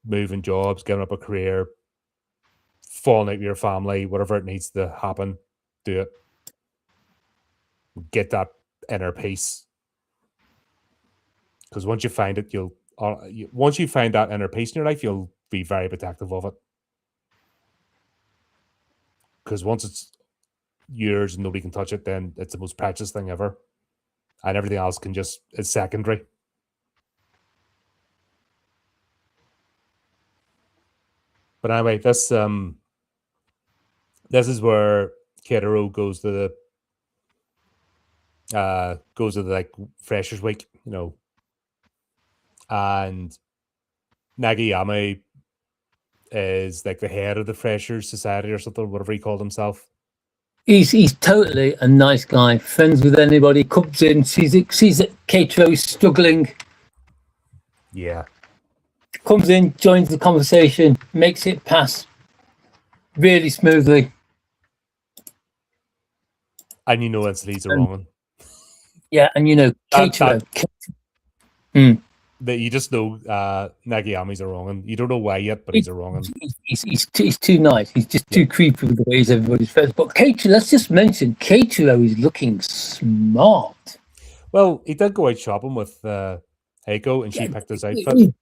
A: moving jobs, giving up a career, falling out with your family, whatever it needs to happen, do it. Get that inner peace. Because once you find it, once you find that inner peace in your life, you'll be very protective of it. Because once it's yours and nobody can touch it, then it's the most precious thing ever. And everything else is secondary. But anyway, this is where Keitaro goes to goes to the like Freshers Week, you know, and Nagayama is like the head of the Freshers Society or something, whatever he called himself.
B: He's totally a nice guy, friends with anybody, comes in, sees that Keitaro is struggling,
A: Yeah.
B: comes in, joins the conversation, makes it pass really smoothly.
A: And you know instantly he's a wrong one.
B: Yeah, and you know, Keitaro.
A: That you just know Nagayami's a wrong one. You don't know why yet, but he's a wrong one.
B: He's too nice. He's just too creepy with the way he's everybody's friends. But Keitaro, let's just mention, Keitaro is looking smart.
A: Well, he did go out shopping with Eiko, and she picked his outfit.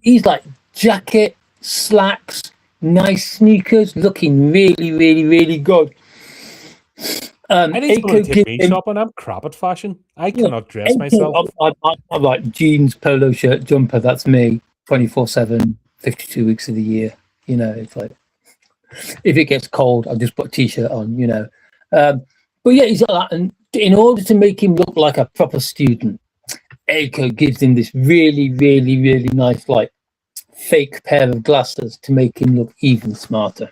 B: He's like jacket, slacks, nice sneakers, looking really, really, really good.
A: I think he's going to take me shopping. I'm crap at fashion. I cannot dress myself.
B: I'm like jeans, polo shirt, jumper. That's me, 24/7, 52 weeks of the year. You know, it's like if it gets cold, I'll just put a t-shirt on. You know, but yeah, he's like that. And in order to make him look like a proper student, Eiko gives him this really, really, really nice, like fake pair of glasses to make him look even smarter.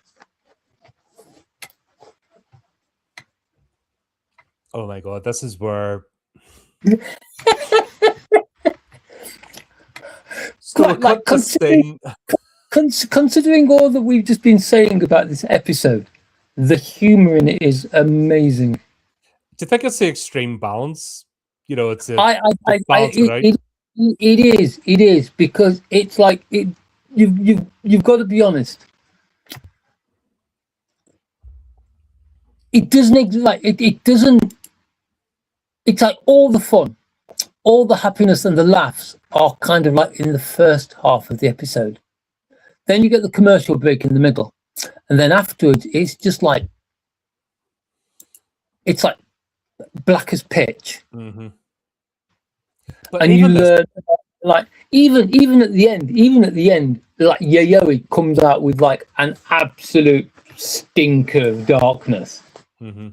A: Oh my god, this is where. So like,
B: considering all that we've just been saying about this episode, the humor in it is amazing.
A: Do you think it's the extreme balance? You know, it's
B: it is because it's like you've got to be honest. It doesn't. It's like all the fun, all the happiness and the laughs are kind of like in the first half of the episode. Then you get the commercial break in the middle, and then afterwards it's just like black as pitch.
A: Mm-hmm.
B: And you learn, like even at the end, like Yayoi comes out with like an absolute stinker of darkness.
A: Mm-hmm.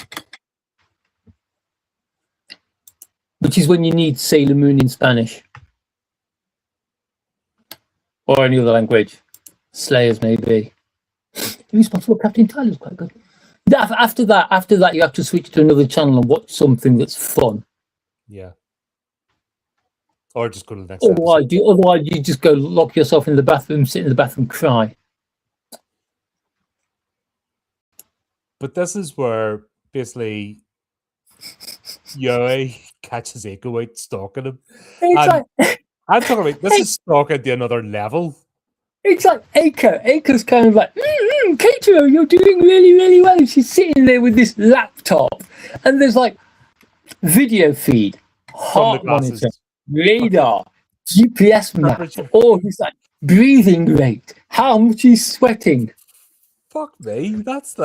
B: Which is when you need Sailor Moon in Spanish. Or any other language. Slayers, maybe. Responsible Captain Tyler's quite good. After that, you have to switch to another channel and watch something that's fun.
A: Yeah. Or just go to the next episode.
B: Otherwise, you just go lock yourself in the bathroom, sit in the bathroom, cry.
A: But this is where, basically, Yayoi catches Eiko out stalking him. I'm talking about this is stalking to another level.
B: It's like Eiko's kind of like, Keitaro, you're doing really, really well. And she's sitting there with this laptop, and there's like video feed, heart monitor, radar, GPS map. Oh, he's like breathing rate, how much he's sweating.
A: Fuck me, that's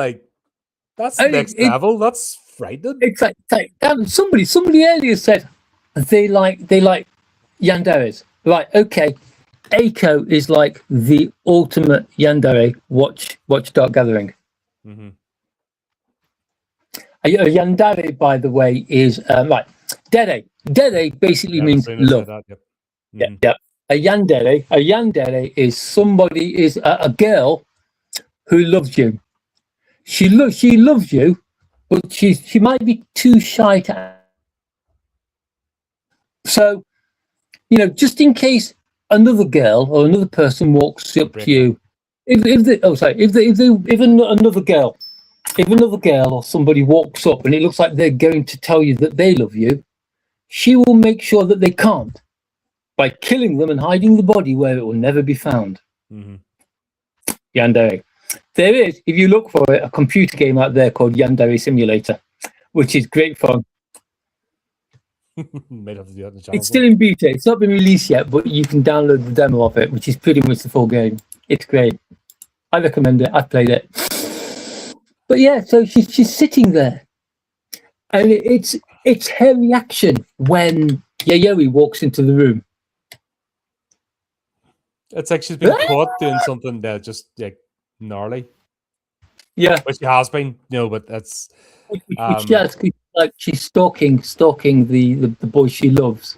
A: next level. That's frightening.
B: It's like somebody earlier said they like yanderes. Right, okay. Eiko is like the ultimate yandere. Watch Dark Gathering.
A: Mm-hmm.
B: A yandere, by the way, is right. Dere. Dere basically means love.
A: Mm-hmm.
B: Yeah. A yandere is a girl who loves you. She loves you, but she might be too shy to. So, you know, just in case another girl or another person walks up to you, if another girl or somebody walks up and it looks like they're going to tell you that they love you, she will make sure that they can't by killing them and hiding the body where it will never be found.
A: Mm-hmm.
B: Yandere. There is, if you look for it, a computer game out there called Yandere Simulator, which is great fun. It's still in beta. It's not been released yet, but you can download the demo of it, which is pretty much the full game. It's great. I recommend it. I've played it. But yeah, so she's sitting there, and it's her reaction when Yayoi walks into the room.
A: It's like she's been caught doing something that just like gnarly.
B: Yeah,
A: which she has been, but that's
B: she has like she's stalking the boy she loves.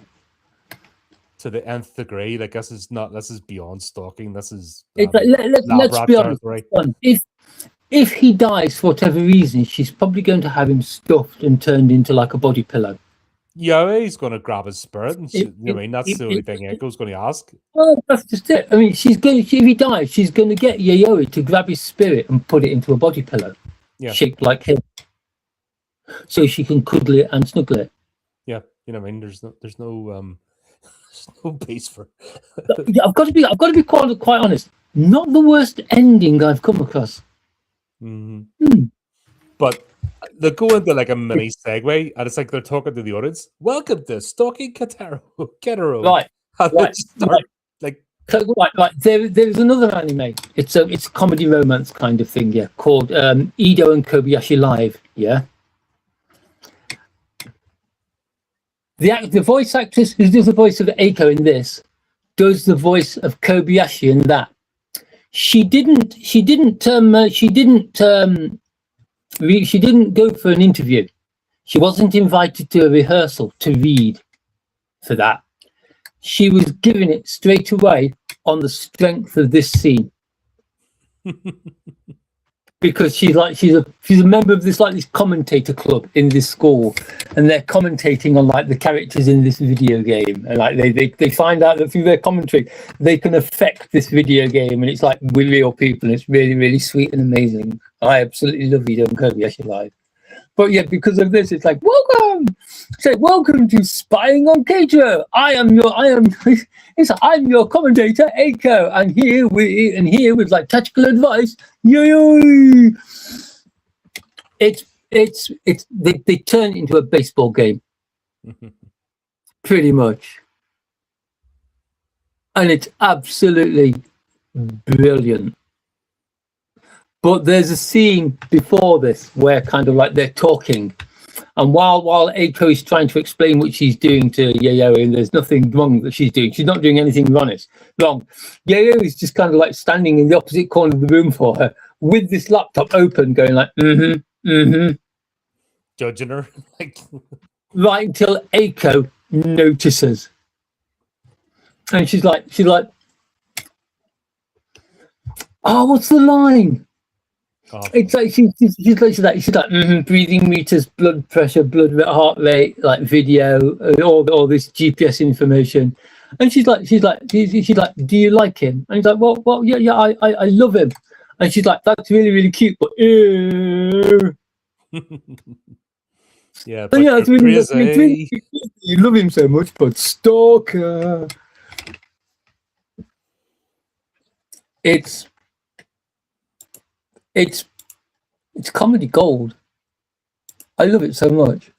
A: To the nth degree, like this is beyond stalking. This is
B: It's like, let's be honest. If he dies for whatever reason, she's probably going to have him stuffed and turned into like a body pillow.
A: Yeah, he's going to grab his spirit, and that's the only thing Eiko's going to ask.
B: Well, that's just it. I mean, if he dies, she's going to get Yayoi to grab his spirit and put it into a body pillow, shaped like him, so she can cuddle it and snuggle it.
A: Yeah, you know what I mean. There's no base for.
B: I've got to be quite honest. Not the worst ending I've come across.
A: But they go into like a mini segue, and it's like they're talking to the audience. Welcome to Stalking Keitaro.
B: Right. There's another anime. It's a comedy romance kind of thing, called Edo and Kobayashi Live. Yeah. The voice actress who does the voice of Eiko in this does the voice of Kobayashi in that. She didn't go for an interview. She wasn't invited to a rehearsal to read for that. She was given it straight away on the strength of this scene. Because she's a member of this commentator club in this school, and they're commentating on like the characters in this video game, and like they find out that through their commentary they can affect this video game, and it's like with real people, and it's really, really sweet and amazing. I absolutely love Edo and Kobayashi Live. But yeah, because of this, it's like welcome to Spying on Keitaro. I'm your commentator Eiko, and here with like tactical advice. Yayoi. They turn it into a baseball game, pretty much, and it's absolutely brilliant. But there's a scene before this where kind of like they're talking, and while Eiko is trying to explain what she's doing to Yayoi, and there's nothing wrong that she's doing. She's not doing anything wrong. Yayoi is just kind of like standing in the opposite corner of the room for her with this laptop open, going like,
A: judging her,
B: right until Eiko notices, and she's like, oh, what's the line? Oh. It's like she's like breathing meters, blood pressure, heart rate, like video, all this GPS information, and she's like, do you like him? And he's like, well, yeah, I love him, and she's like, that's really, really cute, but ew.
A: Yeah, but
B: it's really, you love him so much, but stalker. It's comedy gold. I love it so much.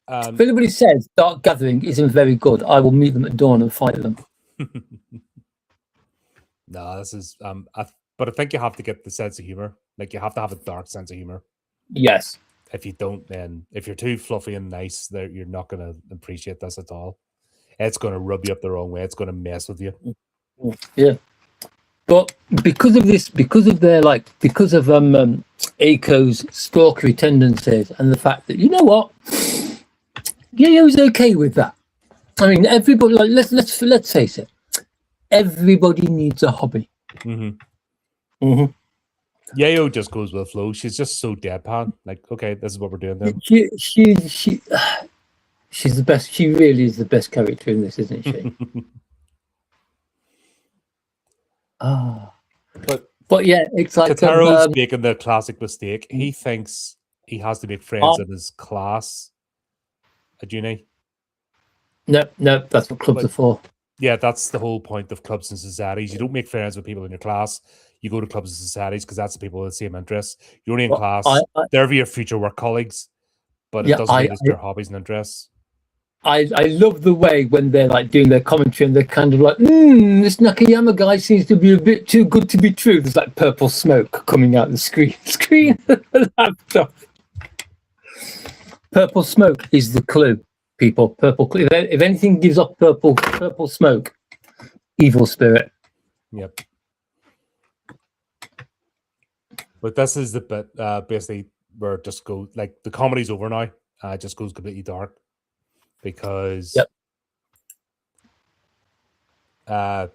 B: If anybody says Dark Gathering isn't very good, I will meet them at dawn and fight them.
A: No, this is but I think you have to get the sense of humor. Like you have to have a dark sense of humor.
B: Yes.
A: If you don't, then if you're too fluffy and nice, you're not going to appreciate this at all. It's going to rub you up the wrong way. It's going to mess with you.
B: Yeah. But because of Eiko's stalkery tendencies and the fact that, you know what, Yayo's okay with that. I mean, everybody, like, let's face it, everybody needs a hobby.
A: Yayo just goes with the flow. She's just so deadpan. Like, okay, this is what we're doing then.
B: She's the best. She really is the best character in this, isn't she? But yeah, it's like
A: Keitaro's making the classic mistake. He thinks he has to make friends in his class at uni.
B: No, that's what clubs are for.
A: Yeah, that's the whole point of clubs and societies. You don't make friends with people in your class. You go to clubs and societies because that's the people with the same interests. You're only in class. They're your future work colleagues, but it doesn't mean it's your hobbies and interests.
B: I love the way when they're like doing their commentary and they're kind of like, this Nakayama guy seems to be a bit too good to be true. There's like purple smoke coming out the screen of the laptop. Purple smoke is the clue, people. Purple clue. If anything gives off purple smoke, evil spirit.
A: Yep. But this is the bit, basically, where it just goes like the comedy's over now. It just goes completely dark because Keitaro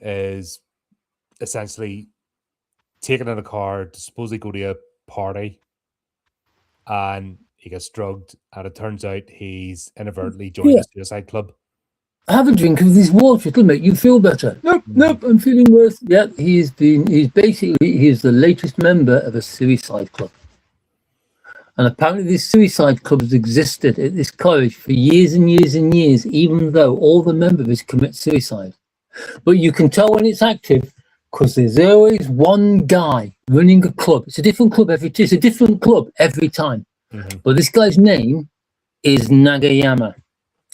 A: is essentially taken in a car to supposedly go to a party, and he gets drugged, and it turns out he's inadvertently joined a suicide club.
B: Have a drink of this water, it'll make you feel better. Nope, I'm feeling worse. Yeah, he's the latest member of a suicide club. And apparently this suicide club has existed at this college for years and years and years, even though all the members commit suicide. But you can tell when it's active because there's always one guy running a club. It's a different club every time. But this guy's name is Nagayama.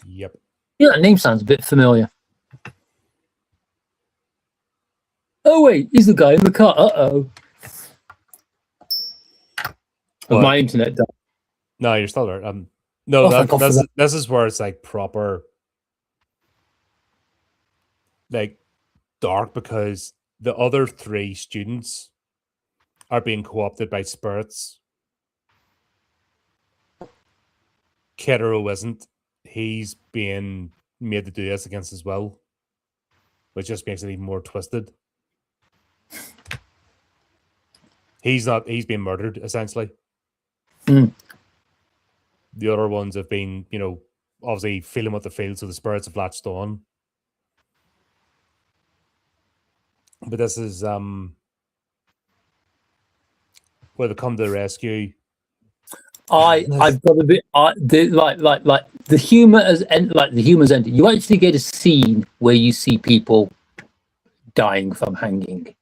A: Yep.
B: Yeah, that name sounds a bit familiar. Oh wait, he's the guy in the car. My internet died.
A: No, you're still there. This is where it's like proper, like dark, because the other 3 students are being co-opted by spirits. Keitaro isn't. He's being made to do this against his will, which just makes it even more twisted. He's been murdered, essentially. The other ones have been, obviously feeling what they feel, so the spirits have latched on. But this is where they come to the rescue.
B: I've got a bit the humor has ended. You actually get a scene where you see people dying from hanging.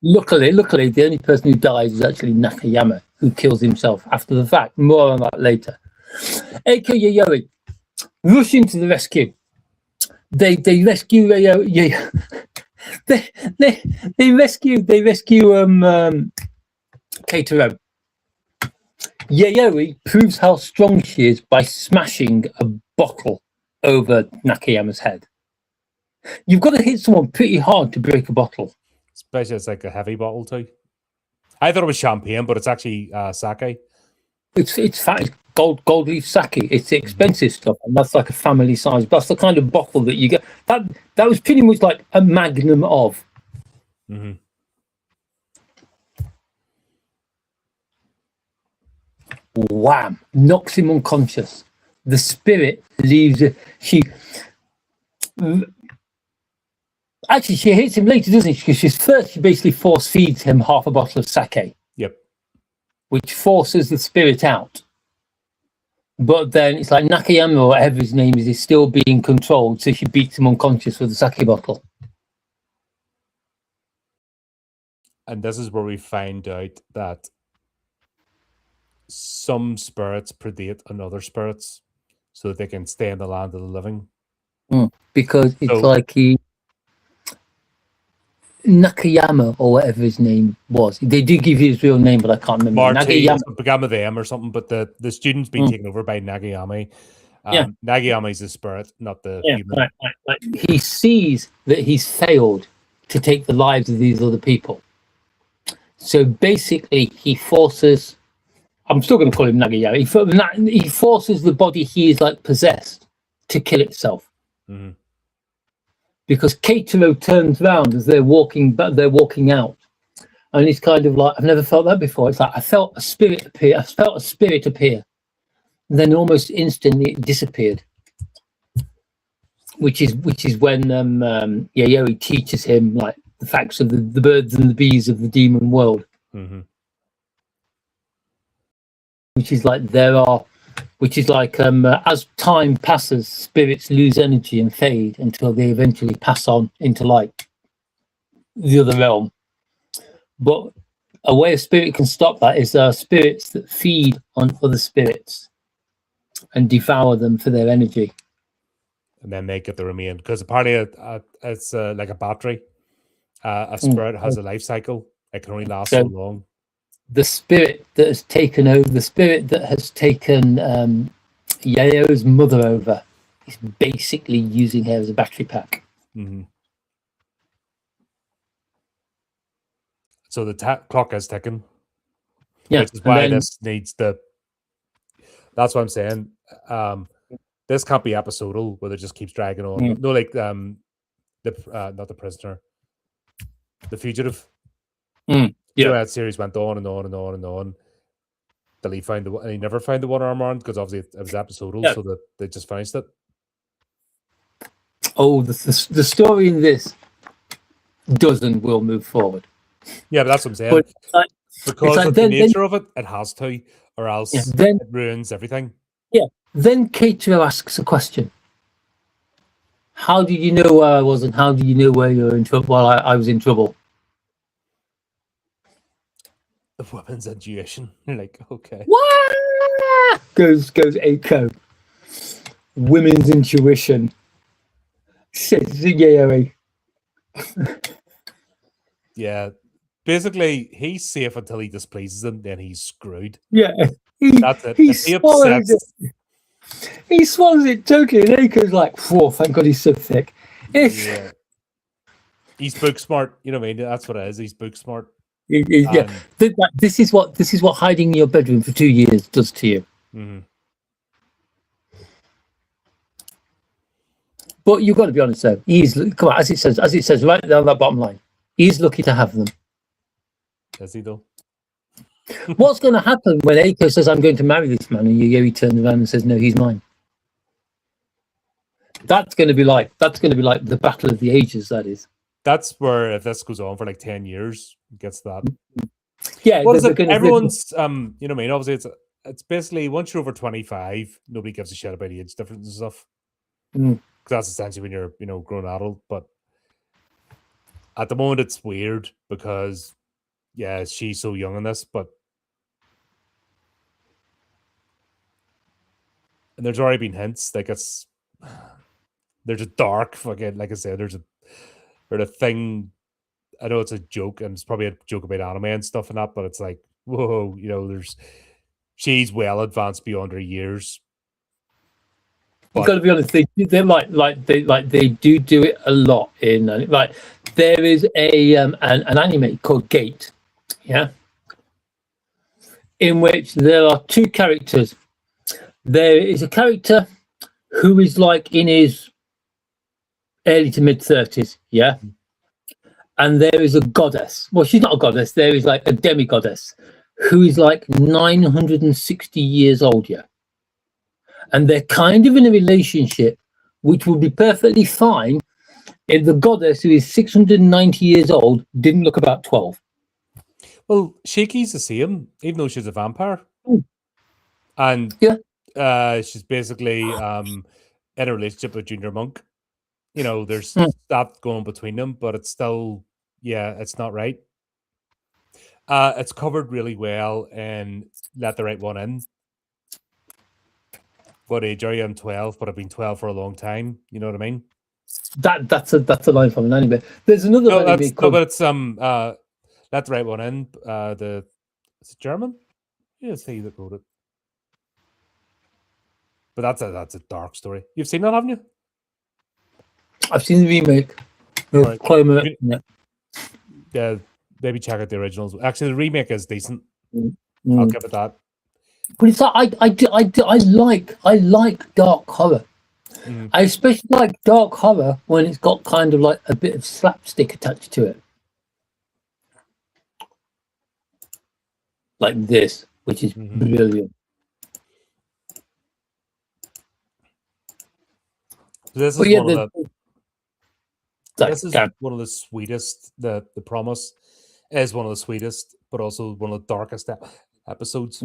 B: Luckily, the only person who dies is actually Nakayama, who kills himself after the fact. More on that later. Eiko Yayoi rush into the rescue. They rescue Yayoi. they rescue Keitaro. Yayoi proves how strong she is by smashing a bottle over Nakayama's head. You've got to hit someone pretty hard to break a bottle.
A: Especially it's like a heavy bottle too. I thought it was champagne, but it's actually sake.
B: It's fat. It's gold leaf sake. It's expensive stuff, and that's like a family size. That's the kind of bottle that you get. That was pretty much like a magnum of. Wham! Knocks him unconscious. The spirit leaves. She hits him later, doesn't she? Because she basically force feeds him half a bottle of sake.
A: Yep.
B: Which forces the spirit out. But then it's like Nakayama, or whatever his name is still being controlled, so she beats him unconscious with the sake bottle.
A: And this is where we find out that some spirits predate on other spirits so that they can stay in the land of the living.
B: Because it's Nakayama, or whatever his name was. They do give you his real name, but I can't remember.
A: Nagayama began with M or something, but the student's been taken over by Nagayama. Nagayama is the spirit, not the human.
B: Right. He sees that he's failed to take the lives of these other people. So basically, he forces... I'm still going to call him Nagayama. He forces the body he is like possessed to kill itself. Because Keitaro turns round as they're walking out, and he's kind of like, I've never felt that before. It's like I felt a spirit appear, and then almost instantly it disappeared. Which is when Yayoi teaches him like the facts of the birds and the bees of the demon world. Which is like as time passes, spirits lose energy and fade until they eventually pass on into like the other realm. But a way a spirit can stop that is there are spirits that feed on other spirits and devour them for their energy.
A: And then they get the remain, because apparently it's like a battery. A spirit has a life cycle. It can only last so long.
B: The spirit that has taken Yayo's mother over is basically using her as a battery pack.
A: So the clock is ticking.
B: Yeah,
A: which is why this needs the. That's what I'm saying. This can't be episodal where it just keeps dragging on. No, like not the prisoner, the fugitive.
B: Yeah,
A: That series went on and on and on and on. Till he found and he never found the one arm around because obviously it was episodal, so that they just finished it.
B: Oh, the story in this will move forward.
A: Yeah, but that's what I'm saying. But because of the nature of it, it has to, or else it ruins everything.
B: Yeah. Then Keitaro asks a question. How did you know where I was, and how did you know where you were in trouble? While I was in trouble.
A: The woman's intuition. You're like, okay.
B: What? Goes Eiko. Women's intuition. Says Yayoi.
A: Yeah. Basically, he's safe until he displeases him, then he's screwed.
B: Yeah.
A: That's it.
B: He swallows it. He swallows it totally, and Eiko's like, "Whoa, thank God he's so thick."
A: Yeah. He's book smart. You know what I mean? That's what it is. He's book smart.
B: Yeah. This is what hiding in your bedroom for 2 years does to you.
A: Mm-hmm.
B: But you've got to be honest, though. Come on, as it says right down that bottom line. He's lucky to have them.
A: Is he though?
B: What's going to happen when Eiko says, "I'm going to marry this man," and Yayoi turns around and says, "No, he's mine"? That's going to be like the battle of the ages. That is.
A: That's where if this goes on for like 10 years, it gets that.
B: Yeah.
A: What is it? Everyone's you know what I mean? Obviously, it's basically once you're over 25, nobody gives a shit about age difference and stuff. Because that's essentially when you're grown adult. But at the moment, it's weird because she's so young in this, and there's already been hints like there's a dark fucking, like I said, there's a thing. I know it's a joke, and it's probably a joke about anime and stuff and that, but it's like, whoa, she's well advanced beyond her years.
B: You've got to be honest. They do it a lot in like there is an anime called Gate, yeah, in which there are two characters. There is a character who is like in his early to mid 30s, yeah, and there is a goddess. Well, she's not a goddess. There is like a demigoddess who is like 960 years old, yeah. And they're kind of in a relationship which would be perfectly fine if the goddess, who is 690 years old, didn't look about 12.
A: Well, Sheiky's the same, even though she's a vampire. And she's basically in a relationship with Junior Monk. There's stuff going between them, but it's still, it's not right. It's covered really well in Let the Right One In. What age are you? I'm 12, but I've been 12 for a long time. You know what I mean?
B: That's a line from an anime. There's another anime called...
A: but it's Let the Right One In. Is it German? Yeah, it's he that wrote it. But that's a dark story. You've seen that, haven't you?
B: I've seen the remake.
A: Right. Yeah, maybe check out the originals. Actually, the remake is decent. I'll give it that.
B: But it's like I like dark horror. I especially like dark horror when it's got kind of like a bit of slapstick attached to it, like this, which is brilliant.
A: This is one of the sweetest. The Promise is one of the sweetest, but also one of the darkest episodes.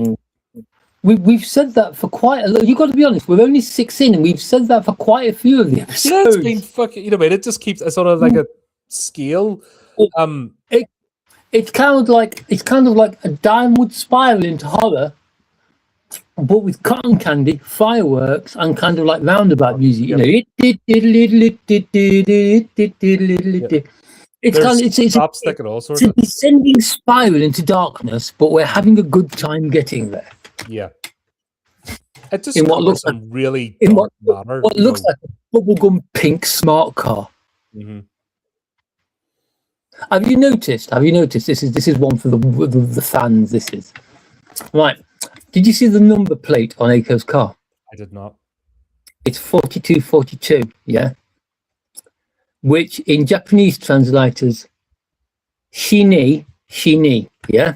B: We've said that for quite a lot. You've got to be honest. We're only 6 in, and we've said that for quite a few of the episodes.
A: Yeah, it's been fucking. It just keeps a sort of like a scale.
B: It's kind of like a downward spiral into horror, but with cotton candy, fireworks, and kind of like roundabout music. It's a descending spiral into darkness, but we're having a good time getting there.
A: Yeah, it just in what looks like really
B: what looks like a bubblegum pink smart car. Have you noticed? This is one for the fans. This is Right. Did you see the number plate on Eiko's car?
A: I did not.
B: It's 4242, yeah? Which in Japanese translators, shini, yeah?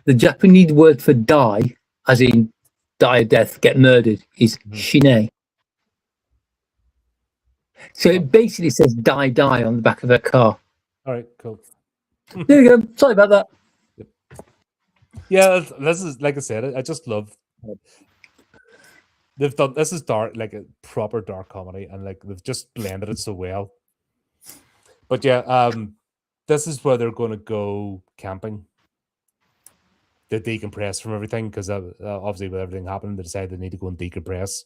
B: The Japanese word for die, as in die of death, get murdered, is shine. So it basically says die on the back of her car.
A: All right, cool.
B: There you go. Sorry about that.
A: Yeah, this is, like I said, I just love they've done this is dark, like a proper dark comedy, and like they've just blended it so well. But yeah, this is where they're going to go camping. They decompress from everything because obviously with everything happening, they decide they need to go and decompress.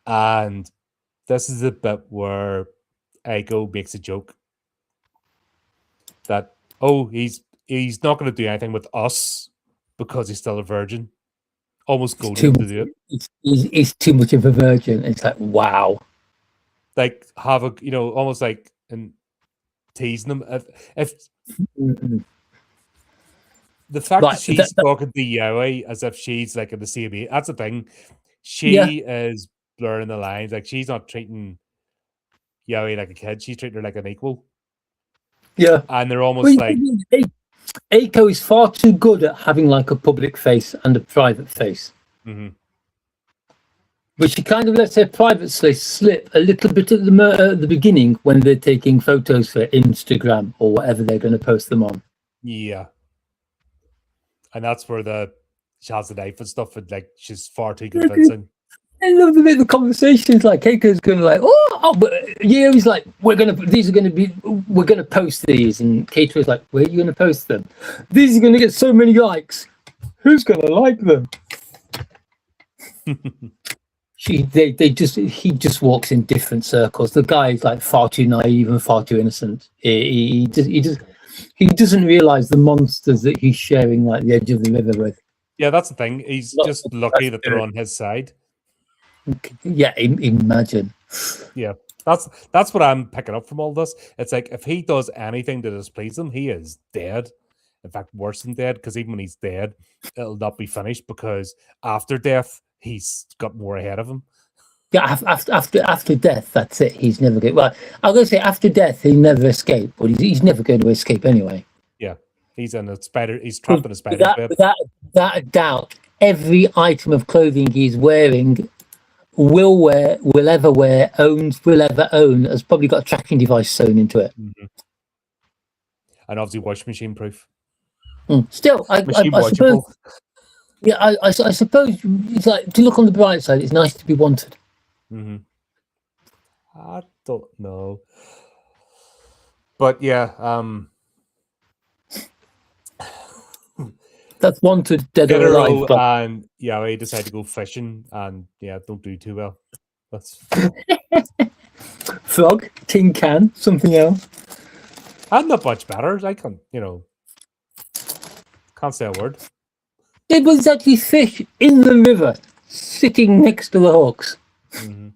A: And this is the bit where Eiko makes a joke that, oh, he's not going to do anything with us because he's still a virgin. Almost goading him to do it.
B: He's too much of a virgin. It's like, wow.
A: Like, have a, almost like, and teasing him. If the fact that she's talking to Yayoi as if she's like in the same age, that's the thing. She is blurring the lines. Like, she's not treating Yayoi like a kid. She's treating her like an equal.
B: Yeah.
A: And they're almost like...
B: Eiko is far too good at having like a public face and a private face.
A: Mm-hmm.
B: But she kind of lets her private face slip a little bit at the beginning when they're taking photos for Instagram or whatever they're going to post them on.
A: Yeah. And that's where she has the knife and stuff, and like she's far too convincing.
B: I love the bit of the conversations. Like Keiko's going to like, but he's like, we're going to post these, and Keito's like, where are you going to post them? These are going to get so many likes. Who's going to like them? He just walks in different circles. The guy is like far too naive and far too innocent. He doesn't realize the monsters that he's sharing like the edge of the river with.
A: Yeah, that's the thing. He's just lucky that they're on his side.
B: Yeah, imagine.
A: Yeah, that's what I'm picking up from all this. It's like if he does anything to displease him, he is dead. In fact, worse than dead, because even when he's dead, it'll not be finished, because after death, he's got more ahead of him.
B: Yeah, after death, that's it. He's never going. Well, I'm going to say after death, he'll never escape, but he's never going to escape anyway.
A: Yeah, he's in a spider. He's trapped in a spider web.
B: Without a doubt, every item of clothing he's wearing, will ever wear, will ever own, has probably got a tracking device sewn into it.
A: Mm-hmm. And obviously, washing machine proof.
B: Still, I suppose. Yeah, I suppose it's like, to look on the bright side, it's nice to be wanted.
A: Mm-hmm. I don't know, but yeah,
B: that's wanted, dead or alive.
A: And yeah, I decided to go fishing, and yeah, don't do too well. That's
B: frog, tin can, something else.
A: I'm not much better. I can't say a word.
B: There was actually fish in the river, sitting next to the hawks.
A: Mm-hmm.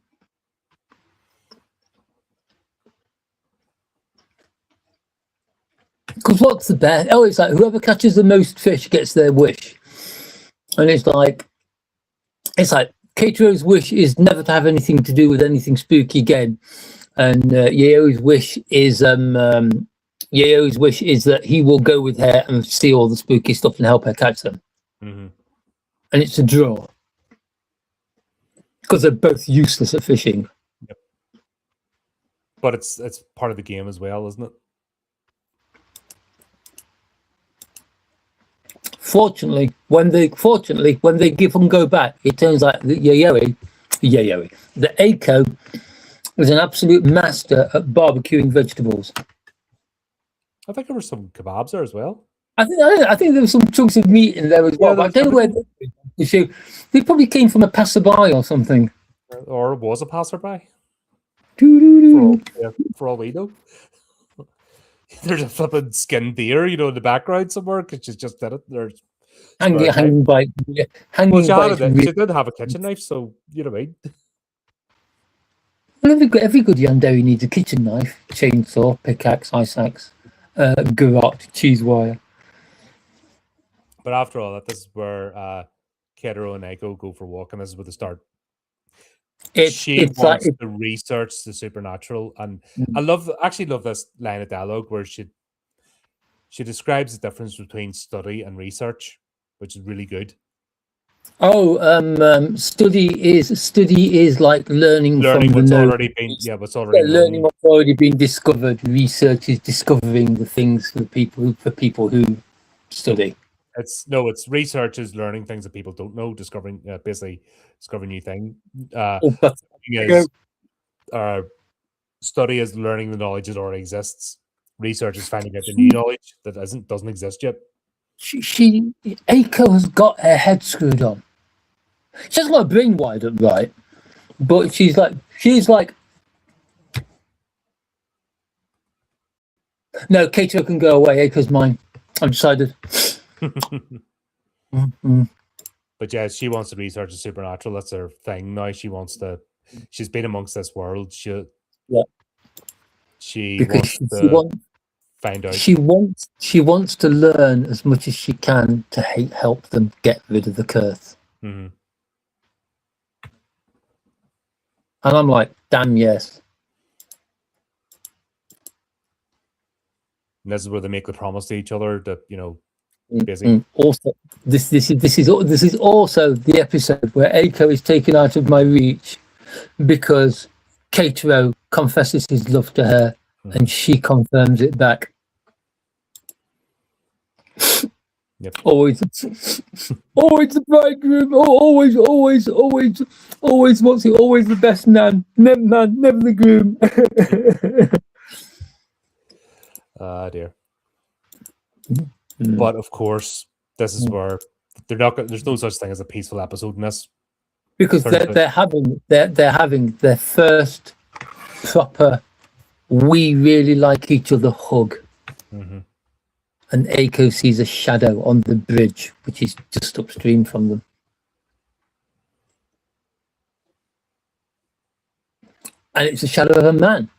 B: Because what's the best? Oh, it's like whoever catches the most fish gets their wish. And it's like Keitaro's wish is never to have anything to do with anything spooky again. And Yayoi's wish is that he will go with her and see all the spooky stuff and help her catch them.
A: Mm-hmm.
B: And it's a draw. Because they're both useless at fishing.
A: Yep. But it's part of the game as well, isn't it?
B: Fortunately, when they give and go back, it turns out that Yayoi, the Eiko, is an absolute master at barbecuing vegetables.
A: I think there were some kebabs there as well.
B: I think there were some chunks of meat in there as well. But I don't know where they probably came from a passerby or something.
A: Or was a passerby. For all we know. There's a flipping skinned deer, in the background somewhere, because she's just did it. There's
B: hanging by.
A: She did have a kitchen knife, so you know what I mean.
B: Well, every good yandere needs a kitchen knife, chainsaw, pickaxe, ice axe, garrote, cheese wire.
A: But after all that, this is where Keitaro and Eiko go for a walk, and this is where they start. She
B: It's like
A: wants to research the supernatural, and I actually love this line of dialogue where she describes the difference between study and research, which is really good.
B: study is like learning from the
A: what's
B: known.
A: already been what's already
B: learning
A: known.
B: what's already been discovered. Research is discovering the things for people who study.
A: It's research is learning things that people don't know, discovering basically discovering new things. Study is learning the knowledge that already exists. Research is finding out the new knowledge that doesn't exist yet.
B: Eiko has got her head screwed on. She hasn't got her brain wired up right, but she's like, no, Keitaro can go away. Eiko's mine. I've decided.
A: But yeah, she wants to research the supernatural. That's her thing now. She's been amongst this world. She wants to find out.
B: She wants to learn as much as she can to help them get rid of the curse.
A: Mm-hmm.
B: And I'm like, damn yes.
A: And this is where they make the promise to each other that,
B: basically. Also, this is also the episode where Eiko is taken out of my reach because Keitaro confesses his love to her, and she confirms it back.
A: Yep.
B: Always the bridegroom. Always wants it. Always the best man. Never the groom.
A: Dear. But of course, this is where there's no such thing as a peaceful episode in this,
B: because they're having their first proper we really like each other hug.
A: Mm-hmm.
B: And Eiko sees a shadow on the bridge, which is just upstream from them. And it's a shadow of a man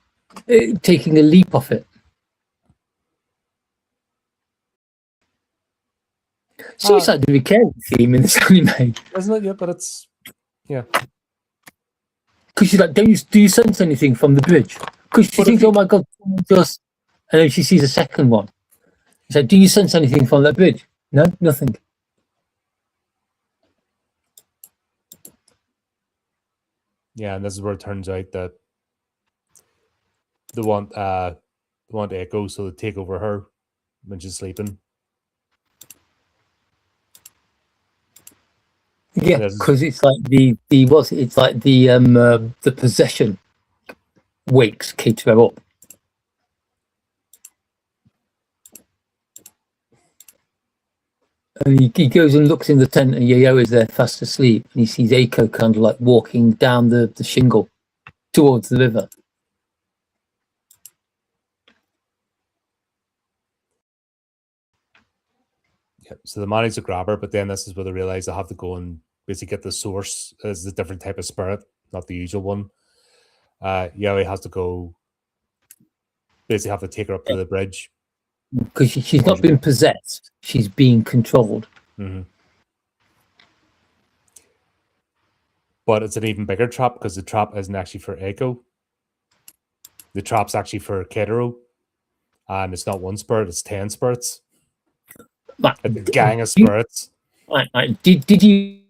B: taking a leap off it. Seems like the recurring theme in this anime.
A: Isn't it? Yeah, but it's... Yeah.
B: Because she's like, do you sense anything from the bridge? Because she thinks, oh my God, just... And then she sees a second one. She said, do you sense anything from that bridge? No, nothing.
A: Yeah, and this is where it turns out that they want Eiko, so they take over her when she's sleeping.
B: Yeah, because it's like the possession wakes Keitaro up. And he goes and looks in the tent, and Yayoi is there fast asleep, and he sees Eiko kind of like walking down the shingle towards the river.
A: Yeah, so they manage to grab her, but then this is where they realize they have to go and basically get the source as a different type of spirit, not the usual one. Yayoi has to go, basically have to take her up to the bridge.
B: Because she's not being possessed, she's being controlled.
A: Mm-hmm. But it's an even bigger trap because the trap isn't actually for Eiko. The trap's actually for Keitaro. And it's not one spirit, it's 10 spirits. A gang of spirits.
B: Did you...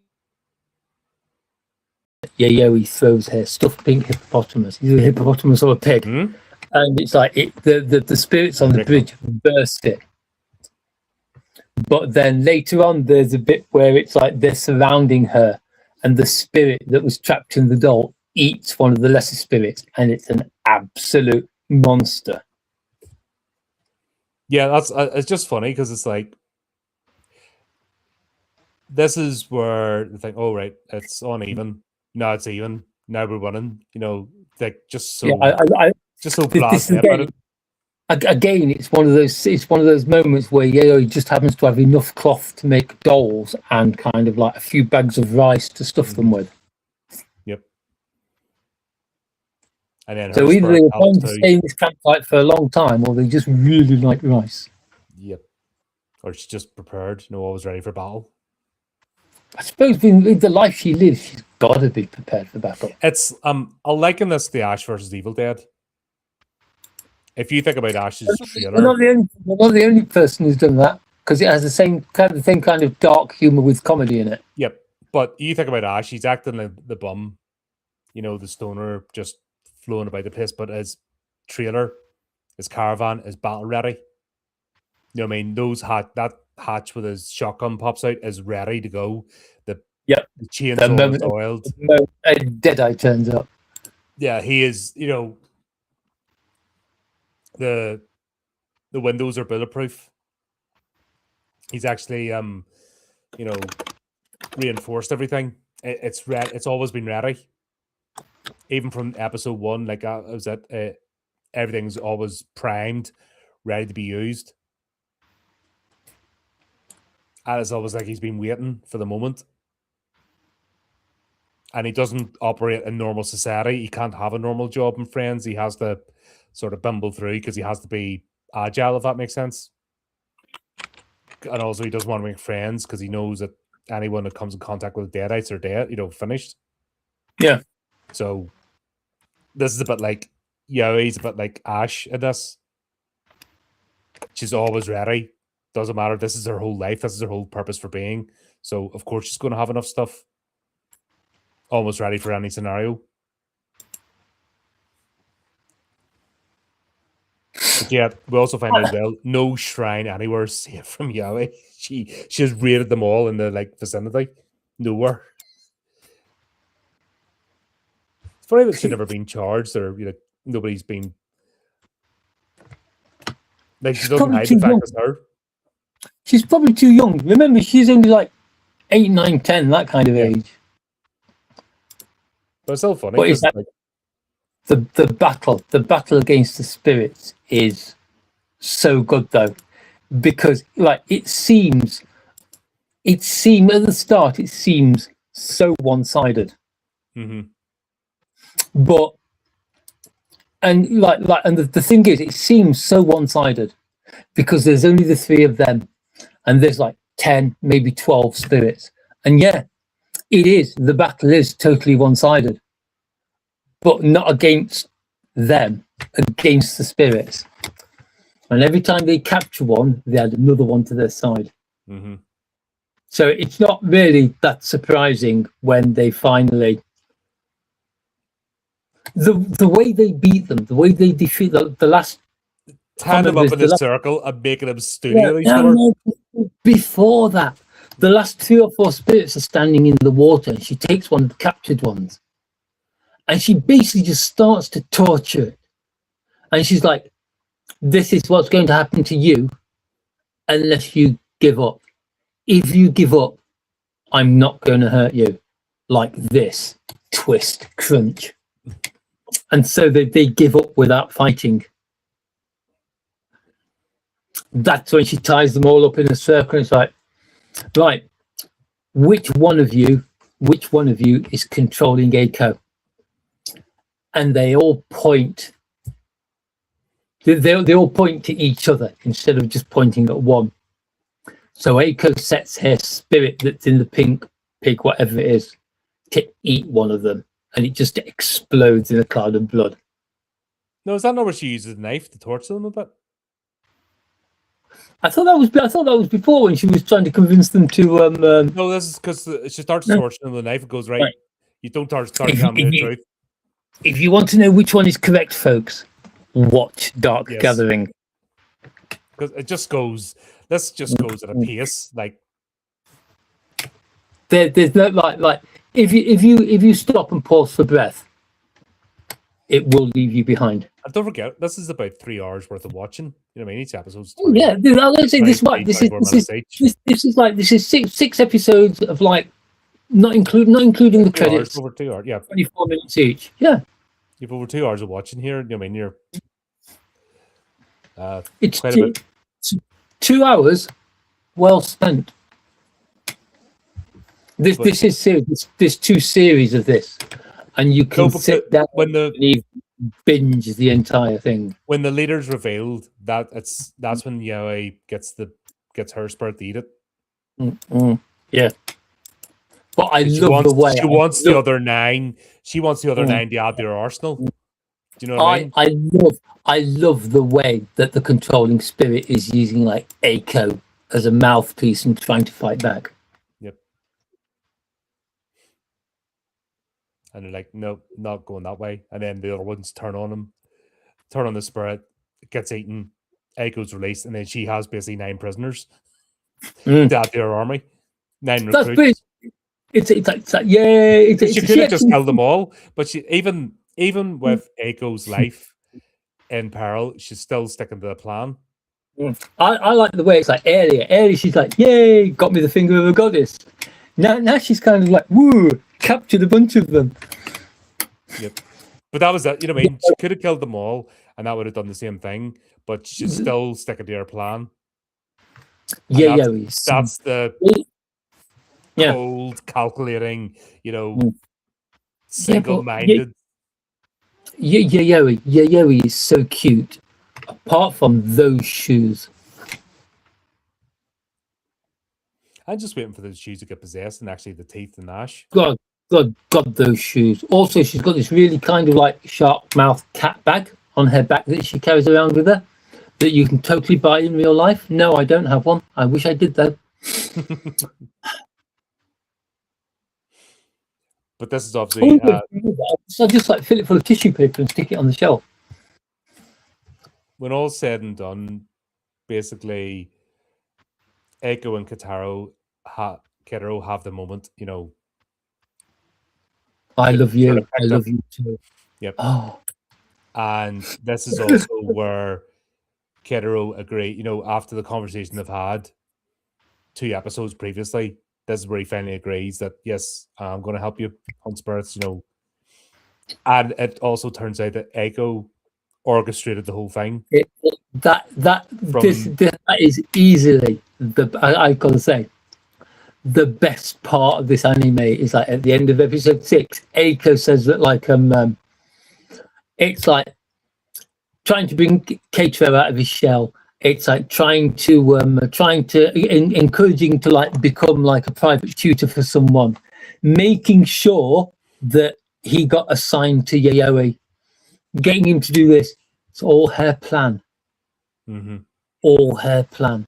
B: Yayoi throws her stuffed pink hippopotamus. Either a hippopotamus or a pig.
A: Mm-hmm.
B: And it's like the spirits on the bridge burst it. But then later on, there's a bit where it's like they're surrounding her, and the spirit that was trapped in the doll eats one of the lesser spirits, and it's an absolute monster.
A: Yeah, it's just funny because it's like, this is where they think, oh, right, it's uneven. Now it's even. Now we're winning. Like just so...
B: Yeah,
A: just so blasé about it.
B: Again, it's one of those moments where Yayoi just happens to have enough cloth to make dolls and kind of like a few bags of rice to stuff them with.
A: Yep. And then
B: so either they were planning to stay in this campsite for a long time, or they just really like rice.
A: Yep. Or she's just prepared, always ready for battle.
B: I suppose in the life she lives, she's got to be prepared for battle.
A: It's I'll liken this to Ash versus Evil Dead. If you think about Ash's trailer,
B: we're not the only person who's done that, because it has the same kind of dark humor with comedy in it.
A: Yep, but you think about Ash, he's acting like the bum, the stoner, just flowing about the place. But his trailer, his caravan is battle ready. You know what I mean? That hatch with his shotgun pops out is ready to go. The chainsaw is oiled.
B: A Deadeye turns up.
A: Yeah, he is. The windows are bulletproof. He's actually reinforced everything. It's always been ready. Even from episode 1, like everything's always primed, ready to be used. And it's always like he's been waiting for the moment. And he doesn't operate in normal society. He can't have a normal job and friends. He has to sort of bumble through because he has to be agile, if that makes sense. And also he doesn't want to make friends because he knows that anyone that comes in contact with the Deadites are dead, finished.
B: Yeah.
A: So this is a bit like Yayoi's a bit like Ash in this. She's always ready. Doesn't matter. This is her whole life. This is her whole purpose for being. So of course she's going to have enough stuff. Almost ready for any scenario. But yeah, we also find out as well, no shrine anywhere safe from Yayoi. She's raided them all in the vicinity. Nowhere. It's funny that she's never been charged, or nobody's been she doesn't hide the fact it's her.
B: She's probably too young. Remember, she's only like 8, 9, 10, that kind of age.
A: But it's still funny.
B: But the battle against the spirits is so good though, because it seems at the start it seems so one-sided.
A: Mm-hmm.
B: But and the thing is, it seems so one-sided because there's only the 3 of them, and there's 10, maybe 12 spirits, and yeah, it is. The battle is totally one-sided, but not against them, against the spirits. And every time they capture one, they add another one to their side.
A: Mm-hmm.
B: So it's not really that surprising when they finally... The way they beat them, the way they defeat the last...
A: Tie them up in a circle and making them stew.
B: Before that, the last 3 or 4 spirits are standing in the water, and she takes one of the captured ones, and she basically just starts to torture it. And she's like, this is what's going to happen to you unless you give up. If you give up, I'm not going to hurt you. Like this. Twist, crunch. And so they give up without fighting. That's when she ties them all up in a circle. And it's like, right, which one of you is controlling Eiko? And they all point. They all point to each other instead of just pointing at one. So Eiko sets her spirit that's in the pink pig, whatever it is, to eat one of them, and it just explodes in a cloud of blood.
A: No, is that not where she uses a knife to torture them a bit?
B: I thought that was before, when she was trying to convince them to.
A: No, this is because she starts torturing them with a knife. It goes right. You don't start telling me the truth.
B: If you want to know which one is correct, folks, watch Dark Gathering.
A: Because it just goes. This just goes at a pace.
B: There's no if you stop and pause for breath, it will leave you behind.
A: And don't forget, this is about 3 hours worth of watching. You know what I mean? Each episode's
B: 20, yeah. Let's say this is 6 episodes of not including the credits.
A: Over 2 hours, yeah.
B: 24 minutes each. Yeah.
A: You've over 2 hours of watching here. You know what I mean? You're.
B: It's
A: quite a bit.
B: 2 hours well spent. This is serious. There's 2 series of this, and you can sit down and binge the entire thing.
A: When the leader's revealed, that's when Yayoi gets the gets her spirit to eat it.
B: Yeah. But I
A: She
B: love the way
A: she wants the other 9. She wants the other 9 to add to her arsenal. Do you know what I mean?
B: I love the way that the controlling spirit is using like Eiko as a mouthpiece and trying to fight back.
A: Yep. And they're like, no, not going that way. And then the other ones turn on the spirit, it gets eaten, Eiko's released, and then she has basically 9 prisoners to add to her army. 9 recruits.
B: It's like yeah.
A: She could have just killed them all, but she even with Eiko's life in peril, she's still sticking to the plan.
B: I like the way it's like eerie. She's like, yay, got me the finger of a goddess. Now she's kind of like, woo, captured a bunch of them.
A: Yep. But that was it. You know what I mean? She could have killed them all, and that would have done the same thing. But she's still sticking to her plan. That's the cold, calculating, single-minded.
B: Yayoi is so cute. Apart from those shoes,
A: I'm just waiting for those shoes to get possessed and actually the teeth to gnash.
B: God, those shoes. Also, she's got this really kind of like sharp mouth cat bag on her back that she carries around with her that you can totally buy in real life. No, I don't have one. I wish I did though.
A: But this is obviously.
B: I'll just like fill it full of tissue paper and stick it on the shelf.
A: When all's said and done, basically, Eiko and Keitaro have the moment,
B: I love you. I love you too.
A: Yep.
B: Oh.
A: And this is also where Keitaro agreed, after the conversation they've had 2 episodes previously, this is where he finally agrees that, yes, I'm going to help you hunt spirits, And it also turns out that Eiko orchestrated the whole thing.
B: That is easily I gotta say the best part of this anime is like at the end of episode 6, Eiko says that like it's like trying to bring Keitaro out of his shell. It's like trying to encouraging to like become like a private tutor for someone, making sure that he got assigned to Yayoi, getting him to do this. It's all her plan.
A: Mm-hmm.
B: All her plan.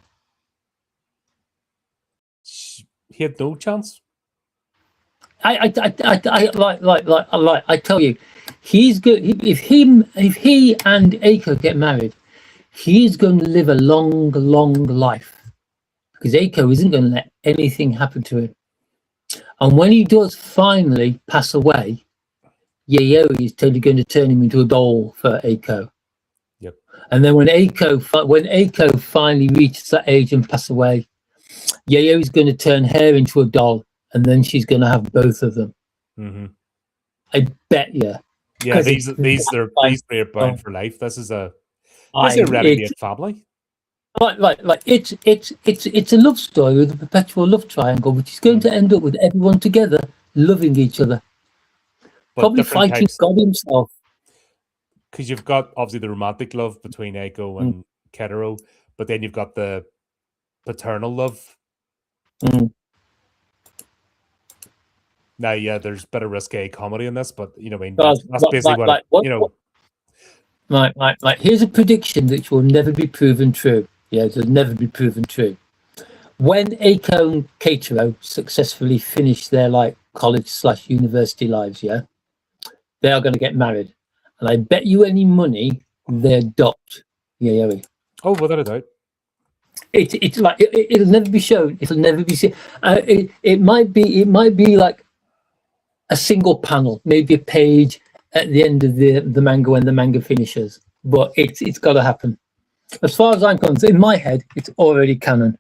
A: He had no chance.
B: I tell you, he's good. If he and Eiko get married, he's going to live a long life because Eiko isn't going to let anything happen to him. And when he does finally pass away, Yayoi is totally going to turn him into a doll for Eiko.
A: Yep.
B: And then when Eiko finally reaches that age and passes away, Yayoi is going to turn her into a doll, and then she's going to have both of them.
A: Mm-hmm.
B: I bet you.
A: Yeah, these are bound for life. This is a ready-made family.
B: Like it's a love story with a perpetual love triangle, which is going to end up with everyone together loving each other.
A: But
B: probably fighting God himself.
A: Because you've got obviously the romantic love between Eiko and Keitaro, but then you've got the paternal love. Now, yeah, there's a bit of risque comedy in this, but that's basically
B: Right. Here's a prediction which will never be proven true. Yeah, it'll never be proven true. When Eiko and Keitaro successfully finish their like college/university lives, yeah, they are going to get married, and I bet you any money they adopt Yayoi.
A: Oh, without a doubt.
B: It's like it'll never be shown. It'll never be seen. It might be like a single panel, maybe a page at the end of the manga when the manga finishes. But it's got to happen. As far as I'm concerned, in my head, it's already canon.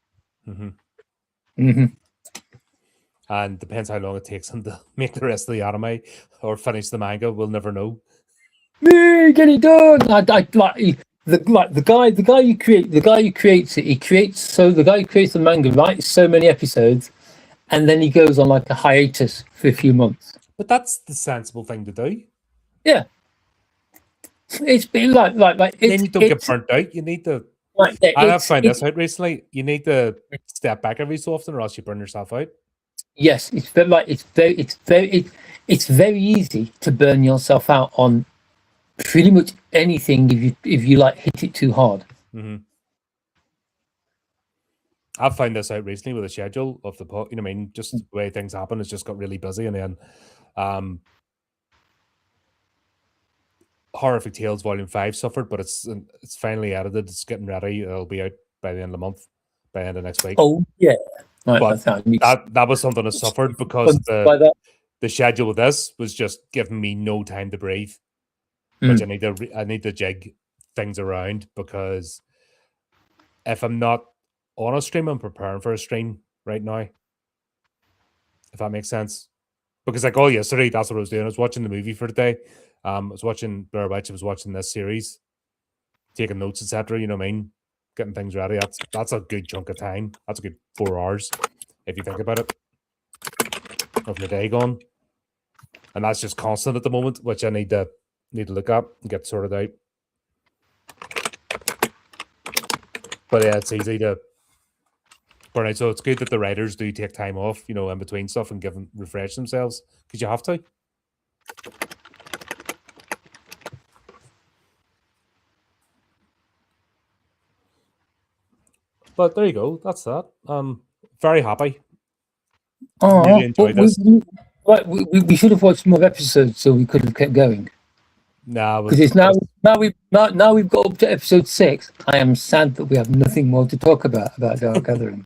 A: And depends how long it takes them to make the rest of the anime or finish the manga. We'll never know.
B: Me, get it done. The guy who creates it. The guy who creates the manga writes so many episodes, and then he goes on like a hiatus for a few months.
A: But that's the sensible thing to do.
B: Yeah, it's been like.
A: Then you don't get burnt out. You need to.
B: Right,
A: I have found this out recently. You need to step back every so often, or else you burn yourself out.
B: Yes, it's very easy to burn yourself out on pretty much anything if you like hit it too hard.
A: Mm-hmm. I've found this out recently with the schedule of the pot. You know what I mean? Just the way things happen, it's just got really busy, and then Horrific Tales Volume 5 suffered, but it's finally edited. It's getting ready. It'll be out by the end of the month, by the end of next week.
B: Oh yeah, right,
A: but that was something that suffered because the schedule of this was just giving me no time to breathe. Which I need to jig things around, because if I'm not on a stream, I'm preparing for a stream right now. If that makes sense. Because like yesterday, that's what I was doing. I was watching the movie for the day. I was watching Blair Witch. I was watching this series, taking notes, etc. You know what I mean? Getting things ready. That's a good chunk of time. That's a good 4 hours, if you think about it, of your day gone. And that's just constant at the moment, which I need to look up and get sorted out. But yeah, it's easy to burn out. So it's good that the writers do take time off, in between stuff, and refresh themselves, because you have to. But there you go. That's that. Very happy. Really enjoyed this.
B: We should have watched more episodes so we could have kept going.
A: Nah,
B: because it's now we've got up to episode 6. I am sad that we have nothing more to talk about Dark Gathering.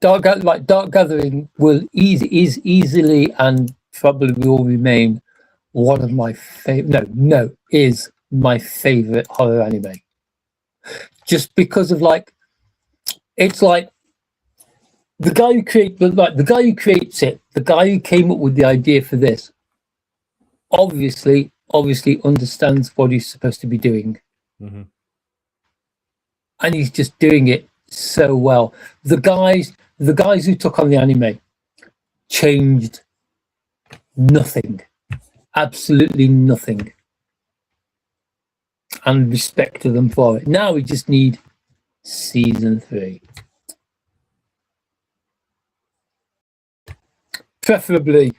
B: Dark Gathering is easily and probably will remain one of my favorite. Is my favorite horror anime. Just because of it's like the guy who creates it, the guy who came up with the idea for this, obviously understands what he's supposed to be doing.
A: Mm-hmm.
B: And he's just doing it so well. The guys who took on the anime changed nothing, absolutely nothing, and respect to them for it. Now we just need season 3, preferably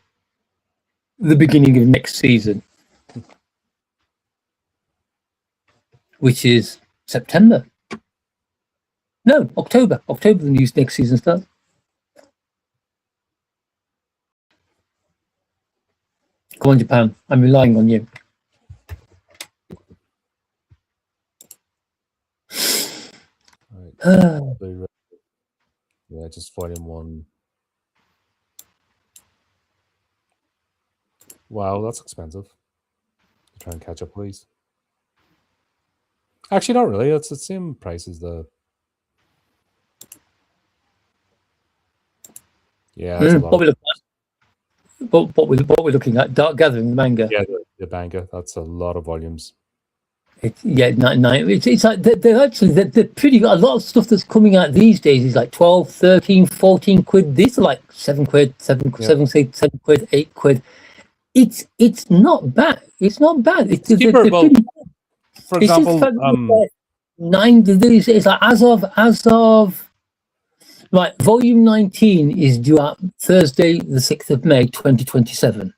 B: the beginning of next season, which is September. No, October. October, the next season starts. Come on, Japan. I'm relying on you.
A: Right. Yeah, just volume 1. Wow, that's expensive. Try and catch up, please. Actually, not really. It's the same price as the. Yeah, that's a lot.
B: What we're looking at, Dark Gathering, the manga.
A: Yeah, the manga. That's a lot of volumes.
B: It's like they're pretty. A lot of stuff that's coming out these days is like 12, 13, 14 quid. These are like 7 quid, 7 quid, 8 quid. It's not bad. It's not bad. It's cheaper.
A: For example,
B: 9. It's like as of. Right, volume 19 is due out Thursday, the 6th of May, 2027.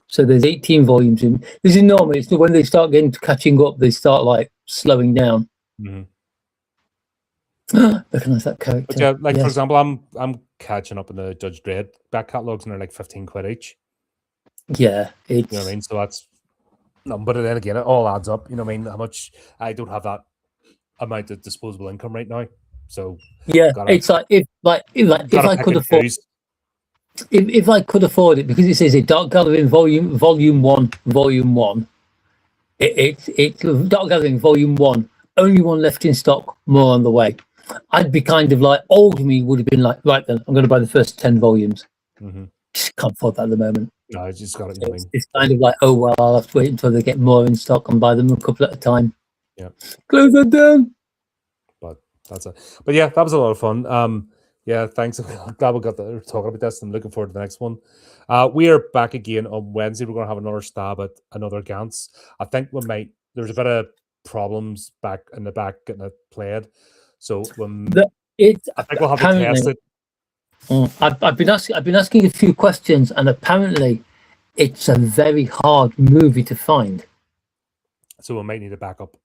B: So there's 18 volumes in. This is normal. It's when they start catching up, they start slowing down.
A: Mm-hmm.
B: Recognize that character.
A: But yeah, for example, I'm catching up in the Judge Dredd back catalogs, and they're like 15 quid each.
B: Yeah,
A: you know what I mean. So that's but then again, it all adds up. You know what I mean? How much I don't have that amount of disposable income right now. So
B: yeah, it's like if I could afford if I could afford it, because it says it Dark Gathering volume 1. It's Dark Gathering volume 1. Only one left in stock, more on the way. I'd be kind of old me would have been like, right then, I'm going to buy the first 10 volumes.
A: Mm-hmm.
B: Just can't afford that at the moment.
A: No, I just got it.
B: It's kind of like, oh well, I'll have to wait until they get more in stock and buy them a couple at a time.
A: Yeah,
B: close that down.
A: But that's it. But yeah, that was a lot of fun. Yeah, thanks. I'm glad we got talking about this. I'm looking forward to the next one. We are back again on Wednesday. We're going to have another stab at another Gantz. I think there's a bit of problems back in the back getting it played. So when I think we'll have to test it.
B: I've been asking a few questions, and apparently it's a very hard movie to find.
A: So we might need a backup.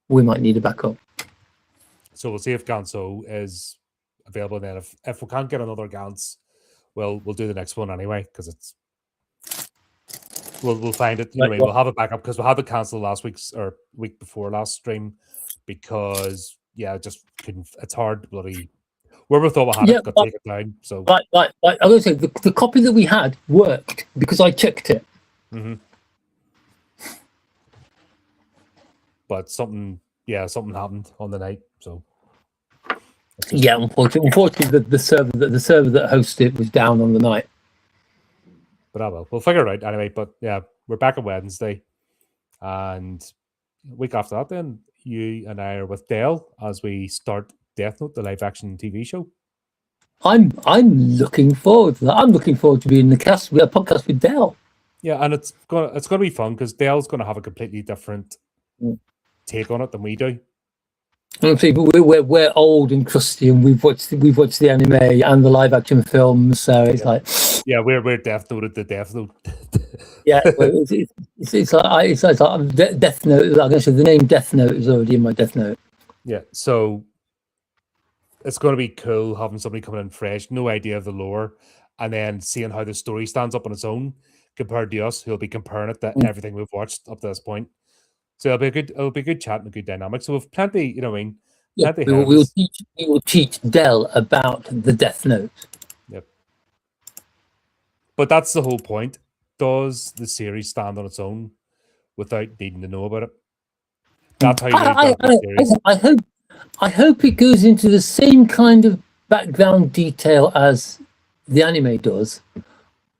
B: We might need a backup.
A: So we'll see if Ganso is available then. If we can't get another Gans, we'll do the next one anyway, because it's we'll find it. You know what I mean? We'll have a backup because we'll have it cancelled last week's or week before last stream because just couldn't. It's hard bloody. Where we thought we had it got taken down. So
B: I was gonna say the copy that we had worked because I checked it.
A: Mm-hmm. But something happened on the night. So
B: unfortunately, the server that hosted it was down on the night.
A: But we'll figure it out anyway. But yeah, we're back on Wednesday, and a week after that, then you and I are with Dale as we start Death Note, the live action TV show.
B: I'm looking forward to that. I'm looking forward to being in the cast. We have a podcast with Dale.
A: Yeah, and it's gonna be fun because Dale's gonna have a completely different take on it than we do.
B: Honestly, we're old and crusty, and we've watched the anime and the live action films. So it's like
A: we're Death Noted to Death Note.
B: it's like Death Note. Like I said, the name Death Note is already in my Death Note.
A: Yeah, so it's going to be cool having somebody coming in fresh, no idea of the lore, and then seeing how the story stands up on its own compared to us, who'll be comparing it to everything we've watched up to this point. So it'll be a good chat and a good dynamic. So we've plenty, you know what I mean?
B: We will teach Dell about the Death Note.
A: Yep. But that's the whole point. Does the series stand on its own without needing to know about it? That's how you
B: I hope it goes into the same kind of background detail as the anime does,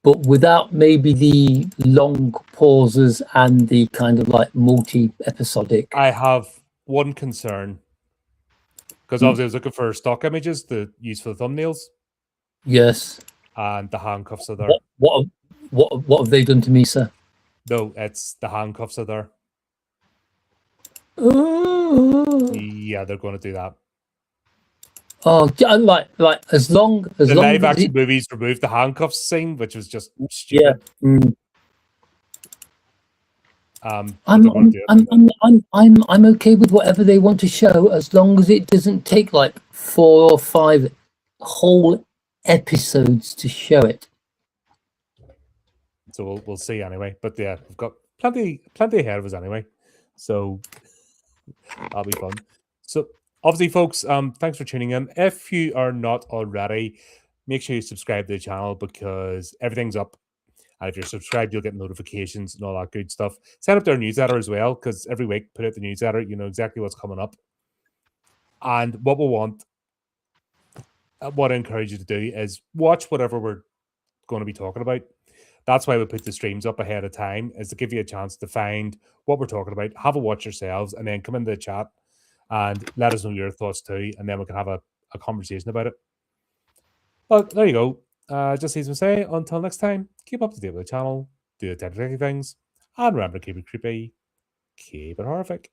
B: but without maybe the long pauses and the kind of like multi-episodic.
A: I have one concern because obviously I was looking for stock images to use for the thumbnails.
B: Yes.
A: And the handcuffs are there.
B: What have they done to me, sir?
A: No, it's the handcuffs are there.
B: Ooh.
A: Yeah, they're going to do that.
B: Oh, like as long as
A: the live action movies removed the handcuffs scene, which was just stupid.
B: Yeah. I'm okay with whatever they want to show as long as it doesn't take like 4 or 5 whole episodes to show it.
A: So we'll see anyway. But yeah, we've got plenty ahead of us anyway. So that'll be fun. So obviously, folks, thanks for tuning in. If you are not already, make sure you subscribe to the channel because everything's up. And if you're subscribed, you'll get notifications and all that good stuff. Sign up to our newsletter as well, because every week, put out the newsletter, you know exactly what's coming up. And what we want, what I encourage you to do is watch whatever we're going to be talking about. That's why we put the streams up ahead of time, is to give you a chance to find what we're talking about, have a watch yourselves, and then come into the chat and let us know your thoughts too, and then we can have a conversation about it. But there you go. Just as we say, until next time, keep up to date with the channel, do the technical things, and remember to keep it creepy, keep it horrific.